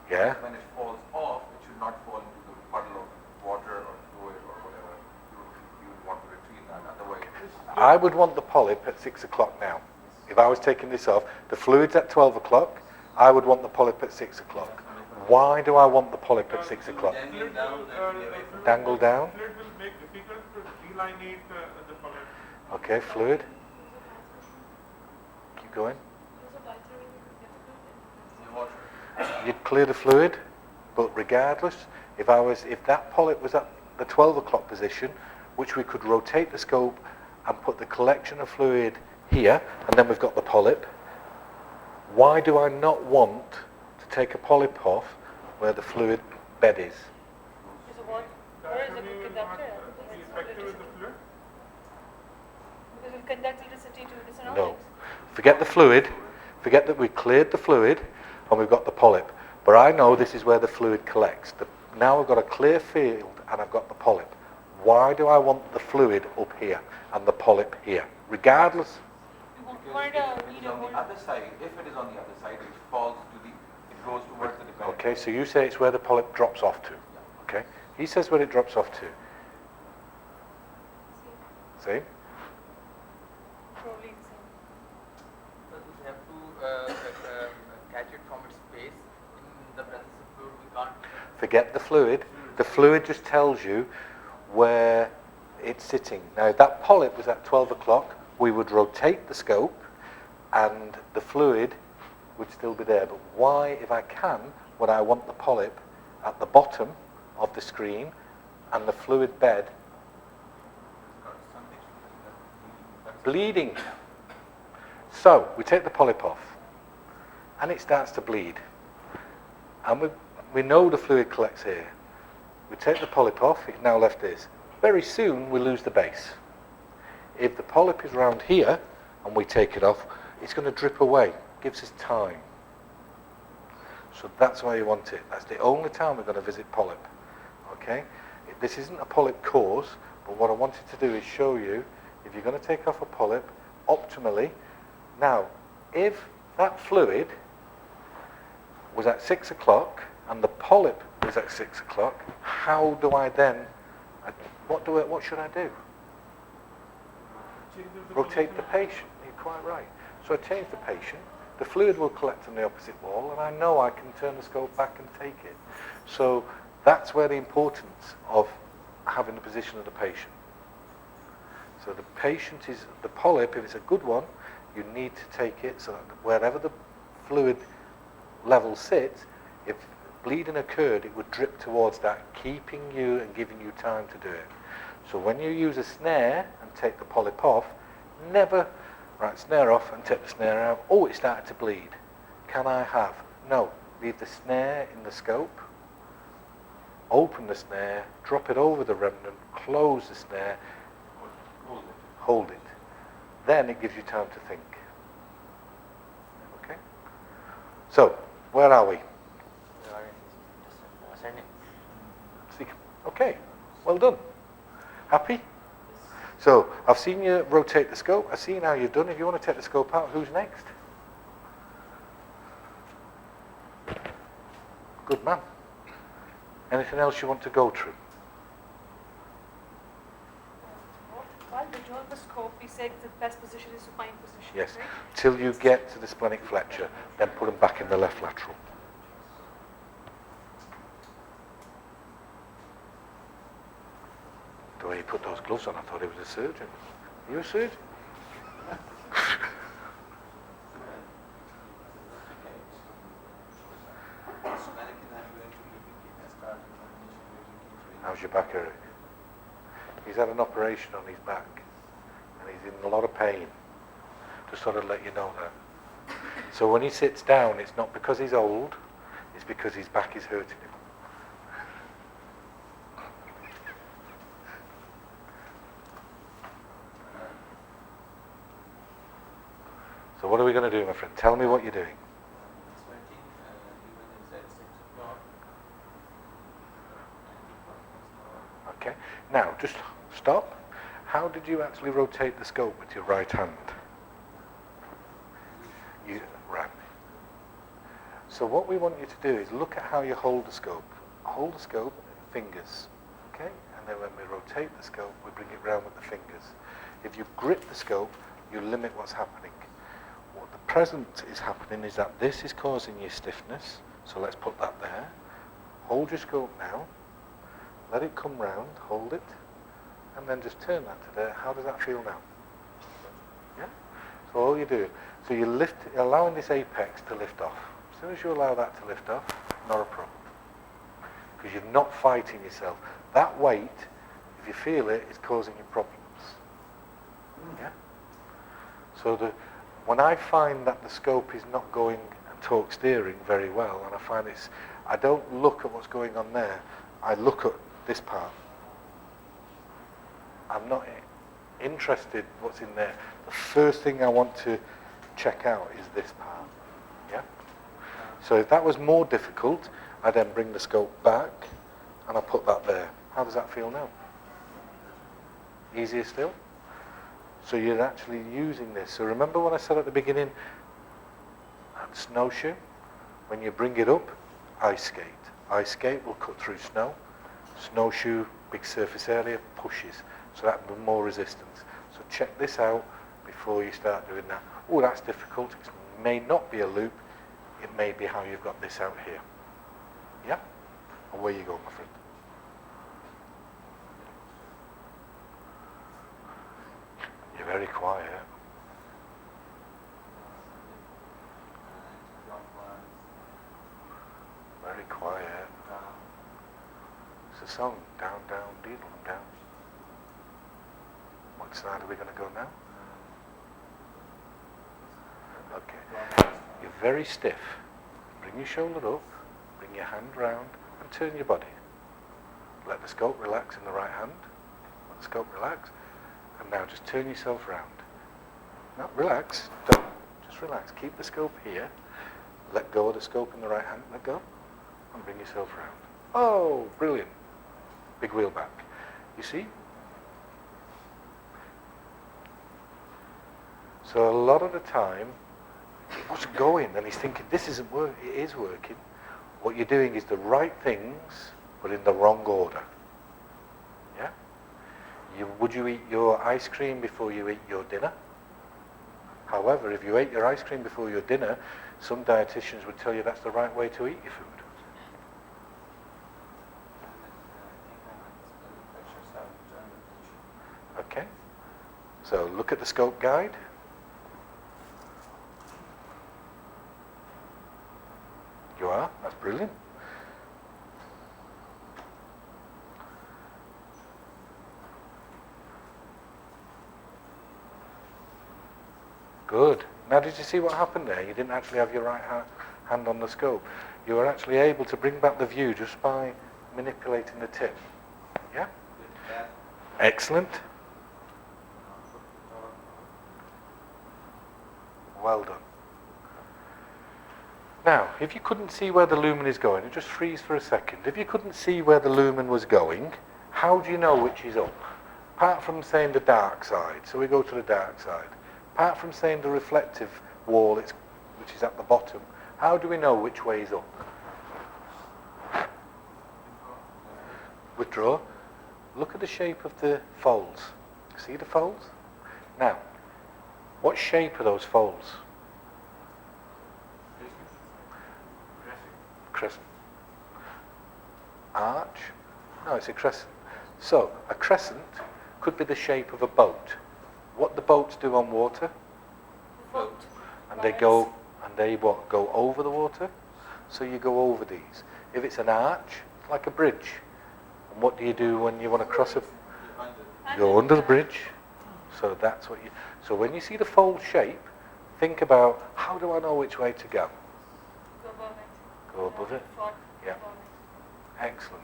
Yeah? When it falls off, it should not fall into the puddle of water or fluid or whatever. You would want to retrieve that. Otherwise, I would want the polyp at 6 o'clock now. If I was taking this off, the fluid's at 12 o'clock, I would want the polyp at 6 o'clock. Why do I want the polyp at 6 o'clock? Dangle down? Fluid will make difficult to delineate the polyp. Okay, fluid. Keep going. You'd clear the fluid, but regardless, if that polyp was at the 12 o'clock position, which we could rotate the scope and put the collection of fluid here, and then we've got the polyp, why do I not want to take a polyp off where the fluid bed is? Or is it a conductor? Effective with the fluid? Because it will conduct electricity to the surroundings. No. Forget the fluid. Forget that we cleared the fluid and we've got the polyp. But I know this is where the fluid collects. Now I've got a clear field and I've got the polyp. Why do I want the fluid up here and the polyp here? Regardless. if it is on the other side, if it is on the other side, it falls to it goes towards the dependent. Okay, so you say it's where the polyp drops off to. Okay. He says where it drops off to. See? Probably the same. But we have to catch it from its space. In the presence of fluid, we can't. Forget the fluid. The fluid just tells you where it's sitting. Now, if that polyp was at 12 o'clock, we would rotate the scope and the fluid would still be there. But why, if I can, would I want the polyp at the bottom of the screen and the fluid bed bleeding? So, we take the polyp off and it starts to bleed. And we know the fluid collects here. We take the polyp off, it's now left this. Very soon we lose the base. If the polyp is around here and we take it off, it's going to drip away. Gives us time. So that's why you want it. That's the only time we're going to visit polyp. Okay? This isn't a polyp course, but what I wanted to do is show you, if you're going to take off a polyp, optimally. Now, if that fluid was at 6 o'clock and the polyp was at 6 o'clock, how do I then, what should I do? Rotate the patient. You're quite right. So I change the patient. The fluid will collect on the opposite wall, and I know I can turn the scope back and take it. So that's where the importance of having the position of the patient. So the patient is the polyp. If it's a good one, you need to take it so that wherever the fluid level sits, if bleeding occurred, it would drip towards that, keeping you and giving you time to do it. So when you use a snare and take the polyp off, never, right, snare off and take the snare out. Oh, it started to bleed. Can I have? No. Leave the snare in the scope, open the snare, drop it over the remnant, close the snare, hold it. Then it gives you time to think. Okay? So, where are we? Okay, well done. Happy? So, I've seen you rotate the scope. I've seen how you've done. If you want to take the scope out, who's next? Good man. Anything else you want to go through? While we draw the scope, we said the best position is supine position. Yes. Right? Till you get to the splenic flexure, then put them back in the left lateral. The way he put those gloves on, I thought he was a surgeon. Are you a surgeon? How's your back, Eric? He's had an operation on his back, and he's in a lot of pain. Just sort of let you know that. So when he sits down, it's not because he's old, it's because his back is hurting him. So what are we going to do, my friend? Tell me what you're doing. Sweating, even inside 6 o'clock. Okay. Now, just stop. How did you actually rotate the scope with your right hand? Right. So what we want you to do is look at how you hold the scope. Hold the scope, fingers. Okay? And then when we rotate the scope, we bring it round with the fingers. If you grip the scope, you limit what's happening. What the present is happening is that this is causing you stiffness. So let's put that there. Hold your scope now. Let it come round, hold it, and then just turn that to there. How does that feel now? Yeah? So all you do, so you lift, you're allowing this apex to lift off. As soon as you allow that to lift off, not a problem. Because you're not fighting yourself. That weight, if you feel it, is causing you problems. Yeah? So when I find that the scope is not going and torque steering very well, and I find I don't look at what's going on there, I look at this part. I'm not interested what's in there. The first thing I want to check out is this part. Yeah? So if that was more difficult, I then bring the scope back and I put that there. How does that feel now? Easier still? So you're actually using this. So remember what I said at the beginning? And snowshoe, when you bring it up, ice skate. Ice skate will cut through snow. Snowshoe, big surface area, pushes. So that will more resistance. So check this out before you start doing that. Oh, that's difficult. It may not be a loop. It may be how you've got this out here. Yeah? Away you go, my friend. You're very quiet. Very quiet. It's a song. Down, down, deedle, down. What side are we going to go now? Okay. You're very stiff. Bring your shoulder up, bring your hand round, and turn your body. Let the scope relax in the right hand. Let the scope relax. And now just turn yourself round. Now relax. Don't. Just relax. Keep the scope here. Let go of the scope in the right hand. Let go. And bring yourself round. Oh, brilliant. Big wheel back. You see? So a lot of the time, what's going? And he's thinking, this isn't working. It is working. What you're doing is the right things, but in the wrong order. Yeah? Would you eat your ice cream before you eat your dinner? However, if you ate your ice cream before your dinner, some dietitians would tell you that's the right way to eat your food. Okay? So look at the scope guide. You are? That's brilliant. Good. Now did you see what happened there? You didn't actually have your right hand on the scope. You were actually able to bring back the view just by manipulating the tip. Yeah? Excellent. Well done. Now, if you couldn't see where the lumen is going, just freeze for a second. If you couldn't see where the lumen was going, how do you know which is up? Apart from saying the dark side, so we go to the dark side. Apart from saying the reflective wall, which is at the bottom, how do we know which way is up? Withdraw. Look at the shape of the folds. See the folds? Now, what shape are those folds? Crescent. Arch? No, it's a crescent. So, a crescent could be the shape of a boat. What do boats do on water? Float. And they go, and they what? Go over the water? So you go over these. If it's an arch, it's like a bridge. And what do you do when you want to cross it? Go under the bridge. So that's what you. So when you see the fold shape, think about how do I know which way to go? Go above it. Go above it. Front, Yeah. above it. Excellent.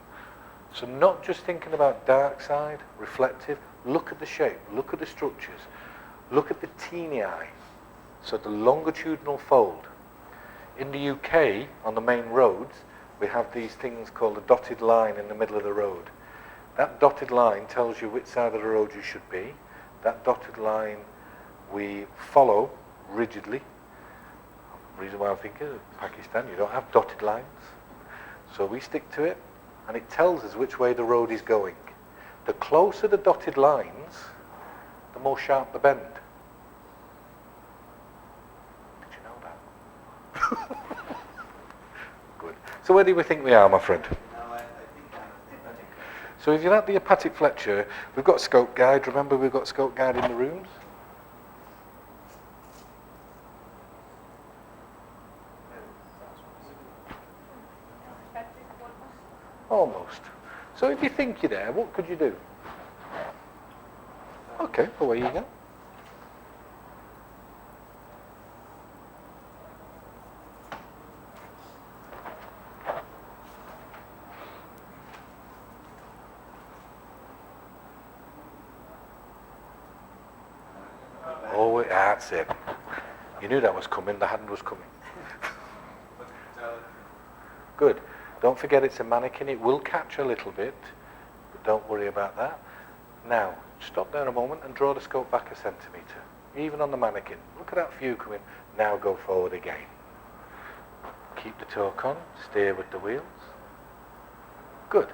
So not just thinking about dark side, reflective. Look at the shape. Look at the structures. Look at the teeny eye. So the longitudinal fold. In the UK, on the main roads, we have these things called a dotted line in the middle of the road. That dotted line tells you which side of the road you should be. That dotted line we follow rigidly. Reason why I'm thinking Pakistan, you don't have dotted lines. So we stick to it, and it tells us which way the road is going. The closer the dotted lines, the more sharp the bend. Did you know that? Good. So where do we think we are, my friend? So if you're at the hepatic flexure, we've got scope guide. Remember, we've got scope guide in the rooms. Almost. So if you think you're there, what could you do? Okay, away you go. Oh, that's it. You knew that was coming, the hand was coming. Good. Don't forget it's a mannequin, it will catch a little bit, but don't worry about that. Now, stop there a moment and draw the scope back a centimetre, even on the mannequin. Look at that view coming. Now go forward again. Keep the torque on, steer with the wheels. Good.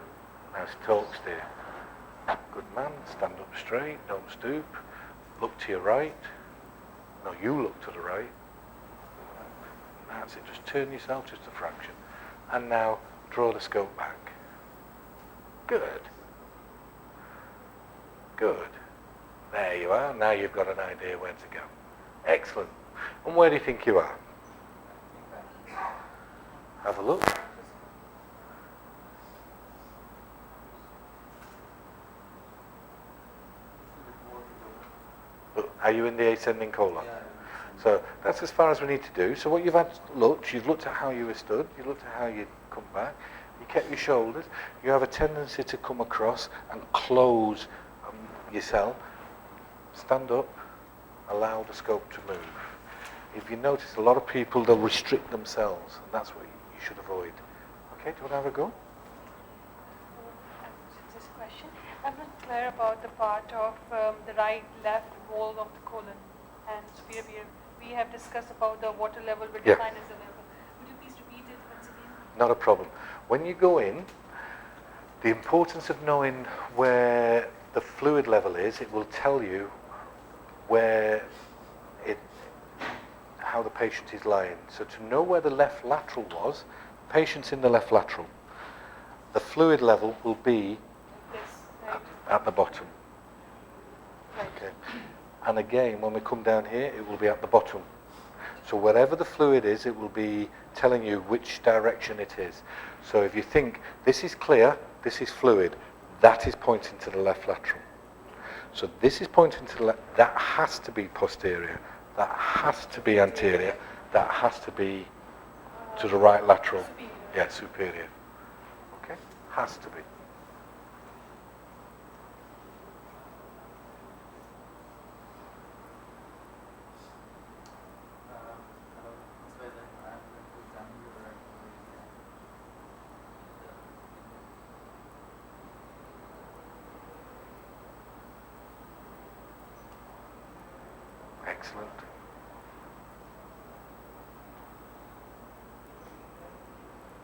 Now torque steer. Good man, stand up straight, don't stoop. Look to your right. No, you look to the right. That's it, just turn yourself just a fraction. And now draw the scope back. Good. Good. There you are. Now you've got an idea where to go. Excellent. And where do you think you are? Have a look. Are you in the ascending colon? So that's as far as we need to do. So what you've looked at how you were stood, you looked at how you come back, you kept your shoulders, you have a tendency to come across and close yourself, stand up, allow the scope to move. If you notice, a lot of people, they'll restrict themselves, and that's what you should avoid. Okay, do you want to have a go? This question. I'm not clear about the part of the right, left wall of the colon and superior. We have discussed about the water level, but defined as the level. Would you please repeat it once again? Not a problem. When you go in, the importance of knowing where the fluid level is, it will tell you how the patient is lying. So to know where the left lateral was, patient's in the left lateral. The fluid level will be at the bottom. Right. Okay. And again, when we come down here, it will be at the bottom. So wherever the fluid is, it will be telling you which direction it is. So if you think this is clear, this is fluid, that is pointing to the left lateral. So this is pointing to the left, that has to be posterior, that has to be anterior, that has to be to the right lateral. Superior. Yeah, superior. Okay, has to be. Excellent.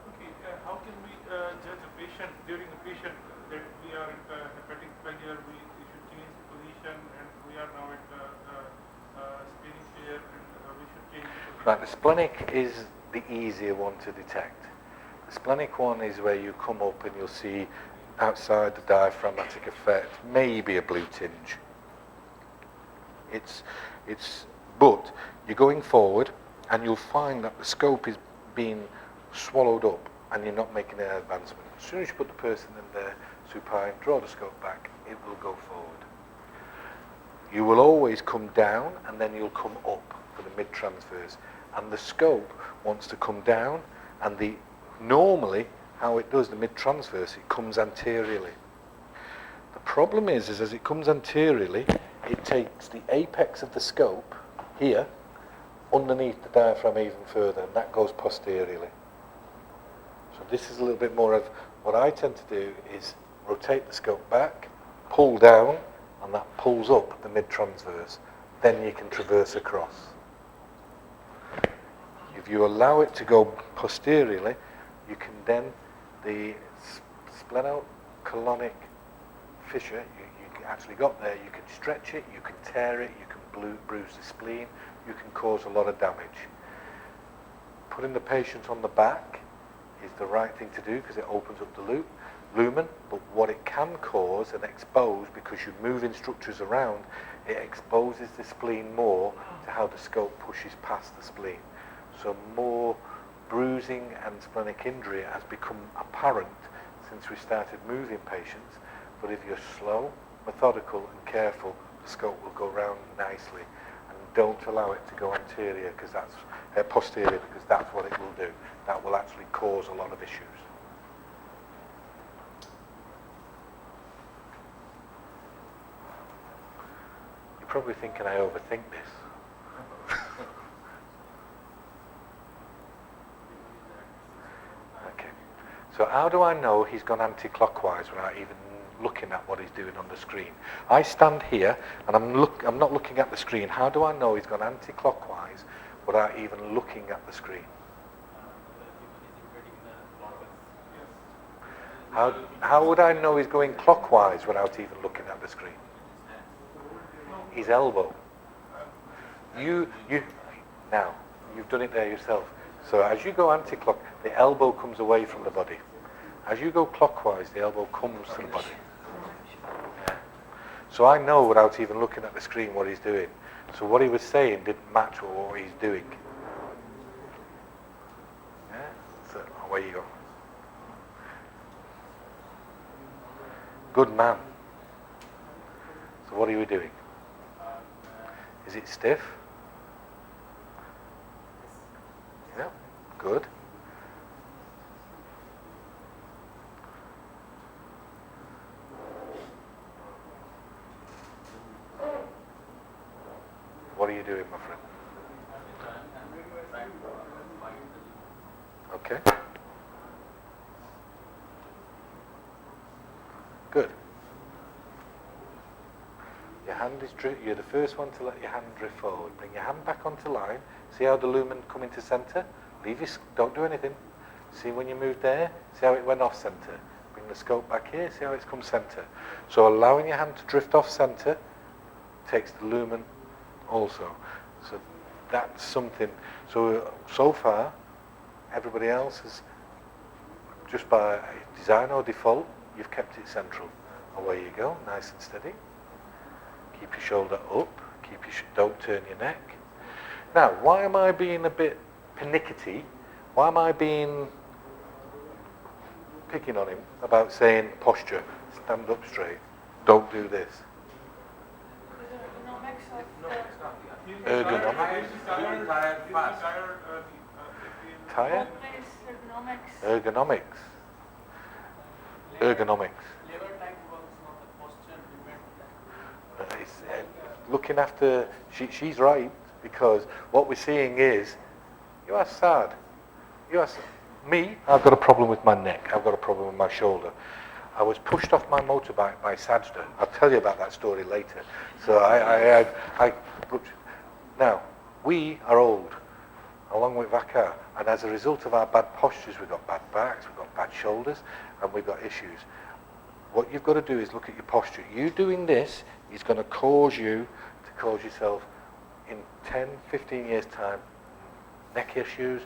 Okay, how can we judge a patient during a patient that we are at hepatic failure, we should change the position, and we are now at splenic failure, and we should change the position? Right, the splenic is the easier one to detect. The splenic one is where you come up and you'll see outside the diaphragmatic effect, maybe a blue tinge. But you're going forward and you'll find that the scope is being swallowed up and you're not making an advancement. As soon as you put the person in there supine, draw the scope back, it will go forward. You will always come down and then you'll come up for the mid-transverse. And the scope wants to come down, and normally how it does the mid-transverse, it comes anteriorly. The problem is as it comes anteriorly, it takes the apex of the scope here underneath the diaphragm even further, and that goes posteriorly. So this is a little bit more of what I tend to do is rotate the scope back, pull down, and that pulls up the mid-transverse. Then you can traverse across. If you allow it to go posteriorly, you can then, the splenocolonic fissure you actually got there, you can stretch it, you can tear it, you can bruise the spleen, you can cause a lot of damage. Putting the patient on the back is the right thing to do because it opens up the lumen, but what it can cause and expose, because you're moving structures around, it exposes the spleen more to how the scope pushes past the spleen. So more bruising and splenic injury has become apparent since we started moving patients, but if you're slow, methodical and careful, the scope will go round nicely, and don't allow it to go anterior because that's posterior, because that's what it will do. That will actually cause a lot of issues. You're probably thinking I overthink this. Okay. So how do I know he's gone anti-clockwise without even looking at what he's doing on the screen? I stand here and I'm not looking at the screen. How do I know he's gone anti-clockwise without even looking at the screen? How would I know he's going clockwise without even looking at the screen? His elbow. Now, you've done it there yourself. So as you go anti-clock, the elbow comes away from the body. As you go clockwise, the elbow comes to the body. Yeah. So I know without even looking at the screen what he's doing. So what he was saying didn't match with what he's doing. Yeah? So away you go. Good man. So what are you doing? Is it stiff? Yeah, good. What are you doing, my friend? Okay. Good. Your hand is you're the first one to let your hand drift forward. Bring your hand back onto line. See how the lumen come into centre? Don't do anything. See when you moved there? See how it went off centre? Bring the scope back here. See how it's come centre? So allowing your hand to drift off centre takes the lumen also. So that's something. So far, everybody else has, just by design or default, you've kept it central. Away you go, nice and steady. Keep your shoulder up. Don't turn your neck. Now, why am I being a bit pernickety? Why am I picking on him about saying posture? Stand up straight. Don't do this. Ergonomics. Tired? Ergonomics. Ergonomics. It's, looking after, she's right, because what we're seeing is, you are sad. Me, I've got a problem with my neck. I've got a problem with my shoulder. I was pushed off my motorbike by Sajda. I'll tell you about that story later. So now, we are old, along with Vakar, and as a result of our bad postures, we've got bad backs, we've got bad shoulders, and we've got issues. What you've got to do is look at your posture. You doing this is going to cause you to cause yourself in 10, 15 years' time, neck issues,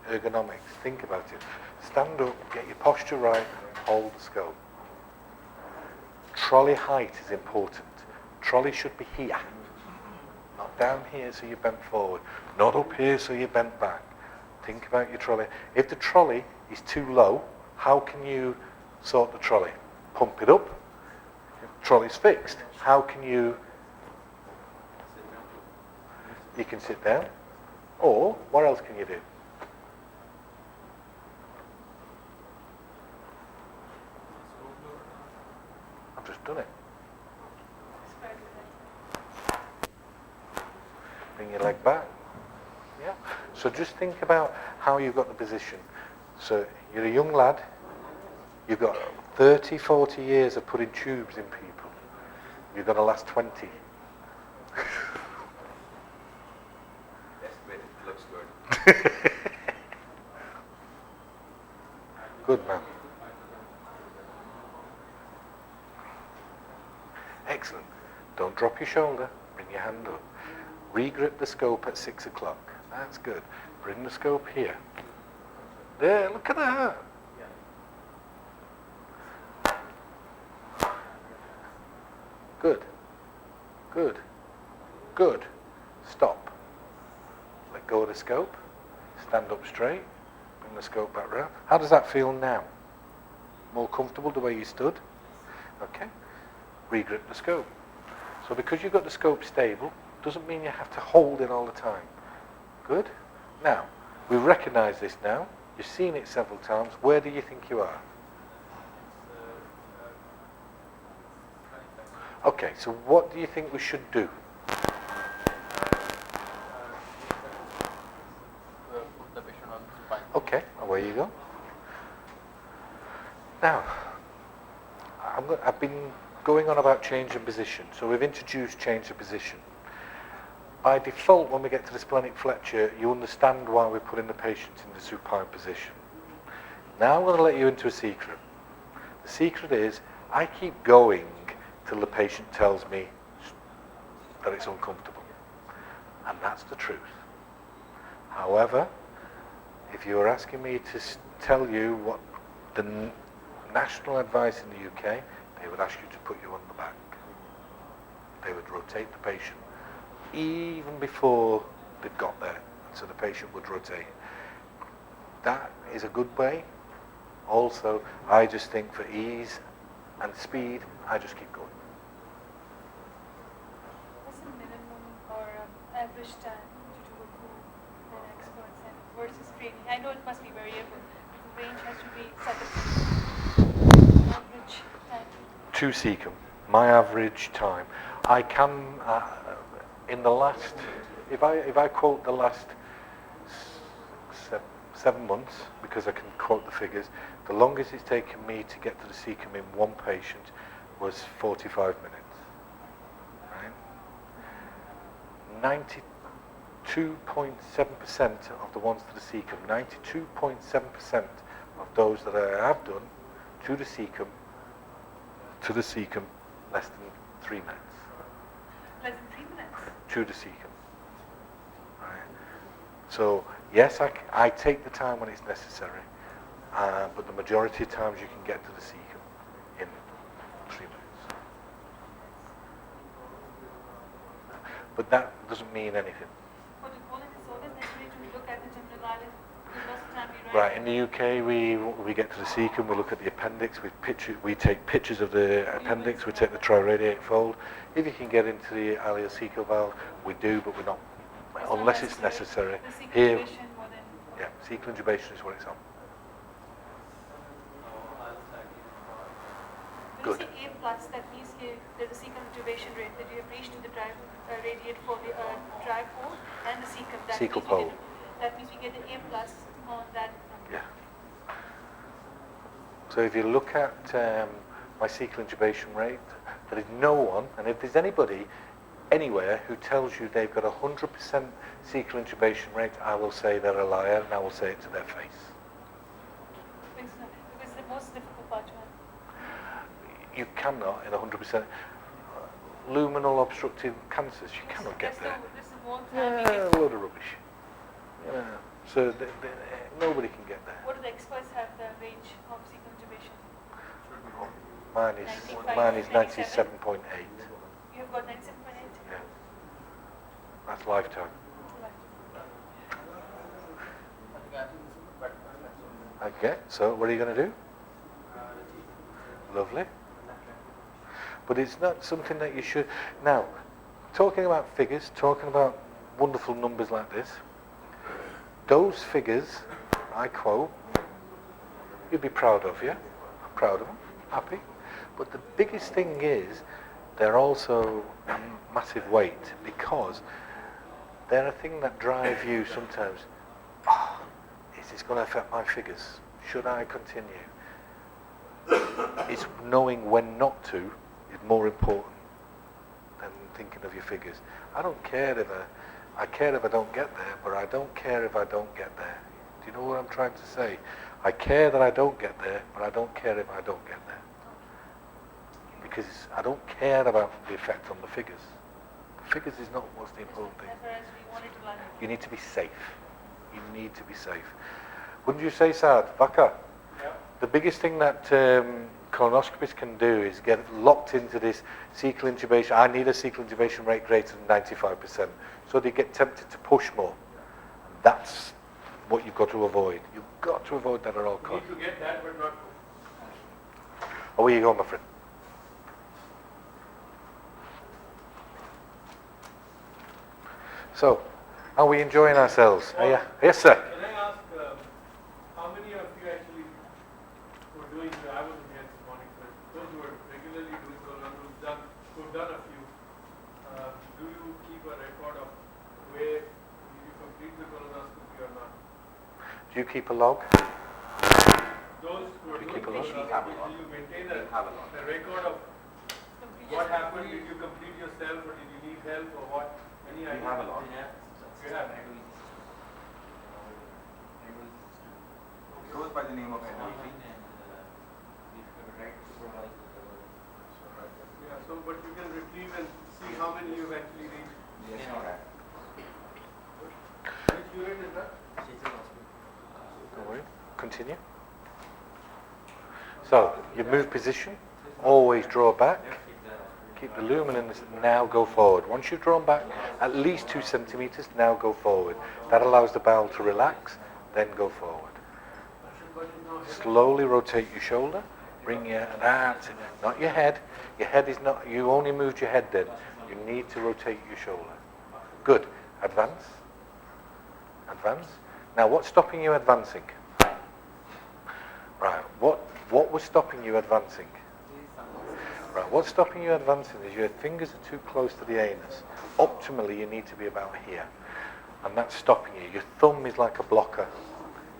ergonomics. Think about it. Stand up, get your posture right, hold the scope. Trolley height is important. Trolley should be here. Not down here so you're bent forward. Not up here so you're bent back. Think about your trolley. If the trolley is too low, how can you sort the trolley? Pump it up. If the trolley's fixed, how can you You can sit down. Or, what else can you do? I've just done it. Bring your leg back. Yeah. So just think about how you've got the position. So you're a young lad. You've got 30, 40 years of putting tubes in people. You've got the last 20. That's great. It looks good. Good man. Excellent. Don't drop your shoulder. Bring your hand up. Regrip the scope at 6 o'clock. That's good. Bring the scope here. There, look at that. Good. Good. Good. Stop. Let go of the scope. Stand up straight. Bring the scope back round. How does that feel now? More comfortable the way you stood? Okay. Regrip the scope. So because you've got the scope stable, doesn't mean you have to hold it all the time. Good. Now, we recognise this now. You've seen it several times. Where do you think you are? Okay, so what do you think we should do? Put the patient on spine. Okay, away you go. Now, I've been going on about change of position. So we've introduced change of position. By default, when we get to the splenic flexure, you understand why we're putting the patient in the supine position. Now I'm going to let you into a secret. The secret is, I keep going till the patient tells me that it's uncomfortable. And that's the truth. However, if you were asking me to tell you what the national advice in the UK, they would ask you to put you on the back. They would rotate the patient even before they've got there, so the patient would rotate. That is a good way. Also, I just think for ease and speed, I just keep going. What's the minimum or average time to do a coup in experts and versus training? I know it must be variable. The range has to be certain. Average time. 2 secum, my average time. I can, in the last, if I quote the last 7 months, because I can quote the figures, the longest it's taken me to get to the secum in one patient was 45 minutes. Right? 92.7% of the ones to the secum, 92.7% of those that I have done to the secum, less than 3 minutes. Less than 3 minutes? To the secum. Right. So yes, I take the time when it's necessary, but the majority of times you can get to the secum in 3 minutes. But that doesn't mean anything. For the colon, it's always necessary to look at the general island. Right, in the UK we get to the secum, we look at the appendix, we take pictures of the appendix, we take the triradiate fold. If you can get into the ileocecal valve, we do, but we're not, unless it's necessary. Here, yeah, cecal intubation is what it's on. When you say A plus, that means there's a cecal intubation rate that you have reached to the radiate for the dry fold and the cecum. Cecal pole. That means we get the A plus on that number. Yeah. So if you look at my cecal intubation rate, there is no one, and if there's anybody anywhere who tells you they've got 100% cecal intubation rate, I will say they're a liar, and I will say it to their face. Because the most difficult part to have. You cannot, in 100%, luminal obstructive cancers, you cannot get there. Yeah, a load of rubbish. Yeah. So nobody can get there. What do the experts have the range of cecal intubation? Mine is 97.8. You've got 97.8? Yeah. That's lifetime. Okay, so what are you going to do? Lovely. But it's not something that you should... Now, talking about figures, talking about wonderful numbers like this. Those figures, I quote, you'd be proud of, yeah? I'm proud of them, happy. But the biggest thing is, they're also a massive weight, because they're a thing that drive you sometimes, is this going to affect my figures? Should I continue? It's knowing when not to is more important than thinking of your figures. I don't care if I care if I don't get there, but I don't care if I don't get there. Do you know what I'm trying to say? I care that I don't get there, but I don't care if I don't get there. Because I don't care about the effect on the figures. Figures is not what's the important thing. You need to be safe. You need to be safe. Wouldn't you say, Saad? Vaka? Yeah. The biggest thing that colonoscopists can do is get locked into this cecal intubation. I need a cecal intubation rate greater than 95%. So they get tempted to push more. That's what you've got to avoid. You've got to avoid that at all costs. You need to get that, but not push. Oh, where you go, my friend? So, are we enjoying ourselves? Well, yes, sir. Can I ask, how many of you actually were doing, I wasn't here this morning, but those who are regularly doing colonoscopy, who've done a few, do you keep a record of where you complete the colonoscopy or not? Do you keep a log? Those who are doing colonoscopy, do you maintain a record of what happened? Did you complete yourself, or did you need help, or what? Any idea? We have a log. You have. It goes by the name of NLP. Yeah, so but you can retrieve and see how many you've actually reached. Yes, correct. Which unit is that? Don't worry. Continue. So, you move position, always draw back, keep the lumen in this, now go forward. Once you've drawn back at least 2 centimeters, now go forward. That allows the bowel to relax, then go forward. Slowly rotate your shoulder, bring your, not your head. Your head is not, you only moved your head then. You need to rotate your shoulder. Good. Advance. Advance. Now what's stopping you advancing? Right, what was stopping you advancing? Right, what's stopping you advancing is your fingers are too close to the anus. Optimally, you need to be about here. And that's stopping you. Your thumb is like a blocker,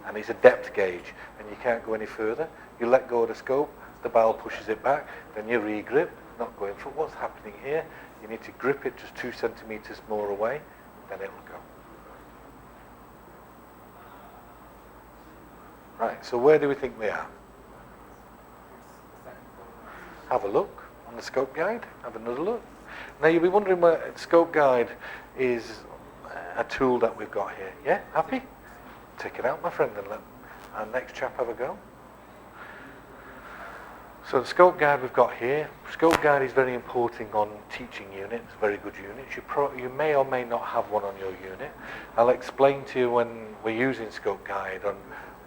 and it's a depth gauge, and you can't go any further. You let go of the scope, the bowel pushes it back, then you re-grip, not going for what's happening here. You need to grip it just 2 centimeters more away, then it'll go. Right, so where do we think we are? Have a look on the scope guide, have another look. Now you'll be wondering where scope guide is a tool that we've got here. Yeah, happy? Take it out, my friend, and let our next chap have a go. So the scope guide we've got here, scope guide is very important on teaching units, very good units. You may or may not have one on your unit. I'll explain to you when we're using scope guide on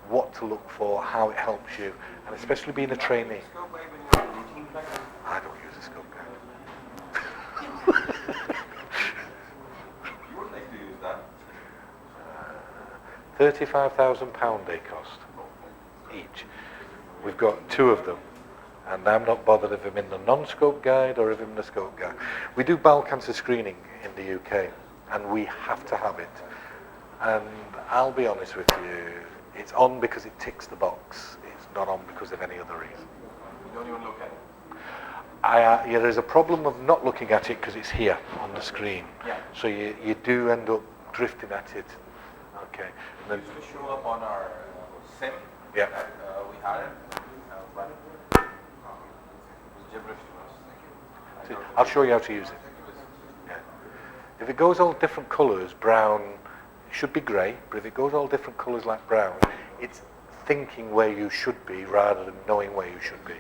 what to look for, how it helps you, and especially being a trainee. I don't use a scope guide. You would like to use that? £35,000 they cost each. We've got 2 of them, and I'm not bothered if I'm in the non-scope guide or if I'm in the scope guide. We do bowel cancer screening in the UK, and we have to have it. And I'll be honest with you, it's on because it ticks the box. It's not on because of any other reason. You don't even look at it. Yeah, there's a problem of not looking at it because it's here on the screen. Yeah. So you do end up drifting at it. Okay. And then, It used to show up on our SIM. Yeah. That, we had it, but it was gibberish to us. I'll show you how to use it. Yeah. If it goes all different colours, brown, it should be grey, but if it goes all different colours like brown, it's thinking where you should be rather than knowing where you should be.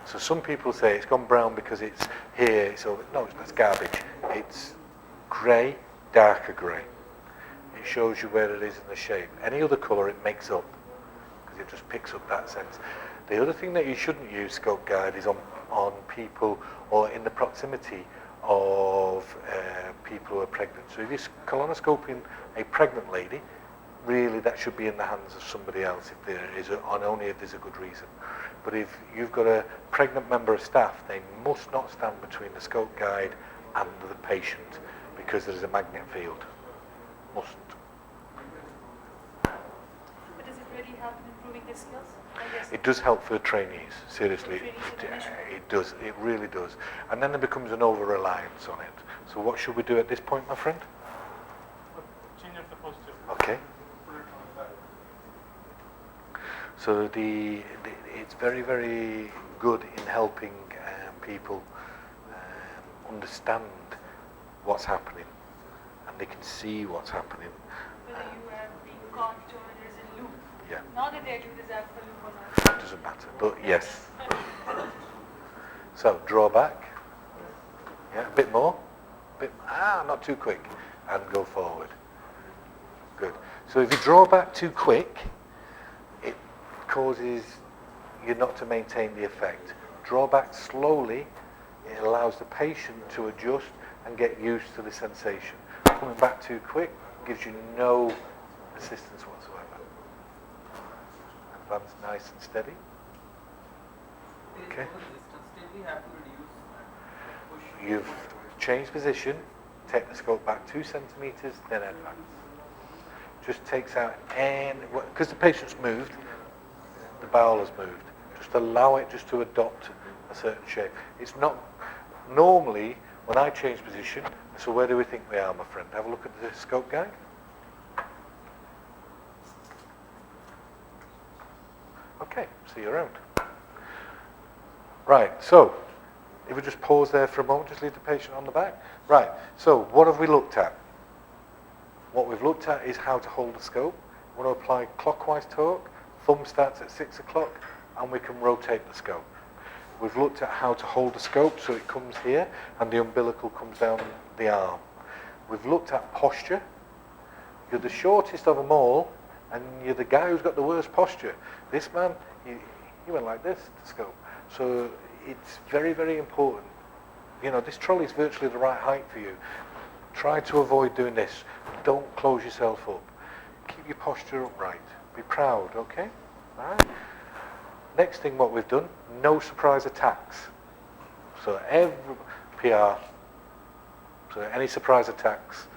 So some people say it's gone brown because it's here, so no, that's garbage. It's grey, darker grey. It shows you where it is in the shape. Any other colour it makes up, because it just picks up that sense. The other thing that you shouldn't use scope guide is on people or in the proximity of people who are pregnant. So if you're colonoscoping a pregnant lady, really that should be in the hands of somebody else if there is, and only if there's a good reason. But if you've got a pregnant member of staff, they must not stand between the scope guide and the patient because there is a magnet field. Mustn't. But does it really help in improving their skills? I guess. It does help for the trainees, seriously. It does, it really does. And then there becomes an over-reliance on it. So what should we do at this point, my friend? Change of the posture. Okay. So it's very, very good in helping people understand what's happening, and they can see what's happening. Whether you are being caught or there is a loop. Yeah. Not that there is a loop or not. It doesn't matter, but yes. So draw back. Yeah, a bit more. Not too quick, and go forward. Good. So if you draw back too quick, it causes you not to maintain the effect. Draw back slowly, it allows the patient to adjust and get used to the sensation. Coming back too quick gives you no assistance whatsoever. Advance nice and steady. Okay. You've changed position, take the scope back 2 centimeters, then advance. Just takes out because the patient's moved, the bowel has moved. Just allow it just to adopt a certain shape. It's not normally when I change position. So where do we think we are, my friend? Have a look at the scope guide. Okay, see you around. Right, so if we just pause there for a moment, just leave the patient on the back. Right, so what have we looked at? What we've looked at is how to hold the scope. We want to apply clockwise torque. Thumb starts at 6 o'clock, and we can rotate the scope. We've looked at how to hold the scope so it comes here, and the umbilical comes down the arm. We've looked at posture. You're the shortest of them all, and you're the guy who's got the worst posture. This man, he went like this, the scope. So it's very, very important. You know, this trolley is virtually the right height for you. Try to avoid doing this. Don't close yourself up. Keep your posture upright. Be proud, okay? All right. Next thing what we've done, no surprise attacks. So every PR, so any surprise attacks.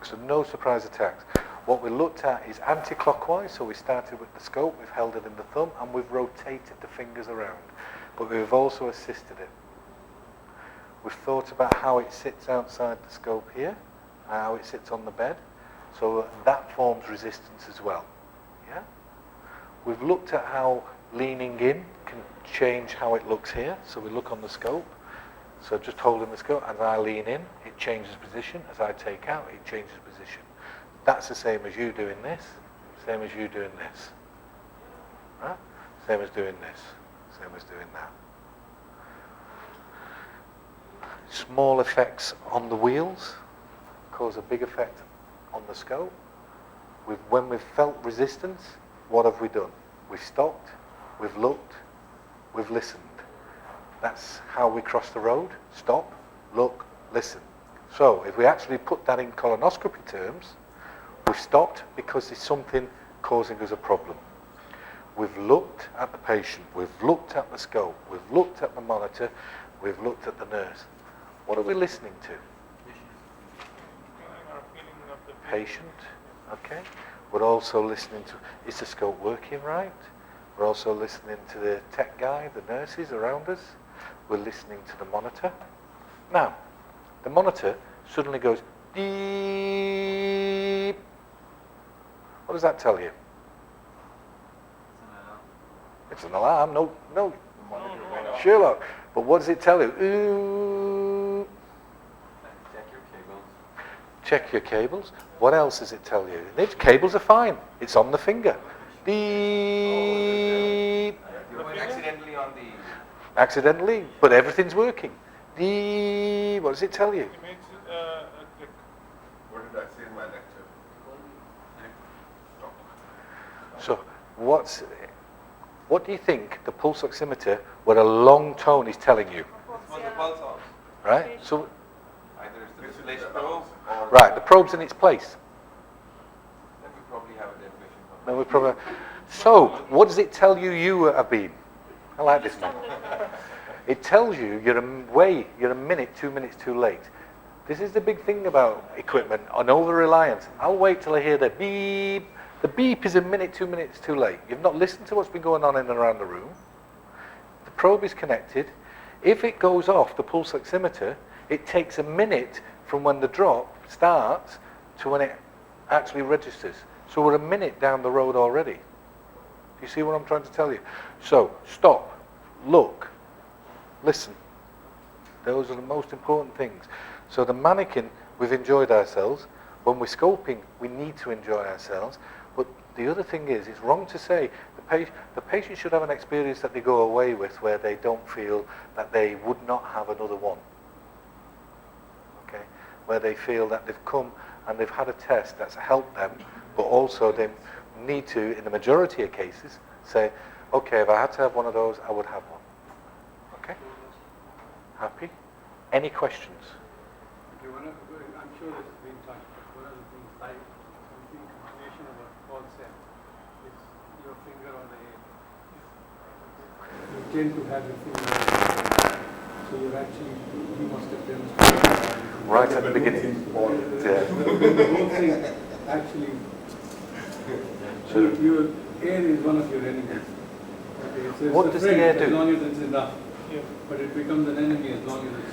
So no surprise attacks. What we looked at is anti-clockwise, so we started with the scope, we've held it in the thumb, and we've rotated the fingers around. But we've also assisted it. We've thought about how it sits outside the scope here, how it sits on the bed, so that forms resistance as well. Yeah? We've looked at how leaning in can change how it looks here, so we look on the scope. So just holding the scope, as I lean in, it changes position. As I take out, it changes position. That's the same as you doing this, same as you doing this. Right? Same as doing this, same as doing that. Small effects on the wheels cause a big effect on the scope. When we've felt resistance, what have we done? We've stopped, we've looked, we've listened. That's how we cross the road. Stop, look, listen. So if we actually put that in colonoscopy terms, we've stopped because there's something causing us a problem. We've looked at the patient, we've looked at the scope, we've looked at the monitor, we've looked at the nurse. What are we listening to? Patient, okay. We're also listening to, is the scope working right? We're also listening to the tech guy, the nurses around us. We're listening to the monitor. Now, the monitor suddenly goes beep. What does that tell you? It's an alarm. No. Sherlock. But what does it tell you? Ooh. Check your cables. What else does it tell you? The cables are fine. It's on the finger. Beep. Accidentally on the... Accidentally, but everything's working. Beep. What does it tell you? It makes a click. What did I say in my lecture? So, what do you think the pulse oximeter with a long tone is telling you? Was the pulse off? right? So, Either it's the place probe or right, the probe's in its place. then we probably have a dead patient. No, we probably. So, what does it tell you have been? I like this one. It tells you you're a minute, 2 minutes too late. This is the big thing about equipment, on over-reliance. I'll wait till I hear the beep. The beep is a minute, 2 minutes too late. You've not listened to what's been going on in and around the room. The probe is connected. If it goes off the pulse oximeter, it takes a minute from when the drop starts to when it actually registers. So we're a minute down the road already. Do you see what I'm trying to tell you? So stop, look, listen. Those are the most important things. So the mannequin, we've enjoyed ourselves. When we're scoping, we need to enjoy ourselves. But the other thing is, it's wrong to say the patient should have an experience that they go away with where they don't feel that they would not have another one. Okay? Where they feel that they've come and they've had a test that's helped them, but also they need to, in the majority of cases, say, okay, if I had to have one of those, I would have one. Okay? Happy? Any questions? Okay, I'm sure this has been touched, but one of the things I think information about Paul said is your finger on the air. You tend to have your finger on the air. So you're actually, you must have demonstrated. Right at the beginning. The whole thing actually, so your air is one of your enemies. Okay, so What it's a does the friend air as do? long as it's enough. But it becomes an enemy as long as it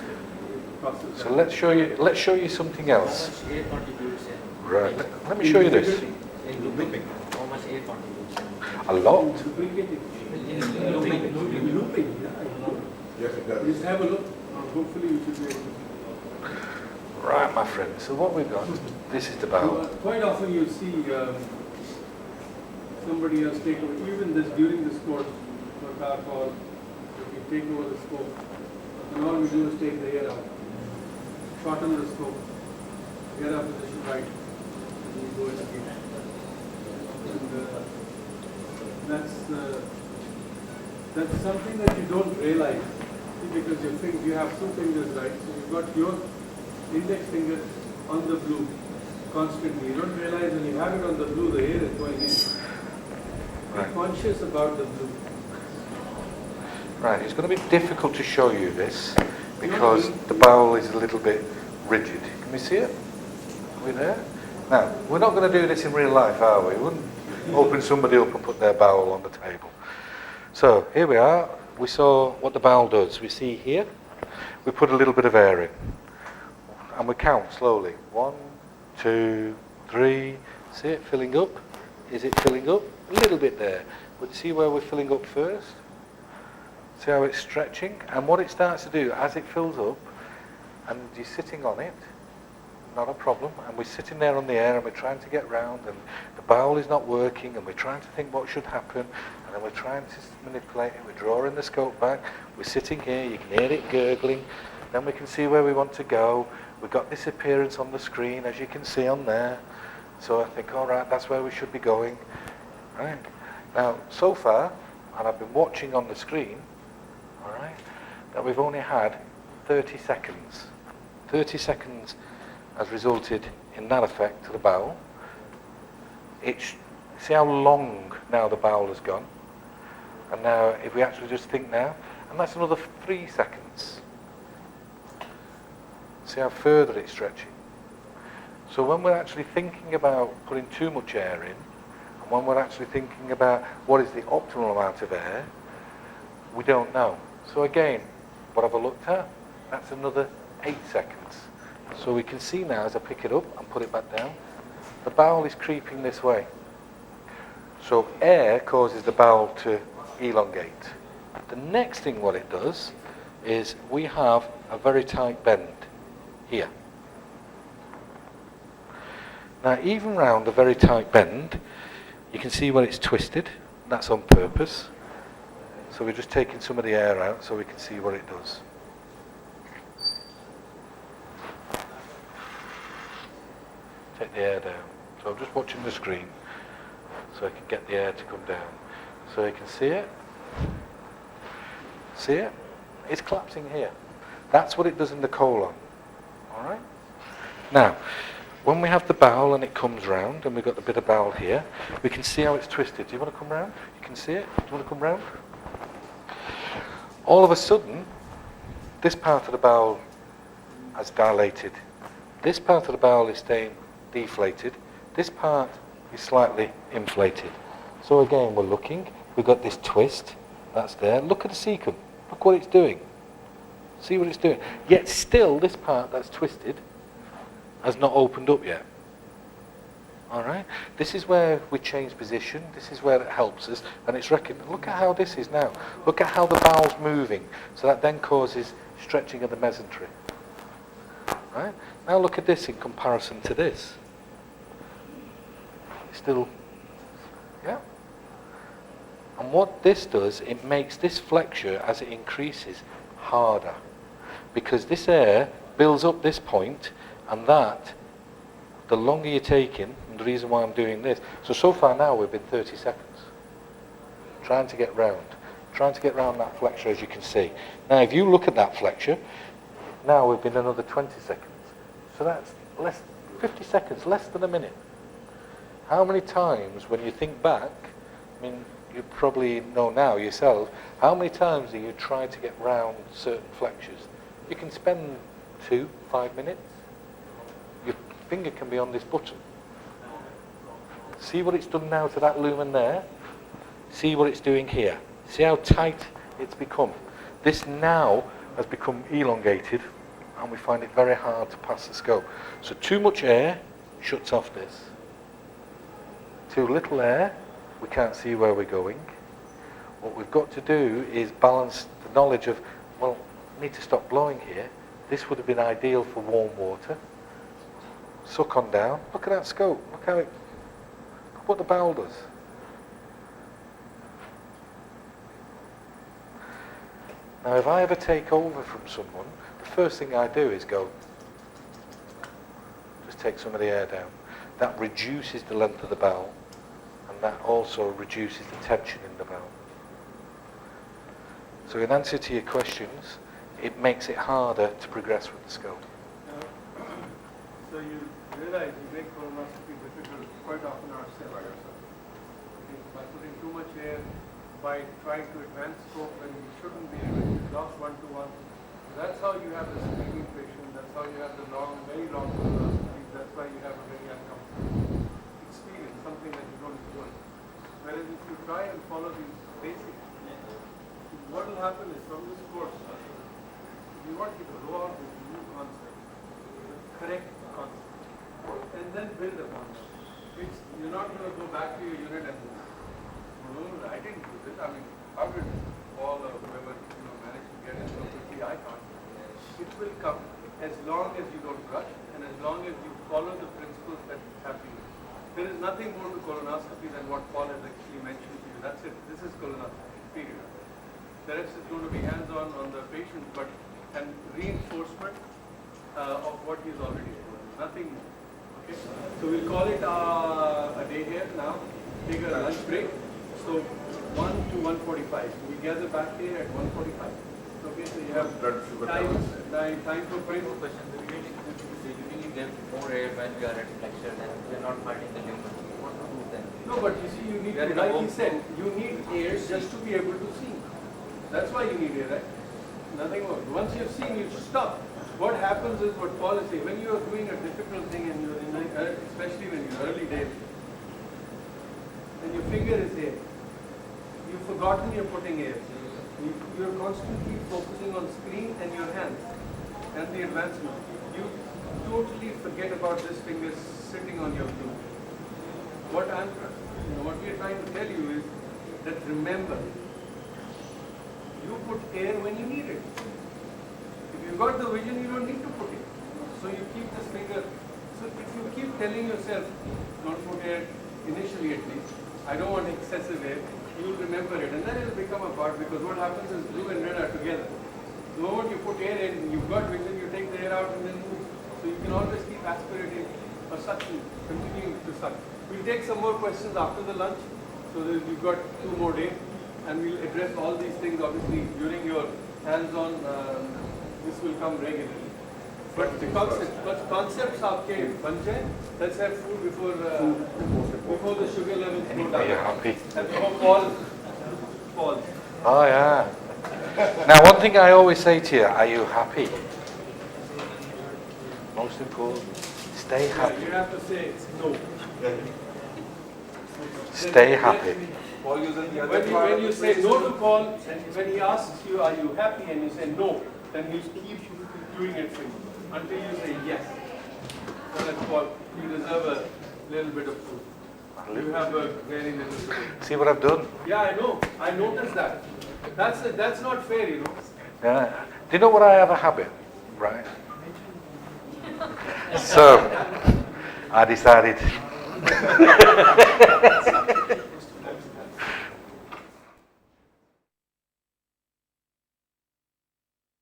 crosses. So let's show you something else. How much air contributes in? Right. Let me show you this. In looping. How much air contributes in? A lot. Lubricating. In looping. Looping, yeah. Yes, it does. Just have a look. Hopefully you should be able to. Right, my friend. So what we've got, this is the bowel. Quite often you'll see somebody else take over, even this during the sport, for car call, if you take over the scope, and all we do is take the air out, shorten the scope, get our position right, and we go in again. And that's something that you don't realize, because you have two fingers, right? So you've got your index finger on the blue constantly. You don't realize when you have it on the blue, the air is going in. Right. Be conscious about the blue. Right, it's going to be difficult to show you this because the bowel is a little bit rigid. Can we see it? Are we there? Now, we're not going to do this in real life, are we? We wouldn't open somebody up and put their bowel on the table. So, here we are. We saw what the bowel does. We see here, we put a little bit of air in. And we count slowly. 1, 2, 3. See it filling up? Is it filling up? A little bit there. But see where we're filling up first? See how it's stretching? And what it starts to do, as it fills up, and you're sitting on it, not a problem, and we're sitting there on the air and we're trying to get round and the bowel is not working and we're trying to think what should happen and then we're trying to manipulate it, we're drawing the scope back, we're sitting here, you can hear it gurgling, then we can see where we want to go. We've got this appearance on the screen, as you can see on there. So I think, all right, that's where we should be going. Right. Now, so far, and I've been watching on the screen, all right, that we've only had 30 seconds. 30 seconds has resulted in that effect to the bowel. See how long now the bowel has gone? And now, if we actually just think now, and that's another 3 seconds. See how further it's stretching. So when we're actually thinking about putting too much air in, and when we're actually thinking about what is the optimal amount of air, we don't know. So again, what have I looked at? That's another 8 seconds. So we can see now as I pick it up and put it back down, the bowel is creeping this way. So air causes the bowel to elongate. The next thing what it does is we have a very tight bend here. Now even round a very tight bend, you can see where it's twisted. That's on purpose. So we're just taking some of the air out so we can see what it does. Take the air down. So I'm just watching the screen so I can get the air to come down. So you can see it. See it? It's collapsing here. That's what it does in the colon. All right? Now, when we have the bowel and it comes round, and we've got the bit of bowel here, we can see how it's twisted. Do you want to come round? You can see it? Do you want to come round? All of a sudden, this part of the bowel has dilated. This part of the bowel is staying deflated. This part is slightly inflated. So again, we're looking. We've got this twist. That's there. Look at the cecum. Look what it's doing. See what it's doing. Yet still, this part that's twisted has not opened up yet. All right? This is where we change position. This is where it helps us. And it's look at how this is now. Look at how the bowel's moving. So that then causes stretching of the mesentery. Right? Now look at this in comparison to this. Still, yeah? And what this does, it makes this flexure, as it increases, harder. Because this air builds up this point, and that, the longer you're taking, and the reason why I'm doing this, so far now we've been 30 seconds. Trying to get round that flexure, as you can see. Now if you look at that flexure, now we've been another 20 seconds. So that's 50 seconds, less than a minute. How many times, when you think back, I mean, you probably know now yourself, how many times do you try to get round certain flexures? You can spend 2-5 minutes. Your finger can be on this button. See what it's done now to that lumen there? See what it's doing here. See how tight it's become. This now has become elongated, and we find it very hard to pass the scope. So too much air shuts off this. Too little air, we can't see where we're going. What we've got to do is balance the knowledge of, well, I need to stop blowing here. This would have been ideal for warm water. Suck on down. Look at that scope. Look what the bowel does. Now if I ever take over from someone, the first thing I do is go, just take some of the air down. That reduces the length of the bowel, and that also reduces the tension in the bowel. So in answer to your questions, it makes it harder to progress with the scope. So you realize you make colonoscopy difficult quite often ourselves. By putting too much air, by trying to advance scope when you shouldn't be able to lost 1-to-1. That's how you have the screening patient, that's how you have the very long colonoscopies, that's why you have a very uncomfortable experience, something that you don't enjoy. Whereas if you try and follow these basics, what will happen is from this course, we want you to go out with a new concept, the correct concept, and then build upon that. You're not going to go back to your unit and no, I didn't do this. I mean, how did Paul or whoever managed to get it so quickly? I can't. It will come as long as you don't rush and as long as you follow the principles that have been. There is nothing more to colonoscopy than what Paul has actually mentioned to you. That's it. This is colonoscopy, period. The rest is going to be hands-on on the patient, and reinforcement of what he's already doing. Nothing more. Okay? So we'll call it a day here now. Take a lunch break. So 1 to 1:45. So we gather back here at 1:45. Okay, so you have time for break. Question. Usually get more air when we are at lecture and we are not fighting the lumen. What to do then? No, but you see, you need to, like he said, you need air just to be able to see. That's why you need air, right? Nothing more. Once you've seen, you stop. What happens is what Paul is saying. When you are doing a difficult thing and you're in especially when you're early days, and your finger is here. You've forgotten you're putting air. You're constantly focusing on screen and your hands and the advancement. You totally forget about this finger sitting on your glue. What we are trying to tell you is that remember, you put air when you need it. If you've got the vision, you don't need to put it. So you keep this finger. So if you keep telling yourself, don't put air initially at least, I don't want excessive air, you'll remember it. And then it'll become a part because what happens is blue and red are together. The moment you put air in, you've got vision, you take the air out and then move. So you can always keep aspirating or sucking, continuing to suck. We'll take some more questions after the lunch so that you've got 2 more days and we'll address all these things obviously during your hands-on this will come regularly. But the concepts आपके बन जाए. Let's have food before the sugar levels go down. Are you happy? And before falls. Oh yeah. Now one thing I always say to you, are you happy? Most important, stay happy. You have to say no. Stay happy. When you say no to Paul, and when he asks you, are you happy, and you say no, then he'll keep doing it for you until you say yes. So that's Paul, you deserve a little bit of food. You have a very little bit. See what I've done? Yeah, I know. I noticed that. That's not fair, you know. Yeah. Do you know what I have a habit? Right. So I decided